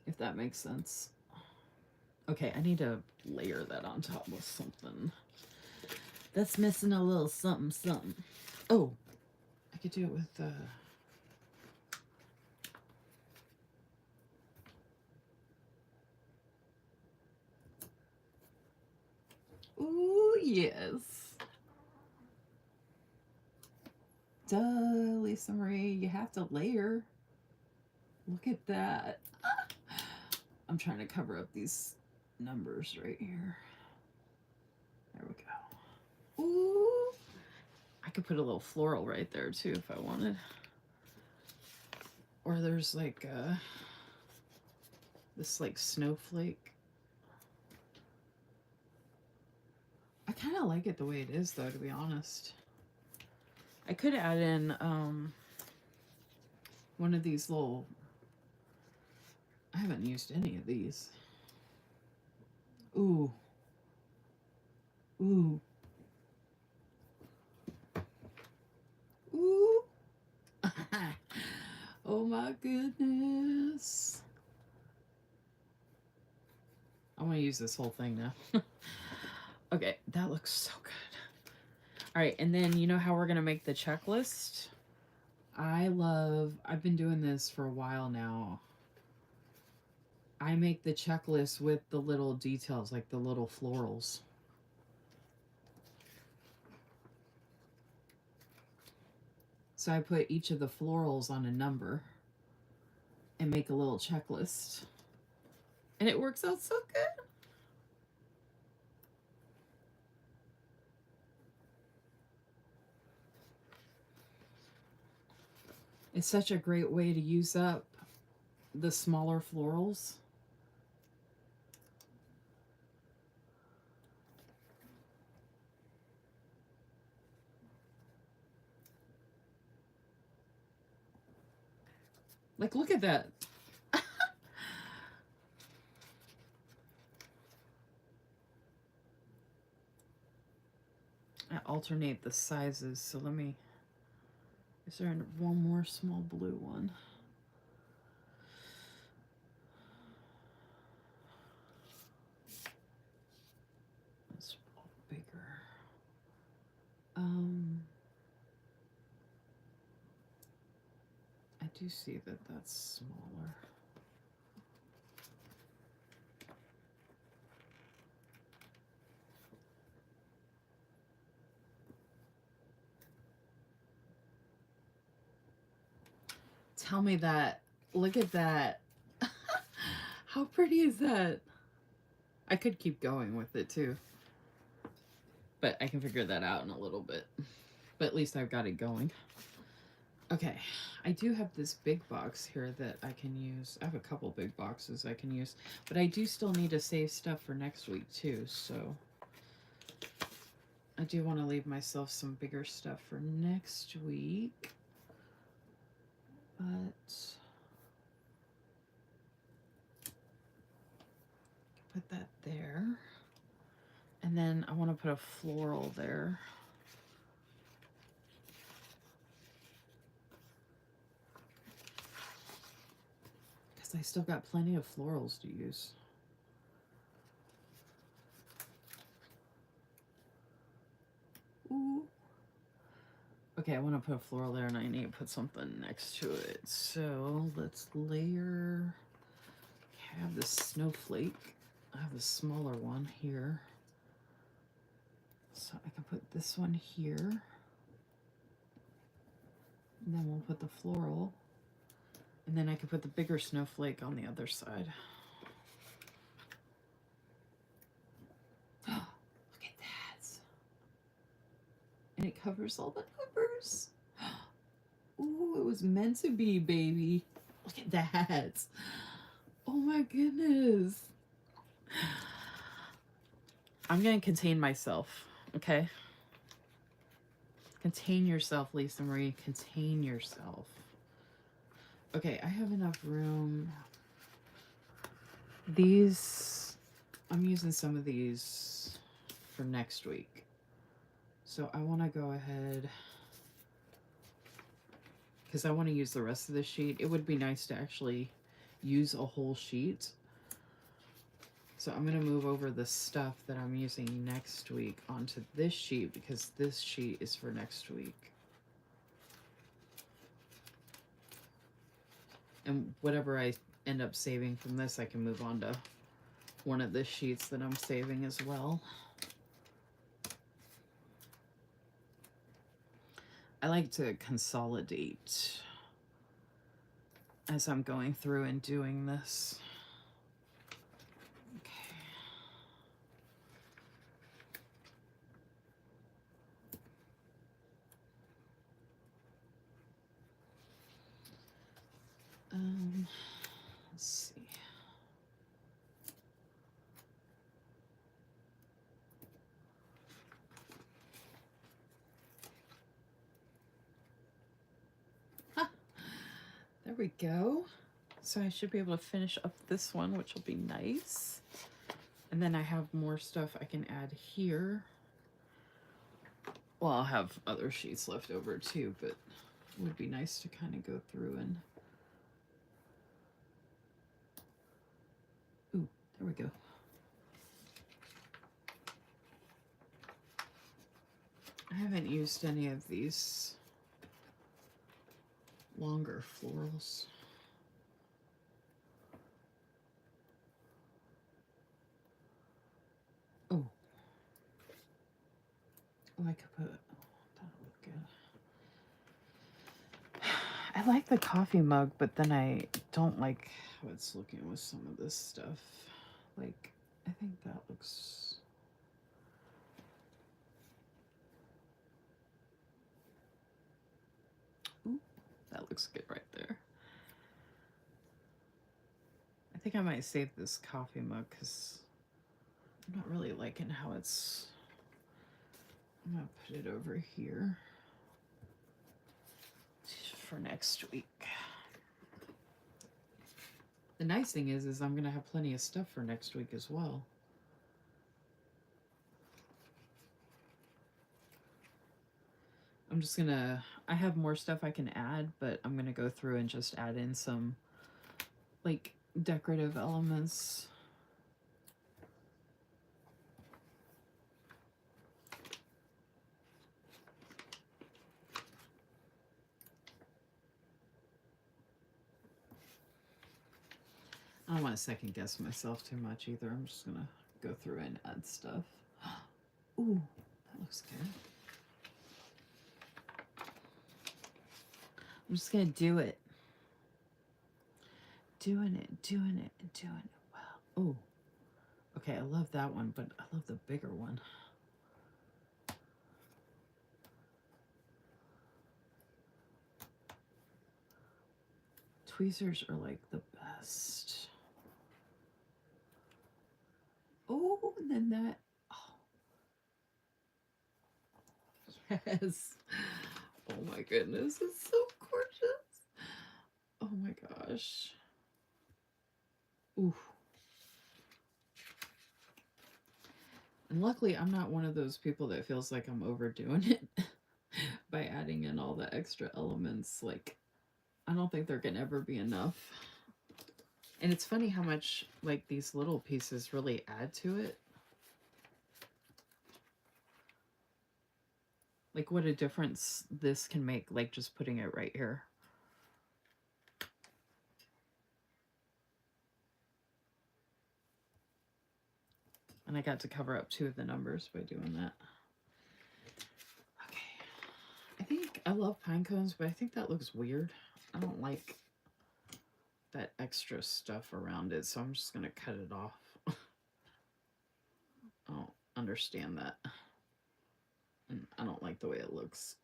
if that makes sense. Okay, I need to layer that on top with something. That's missing a little something something. Oh, I could do it with ooh, yes. Duh, Lisa Marie, you have to layer. Look at that. I'm trying to cover up these numbers right here. There we go. Ooh. I could put a little floral right there too if I wanted. Or there's like this like snowflake. I kind of like it the way it is though, to be honest. I could add in one of these little, I haven't used any of these. Ooh. Ooh. Ooh. Oh my goodness. I want to use this whole thing now. Okay, that looks so good. All right, and then you know how we're going to make the checklist? I've been doing this for a while now. I make the checklist with the little details, like the little florals. So I put each of the florals on a number and make a little checklist. And it works out so good. It's such a great way to use up the smaller florals. Like, look at that. I alternate the sizes, so let me... Is there one more small blue one? That's bigger. I do see that that's smaller. Tell me that. Look at that. How pretty is that? I could keep going with it too. But I can figure that out in a little bit. But at least I've got it going. Okay, I do have this big box here that I can use. I have a couple big boxes I can use, but I do still need to save stuff for next week too, so I do want to leave myself some bigger stuff for next week. But put that there. And then I want to put a floral there. Because I still got plenty of florals to use. Ooh. Okay, I want to put a floral there and I need to put something next to it. So let's layer. I have this snowflake. I have the smaller one here. So I can put this one here. And then we'll put the floral. And then I can put the bigger snowflake on the other side. Look at that. And it covers all the numbers. Ooh, it was meant to be, baby. Look at that. Oh my goodness. I'm going to contain myself, okay? Contain yourself, Lisa Marie. Contain yourself. Okay, I have enough room. These, I'm using some of these for next week. So I want to go ahead, because I want to use the rest of the sheet. It would be nice to actually use a whole sheet. So I'm going to move over the stuff that I'm using next week onto this sheet, because this sheet is for next week. And whatever I end up saving from this, I can move on to one of the sheets that I'm saving as well. I like to consolidate as I'm going through and doing this. Okay. Let's see. Huh. There we go. So I should be able to finish up this one, which will be nice. And then I have more stuff I can add here. Well, I'll have other sheets left over too, but it would be nice to kind of go through and... Ooh, there we go. I haven't used any of these longer florals. Oh. Oh, I could put... That'll look good. I like the coffee mug, but then I don't like how it's looking with some of this stuff. Like, I think that looks... Ooh, that looks good right there. I think I might save this coffee mug because I'm not really liking how it's... I'm gonna put it over here for next week. The nice thing is I'm gonna have plenty of stuff for next week as well. I'm just gonna, I have more stuff I can add, but I'm gonna go through and just add in some like decorative elements. I don't want to second guess myself too much either. I'm just gonna go through and add stuff. Ooh, that looks good. I'm just gonna do it. Doing it, doing it, doing it well. Oh, okay, I love that one, but I love the bigger one. tweezers are like the best. Oh, and then that. Oh. Yes. Oh my goodness, it's so gorgeous. Oh my gosh. Ooh. And luckily, I'm not one of those people that feels like I'm overdoing it by adding in all the extra elements. Like, I don't think there can ever be enough. And it's funny how much, like, these little pieces really add to it. Like, what a difference this can make, like, just putting it right here. And I got to cover up 2 of the numbers by doing that. Okay. I think I love pine cones, but I think that looks weird. I don't like that extra stuff around it, so I'm just going to cut it off. I don't understand that. And I don't like the way it looks.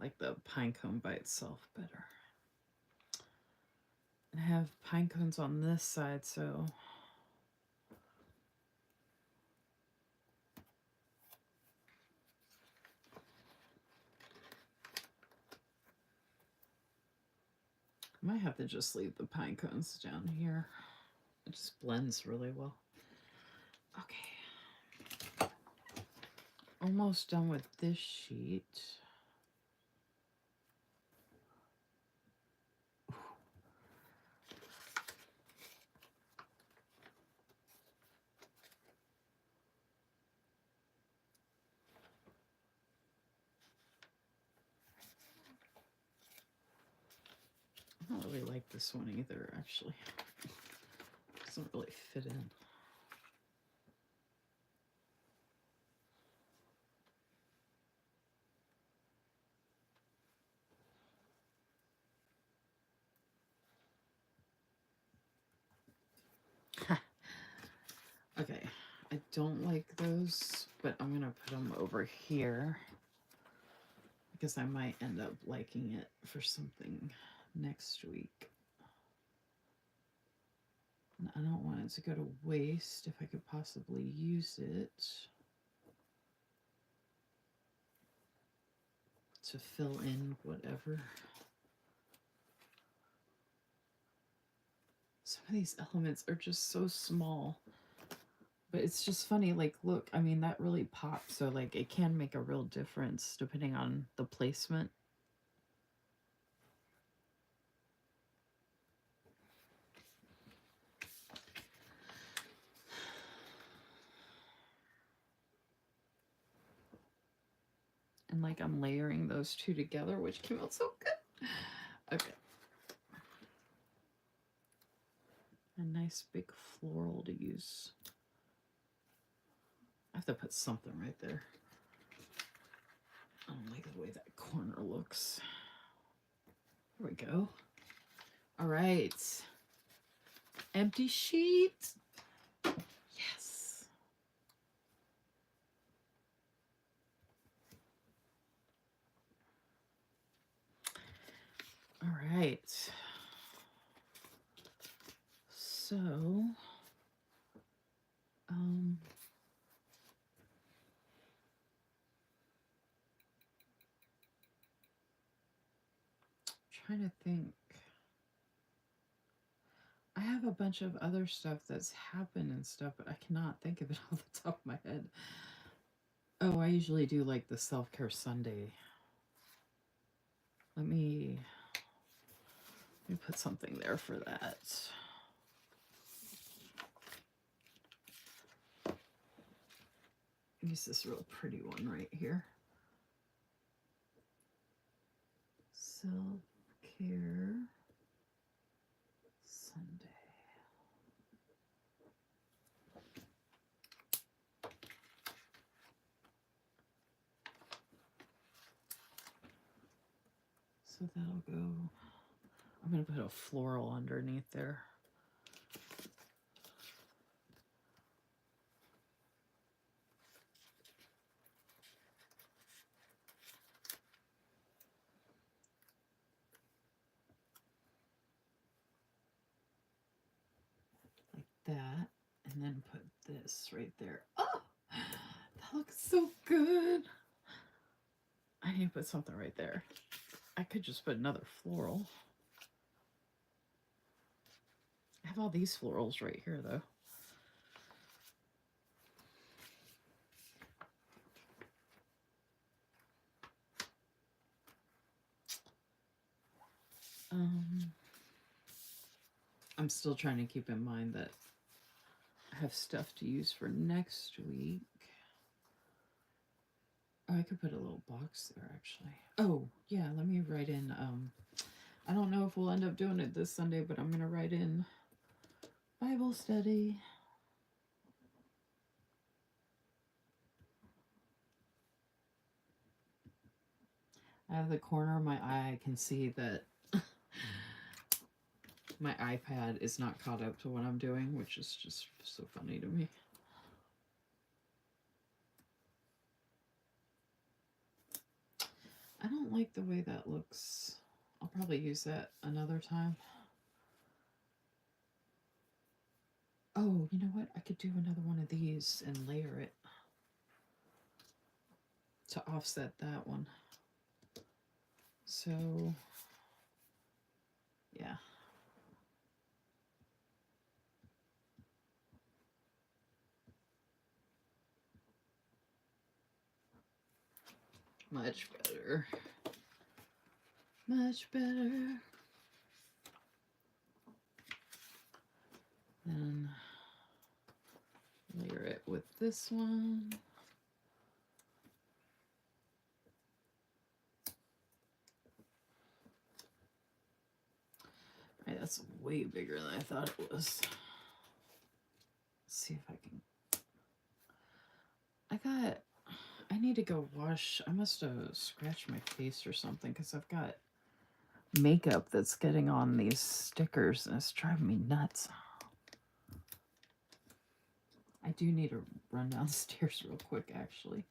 Like the pine cone by itself better. I have pine cones on this side, so I might have to just leave the pine cones down here. It just blends really well. Okay. Almost done with this sheet. I don't really like this one either, actually. It doesn't really fit in. Okay, I don't like those, but I'm gonna put them over here because I might end up liking it for something next week. And I don't want it to go to waste if I could possibly use it to fill in whatever. Some of these elements are just so small. But it's just funny, like, look, I mean, that really pops. So, like, it can make a real difference depending on the placement. And, like, I'm layering those 2 together, which came out so good. Okay. A nice big floral to use. I have to put something right there. I don't like the way that corner looks. There we go. All right. Empty sheet. Yes. All right. So, trying to think. I have a bunch of other stuff that's happened and stuff, but I cannot think of it off the top of my head. Oh, I usually do like the self-care Sunday. Let me put something there for that. Use this real pretty one right here. Self-care Sunday. So that'll go, I'm going to put a floral underneath there. that and then put this right there. Oh, that looks so good. I need to put something right there. I could just put another floral. I have all these florals right here, though. I'm still trying to keep in mind that I have stuff to use for next week. Oh, I could put a little box there, actually. Oh, yeah, let me write in, I don't know if we'll end up doing it this Sunday, but I'm going to write in Bible study. Out of the corner of my eye, I can see that my iPad is not caught up to what I'm doing, which is just so funny to me. I don't like the way that looks. I'll probably use that another time. Oh, you know what? I could do another one of these and layer it to offset that one. So, yeah. Much better. Much better. Then layer it with this one. All right, that's way bigger than I thought it was. Let's see if I can. I need to go wash. I must have scratched my face or something because I've got makeup that's getting on these stickers and it's driving me nuts. I do need to run downstairs real quick, actually.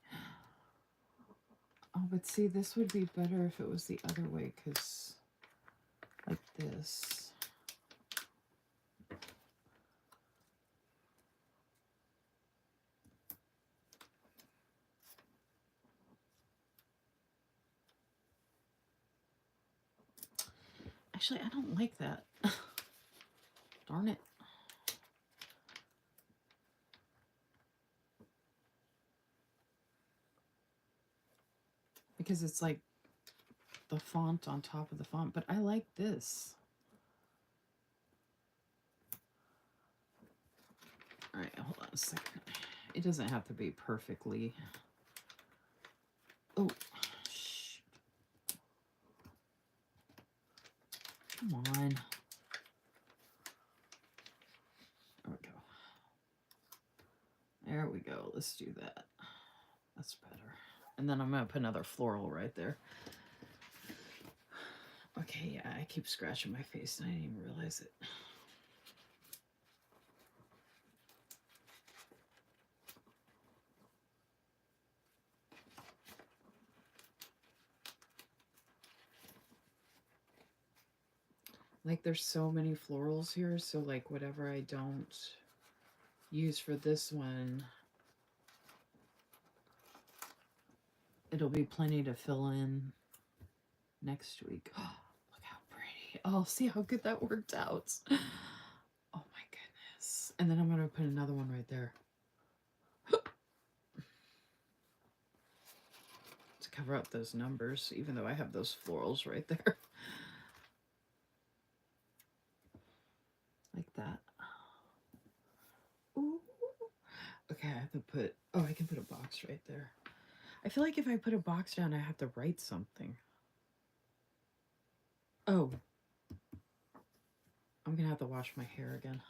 Oh, but see, this would be better if it was the other way, because like this. Actually, I don't like that. Darn it. Because it's like the font on top of the font, but I like this. All right, hold on a second. It doesn't have to be perfectly. Oh, shh. Come on. There we go. There we go. Let's do that. That's better. And then I'm going to put another floral right there. Okay, yeah, I keep scratching my face and I didn't even realize it. Like, there's so many florals here, so like whatever I don't use for this one, it'll be plenty to fill in next week. Oh, look how pretty. Oh, see how good that worked out. Oh my goodness. And then I'm going to put another one right there. To cover up those numbers, even though I have those florals right there. Like that. Ooh. Okay, I have to put, oh, I can put a box right there. I feel like if I put a box down, I have to write something. Oh. I'm going to have to wash my hair again.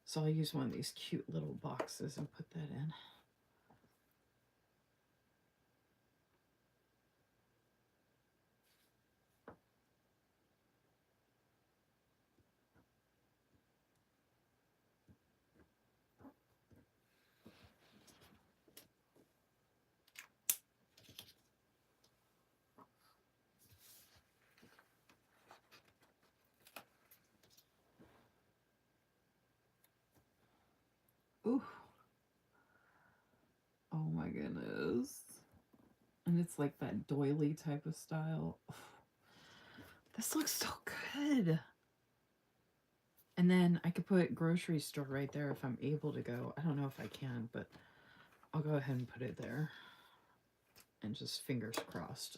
So I'll use one of these cute little boxes and put that in. Ooh. Oh my goodness. And it's like that doily type of style. This looks so good. And then I could put grocery store right there if I'm able to go. I don't know if I can, but I'll go ahead and put it there. And just fingers crossed.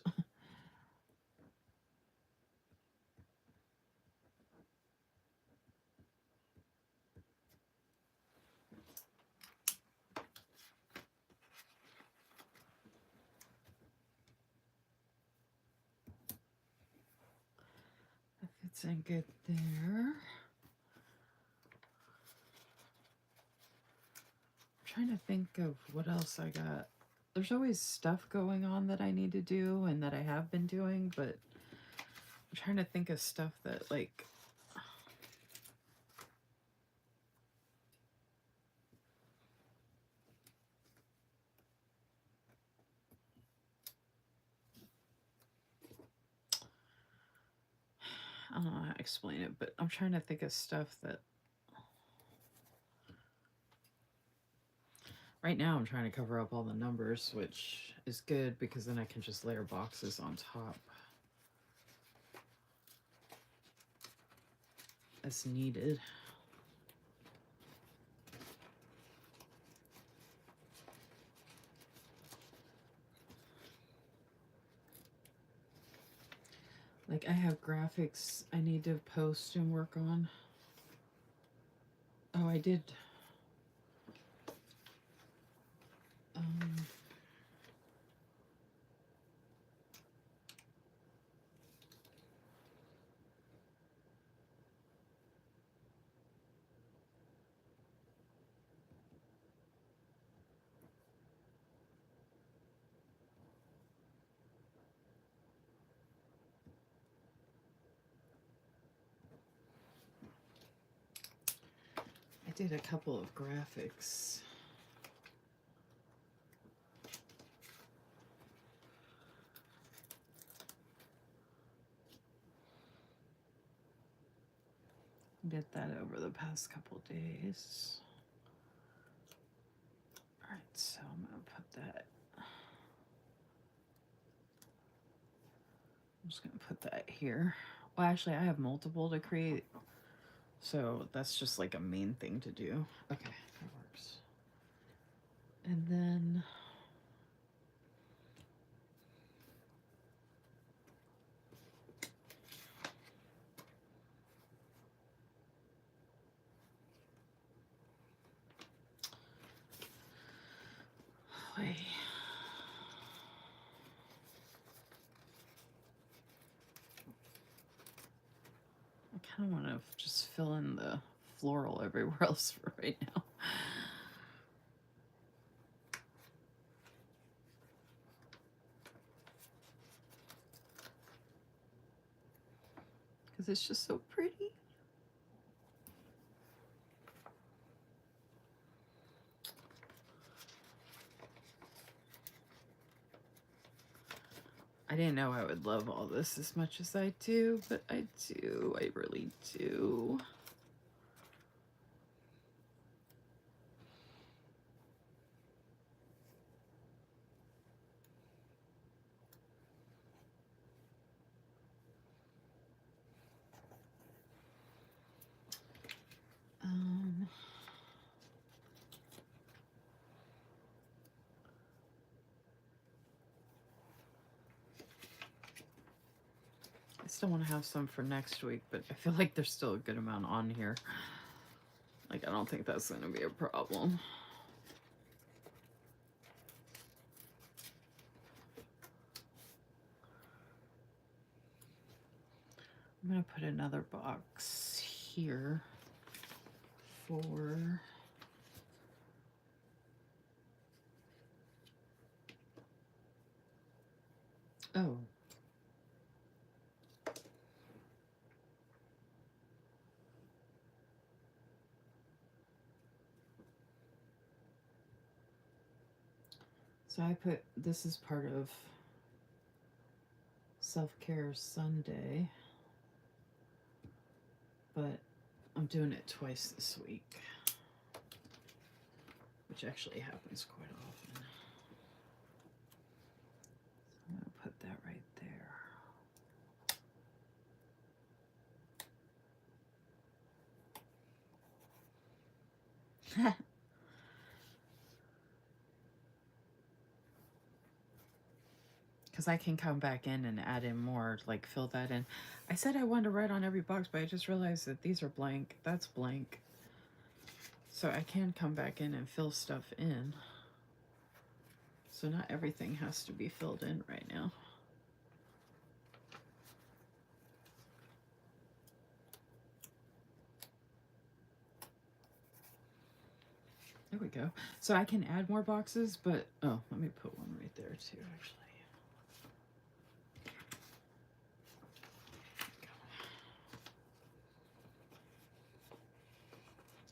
That fits in good there. I'm trying to think of what else I got. There's always stuff going on that I need to do and that I have been doing, but I'm trying to think of stuff that, like, I don't know how to explain it, but I'm trying to think of stuff that right now I'm trying to cover up all the numbers, which is good because then I can just layer boxes on top as needed. Like, I have graphics I need to post and work on. Oh, I did. Um, I did a couple of graphics. Did that over the past couple days. All right, so I'm gonna put that. I'm just gonna put that here. Well, actually, I have multiple to create, so that's just like a main thing to do. Okay, that works. And then wait. I kind of want to just fill in the floral everywhere else for right now. Because it's just so pretty. I didn't know I would love all this as much as I do, but I do. I really do. I still want to have some for next week, but I feel like there's still a good amount on here. Like, I don't think that's going to be a problem. I'm going to put another box here for... Oh. So I put, this is part of Self-Care Sunday, but I'm doing it twice this week. which actually happens quite often. So I'm going to put that right there. Because I can come back in and add in more, like fill that in. I said I wanted to write on every box, but I just realized that these are blank. That's blank. So I can come back in and fill stuff in. So not everything has to be filled in right now. There we go. So I can add more boxes, but oh, let me put one right there too, actually.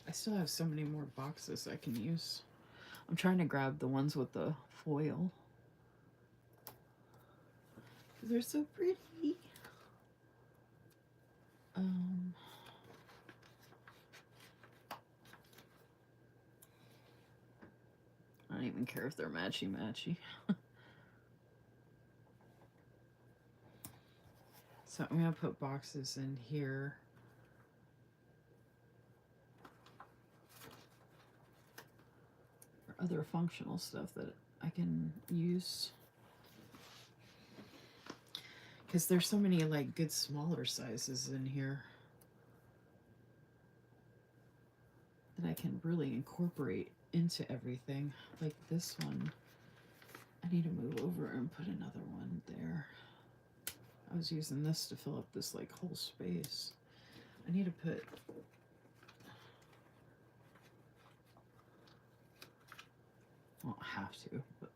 I still have so many more boxes I can use. I'm trying to grab the ones with the foil. They're so pretty. I don't even care if they're matchy-matchy. So I'm going to put boxes in here. For other functional stuff that I can use. Because there's so many like good smaller sizes in here that I can really incorporate into everything. Like this one. I need to move over and put another one there. I was using this to fill up this like whole space. I need to put I don't have to, but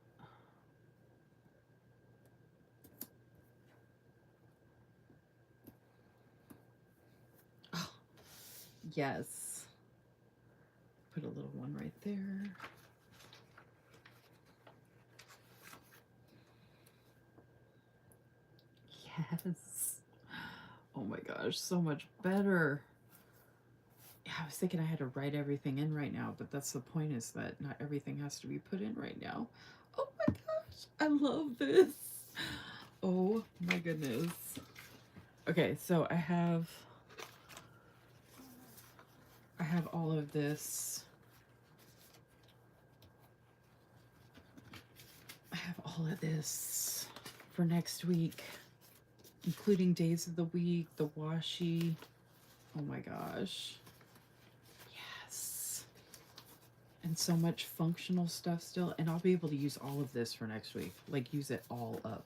oh, yes. Put a little one right there. Yes. Oh my gosh, so much better. Yeah, I was thinking I had to write everything in right now, but that's the point, is that not everything has to be put in right now. Oh my gosh, I love this. Oh my goodness. Okay, so I have all of this. I have all of this for next week, including days of the week, the washi. Oh my gosh. Yes. And so much functional stuff still. And I'll be able to use all of this for next week. Like, use it all up.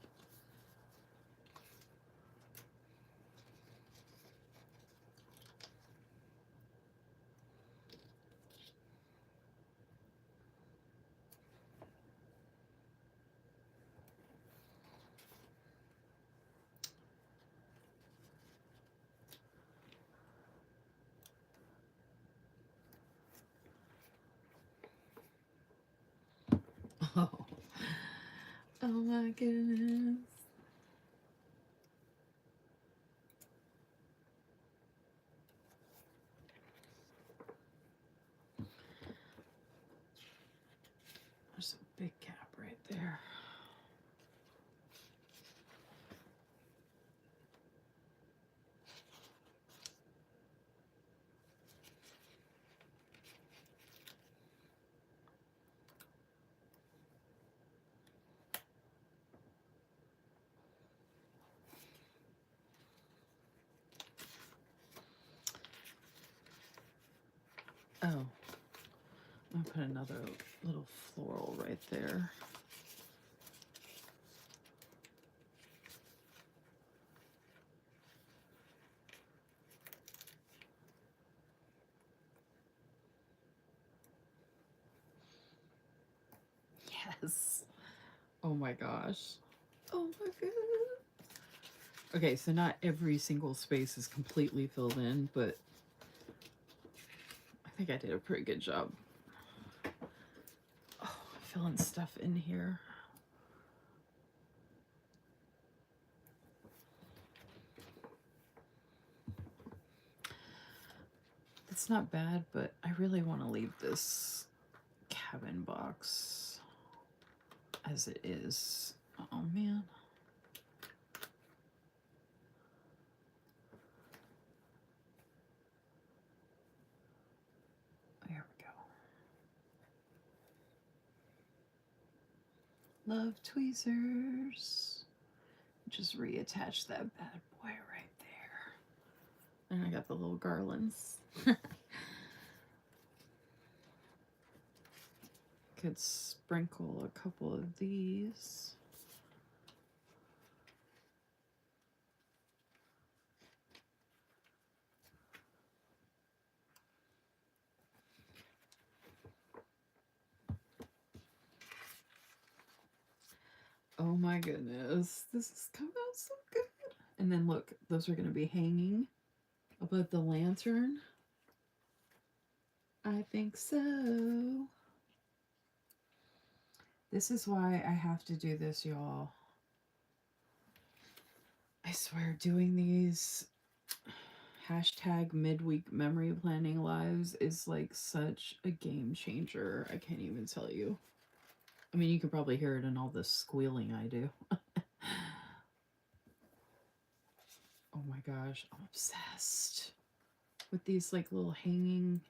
Oh. Oh my goodness. There's a big gap right there. Oh. I'll put another little floral right there. Yes. Oh my gosh. Oh my goodness. Okay, so not every single space is completely filled in, but I think I did a pretty good job. Oh, filling stuff in here. It's not bad, but I really want to leave this cabin box as it is. Oh man. There we go. Love tweezers. Just reattach that bad boy right there. And I got the little garlands. Could sprinkle a couple of these. Oh my goodness, this is coming out so good. And then look, those are going to be hanging above the lantern. I think so. This is why I have to do this, y'all. I swear, doing these hashtag midweek memory planning lives is like such a game changer. I can't even tell you. I mean, you can probably hear it in all the squealing I do. Oh my gosh, I'm obsessed with these like little hanging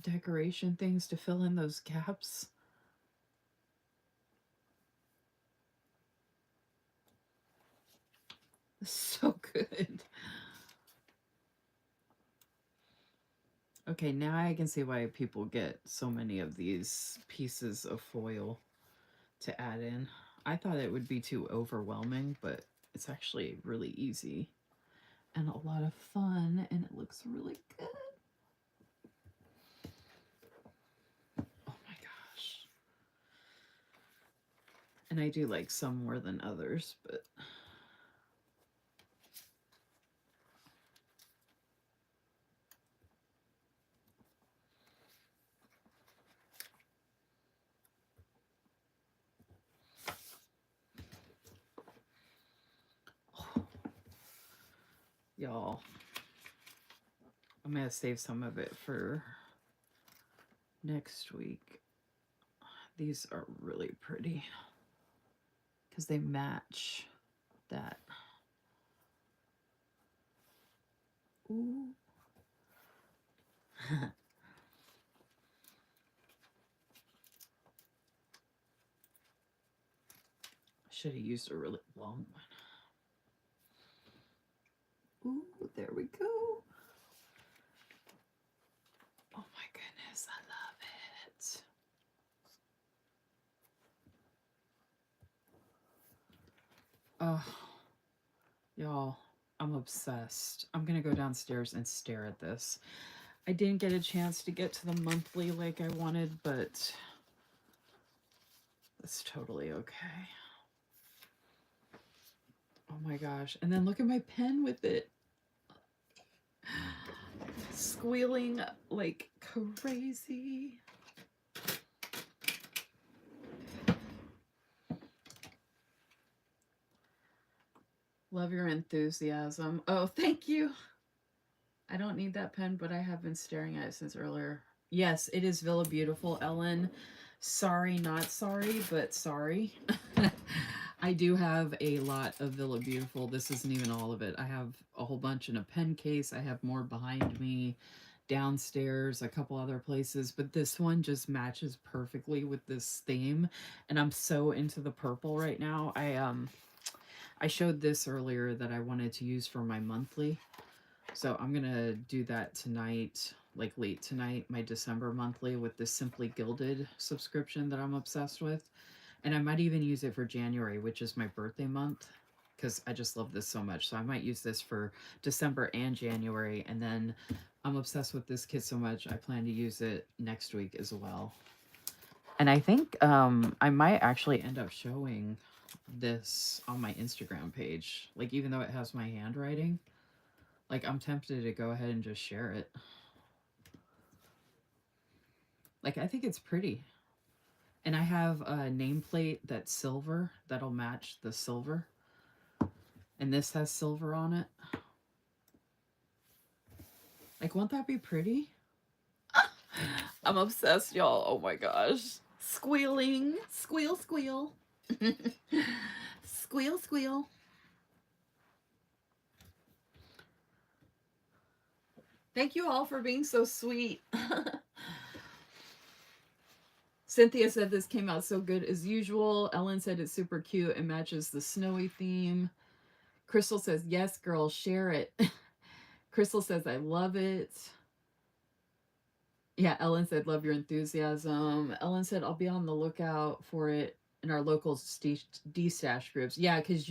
decoration things to fill in those gaps. So good. Okay, now I can see why people get so many of these pieces of foil to add in. I thought it would be too overwhelming, but it's actually really easy and a lot of fun, and it looks really good. Oh my gosh. And I do like some more than others, but y'all, I'm gonna save some of it for next week. These are really pretty because they match that. Ooh. Should have used a really long one. Ooh, there we go. Oh my goodness, I love it. Oh, y'all, I'm obsessed. I'm gonna go downstairs and stare at this. I didn't get a chance to get to the monthly like I wanted, but that's totally okay. Oh my gosh. And then look at my pen with it. Squealing like crazy. Love your enthusiasm. Oh, thank you. I don't need that pen, but I have been staring at it since earlier. Yes, it is Villa Beautiful, Ellen. Sorry, not sorry, but sorry. I do have a lot of Villa Beautiful. This isn't even all of it. I have a whole bunch in a pen case. I have more behind me, downstairs, a couple other places, but this one just matches perfectly with this theme, and I'm so into the purple right now. I showed this earlier that I wanted to use for my monthly. So I'm going to do that tonight, like late tonight, my December monthly with this Simply Gilded subscription that I'm obsessed with. And I might even use it for January, which is my birthday month, because I just love this so much. So I might use this for December and January. And then I'm obsessed with this kit so much, I plan to use it next week as well. And I think I might actually end up showing this on my Instagram page, like even though it has my handwriting. Like, I'm tempted to go ahead and just share it. Like, I think it's pretty. And I have a nameplate that's silver that'll match the silver. And this has silver on it. Like, won't that be pretty? I'm obsessed, y'all. Oh my gosh. Squealing. Squeal, squeal. Squeal, squeal. Thank you all for being so sweet. Cynthia said this came out so good as usual. Ellen said it's super cute and matches the snowy theme. Crystal says, yes, girl, share it. Crystal says, I love it. Yeah, Ellen said, love your enthusiasm. Ellen said, I'll be on the lookout for it in our local D-stash groups. Yeah, because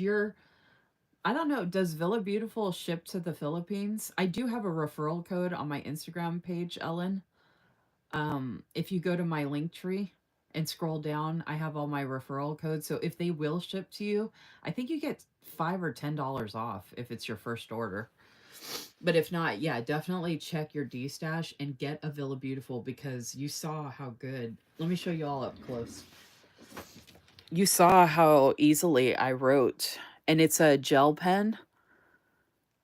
I don't know, does Villa Beautiful ship to the Philippines? I do have a referral code on my Instagram page, Ellen. If you go to my link tree and scroll down, I have all my referral codes. So if they will ship to you, I think you get $5 or $10 off if it's your first order. But if not, yeah, definitely check your D stash and get a Villa Beautiful because you saw how good. Let me show you all up close. You saw how easily I wrote, and it's a gel pen.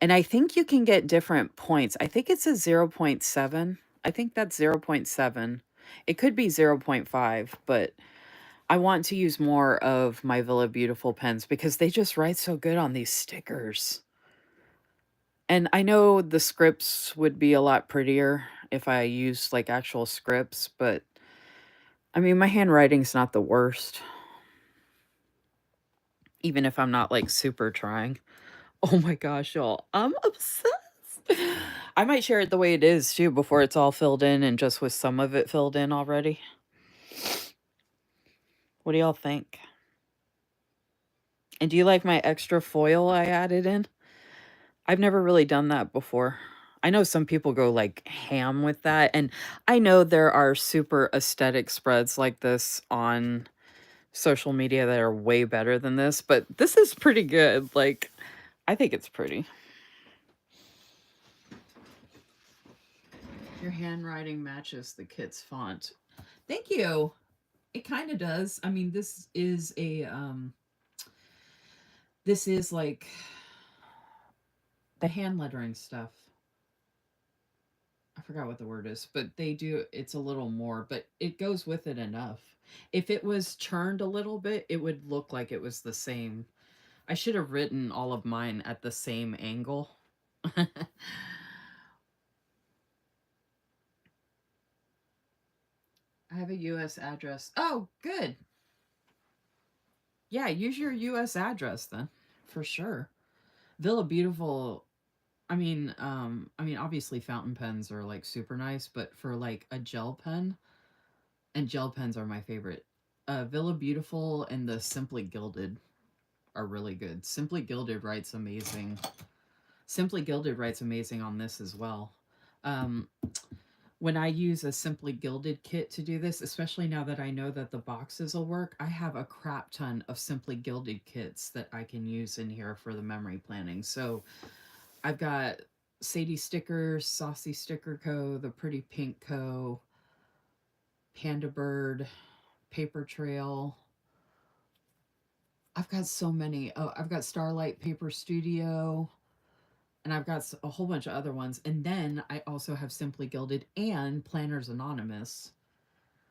And I think you can get different points. I think it's a 0.7. I think that's 0.7. It could be 0.5, but I want to use more of my Villa Beautiful pens because they just write so good on these stickers. And I know the scripts would be a lot prettier if I used like actual scripts, but I mean, my handwriting's not the worst, even if I'm not like super trying. Oh my gosh, y'all. I'm obsessed. I might share it the way it is too before it's all filled in and just with some of it filled in already. What do y'all think? And do you like my extra foil I added in? I've never really done that before. I know some people go like ham with that, and I know there are super aesthetic spreads like this on social media that are way better than this, but this is pretty good. Like, I think it's pretty. Your handwriting matches the kit's font. Thank you. It kind of does. I mean, this is like the hand lettering stuff. I forgot what the word is, but they do it's a little more, but it goes with it enough. If it was churned a little bit, it would look like it was the same. I should have written all of mine at the same angle. I have a US address. Oh, good. Yeah, use your US address then. For sure. Villa Beautiful. I mean obviously fountain pens are like super nice, but for like a gel pen, and gel pens are my favorite. Villa Beautiful and the Simply Gilded are really good. Simply Gilded writes amazing. Simply Gilded writes amazing on this as well. Um, when I use a Simply Gilded kit to do this, especially now that I know that the boxes will work, I have a crap ton of Simply Gilded kits that I can use in here for the memory planning. So I've got Sadie Stickers, Saucy Sticker Co., the Pretty Pink Co., Panda Bird, Paper Trail. I've got so many. Oh, I've got Starlight Paper Studio, and I've got a whole bunch of other ones. And then I also have Simply Gilded and Planners Anonymous.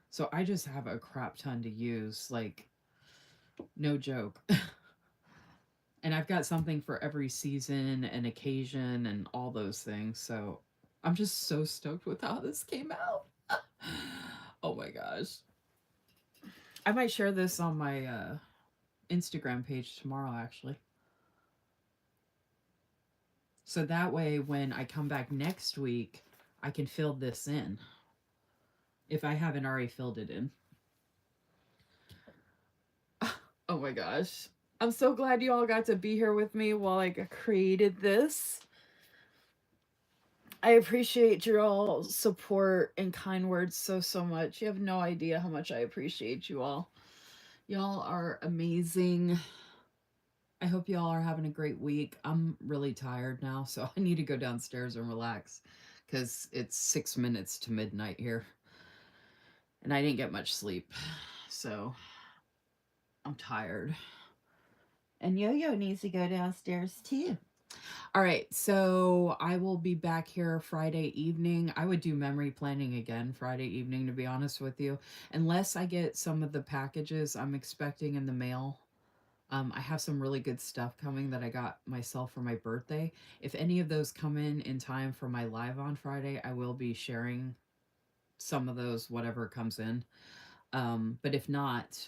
So I just have a crap ton to use, like, no joke. And I've got something for every season and occasion and all those things. So I'm just so stoked with how this came out. Oh my gosh. I might share this on my Instagram page tomorrow, actually. So that way, when I come back next week, I can fill this in if I haven't already filled it in. Oh my gosh. I'm so glad you all got to be here with me while I created this. I appreciate your all support and kind words so much. You have no idea how much I appreciate you all. Y'all are amazing. I hope y'all are having a great week. I'm really tired now, so I need to go downstairs and relax because it's 6 minutes to midnight here. And I didn't get much sleep. So I'm tired. And Yo-Yo needs to go downstairs too. All right, so I will be back here Friday evening. I would do memory planning again Friday evening, to be honest with you, unless I get some of the packages I'm expecting in the mail. I have some really good stuff coming that I got myself for my birthday. If any of those come in time for my live on Friday, I will be sharing some of those, whatever comes in. But if not,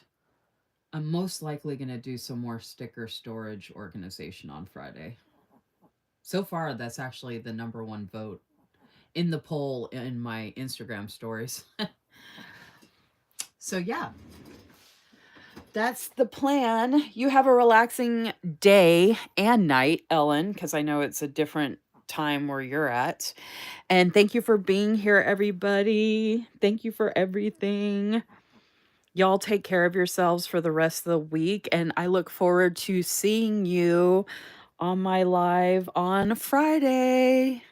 I'm most likely going to do some more sticker storage organization on Friday. So far, that's actually the number one vote in the poll in my Instagram stories. So, yeah, that's the plan. You have a relaxing day and night, Ellen, because I know it's a different time where you're at. And thank you for being here, everybody. Thank you for everything. Y'all take care of yourselves for the rest of the week. And I look forward to seeing you on my live on Friday.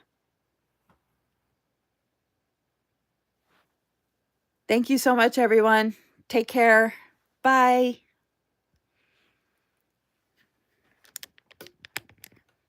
Thank you so much, everyone. Take care. Bye.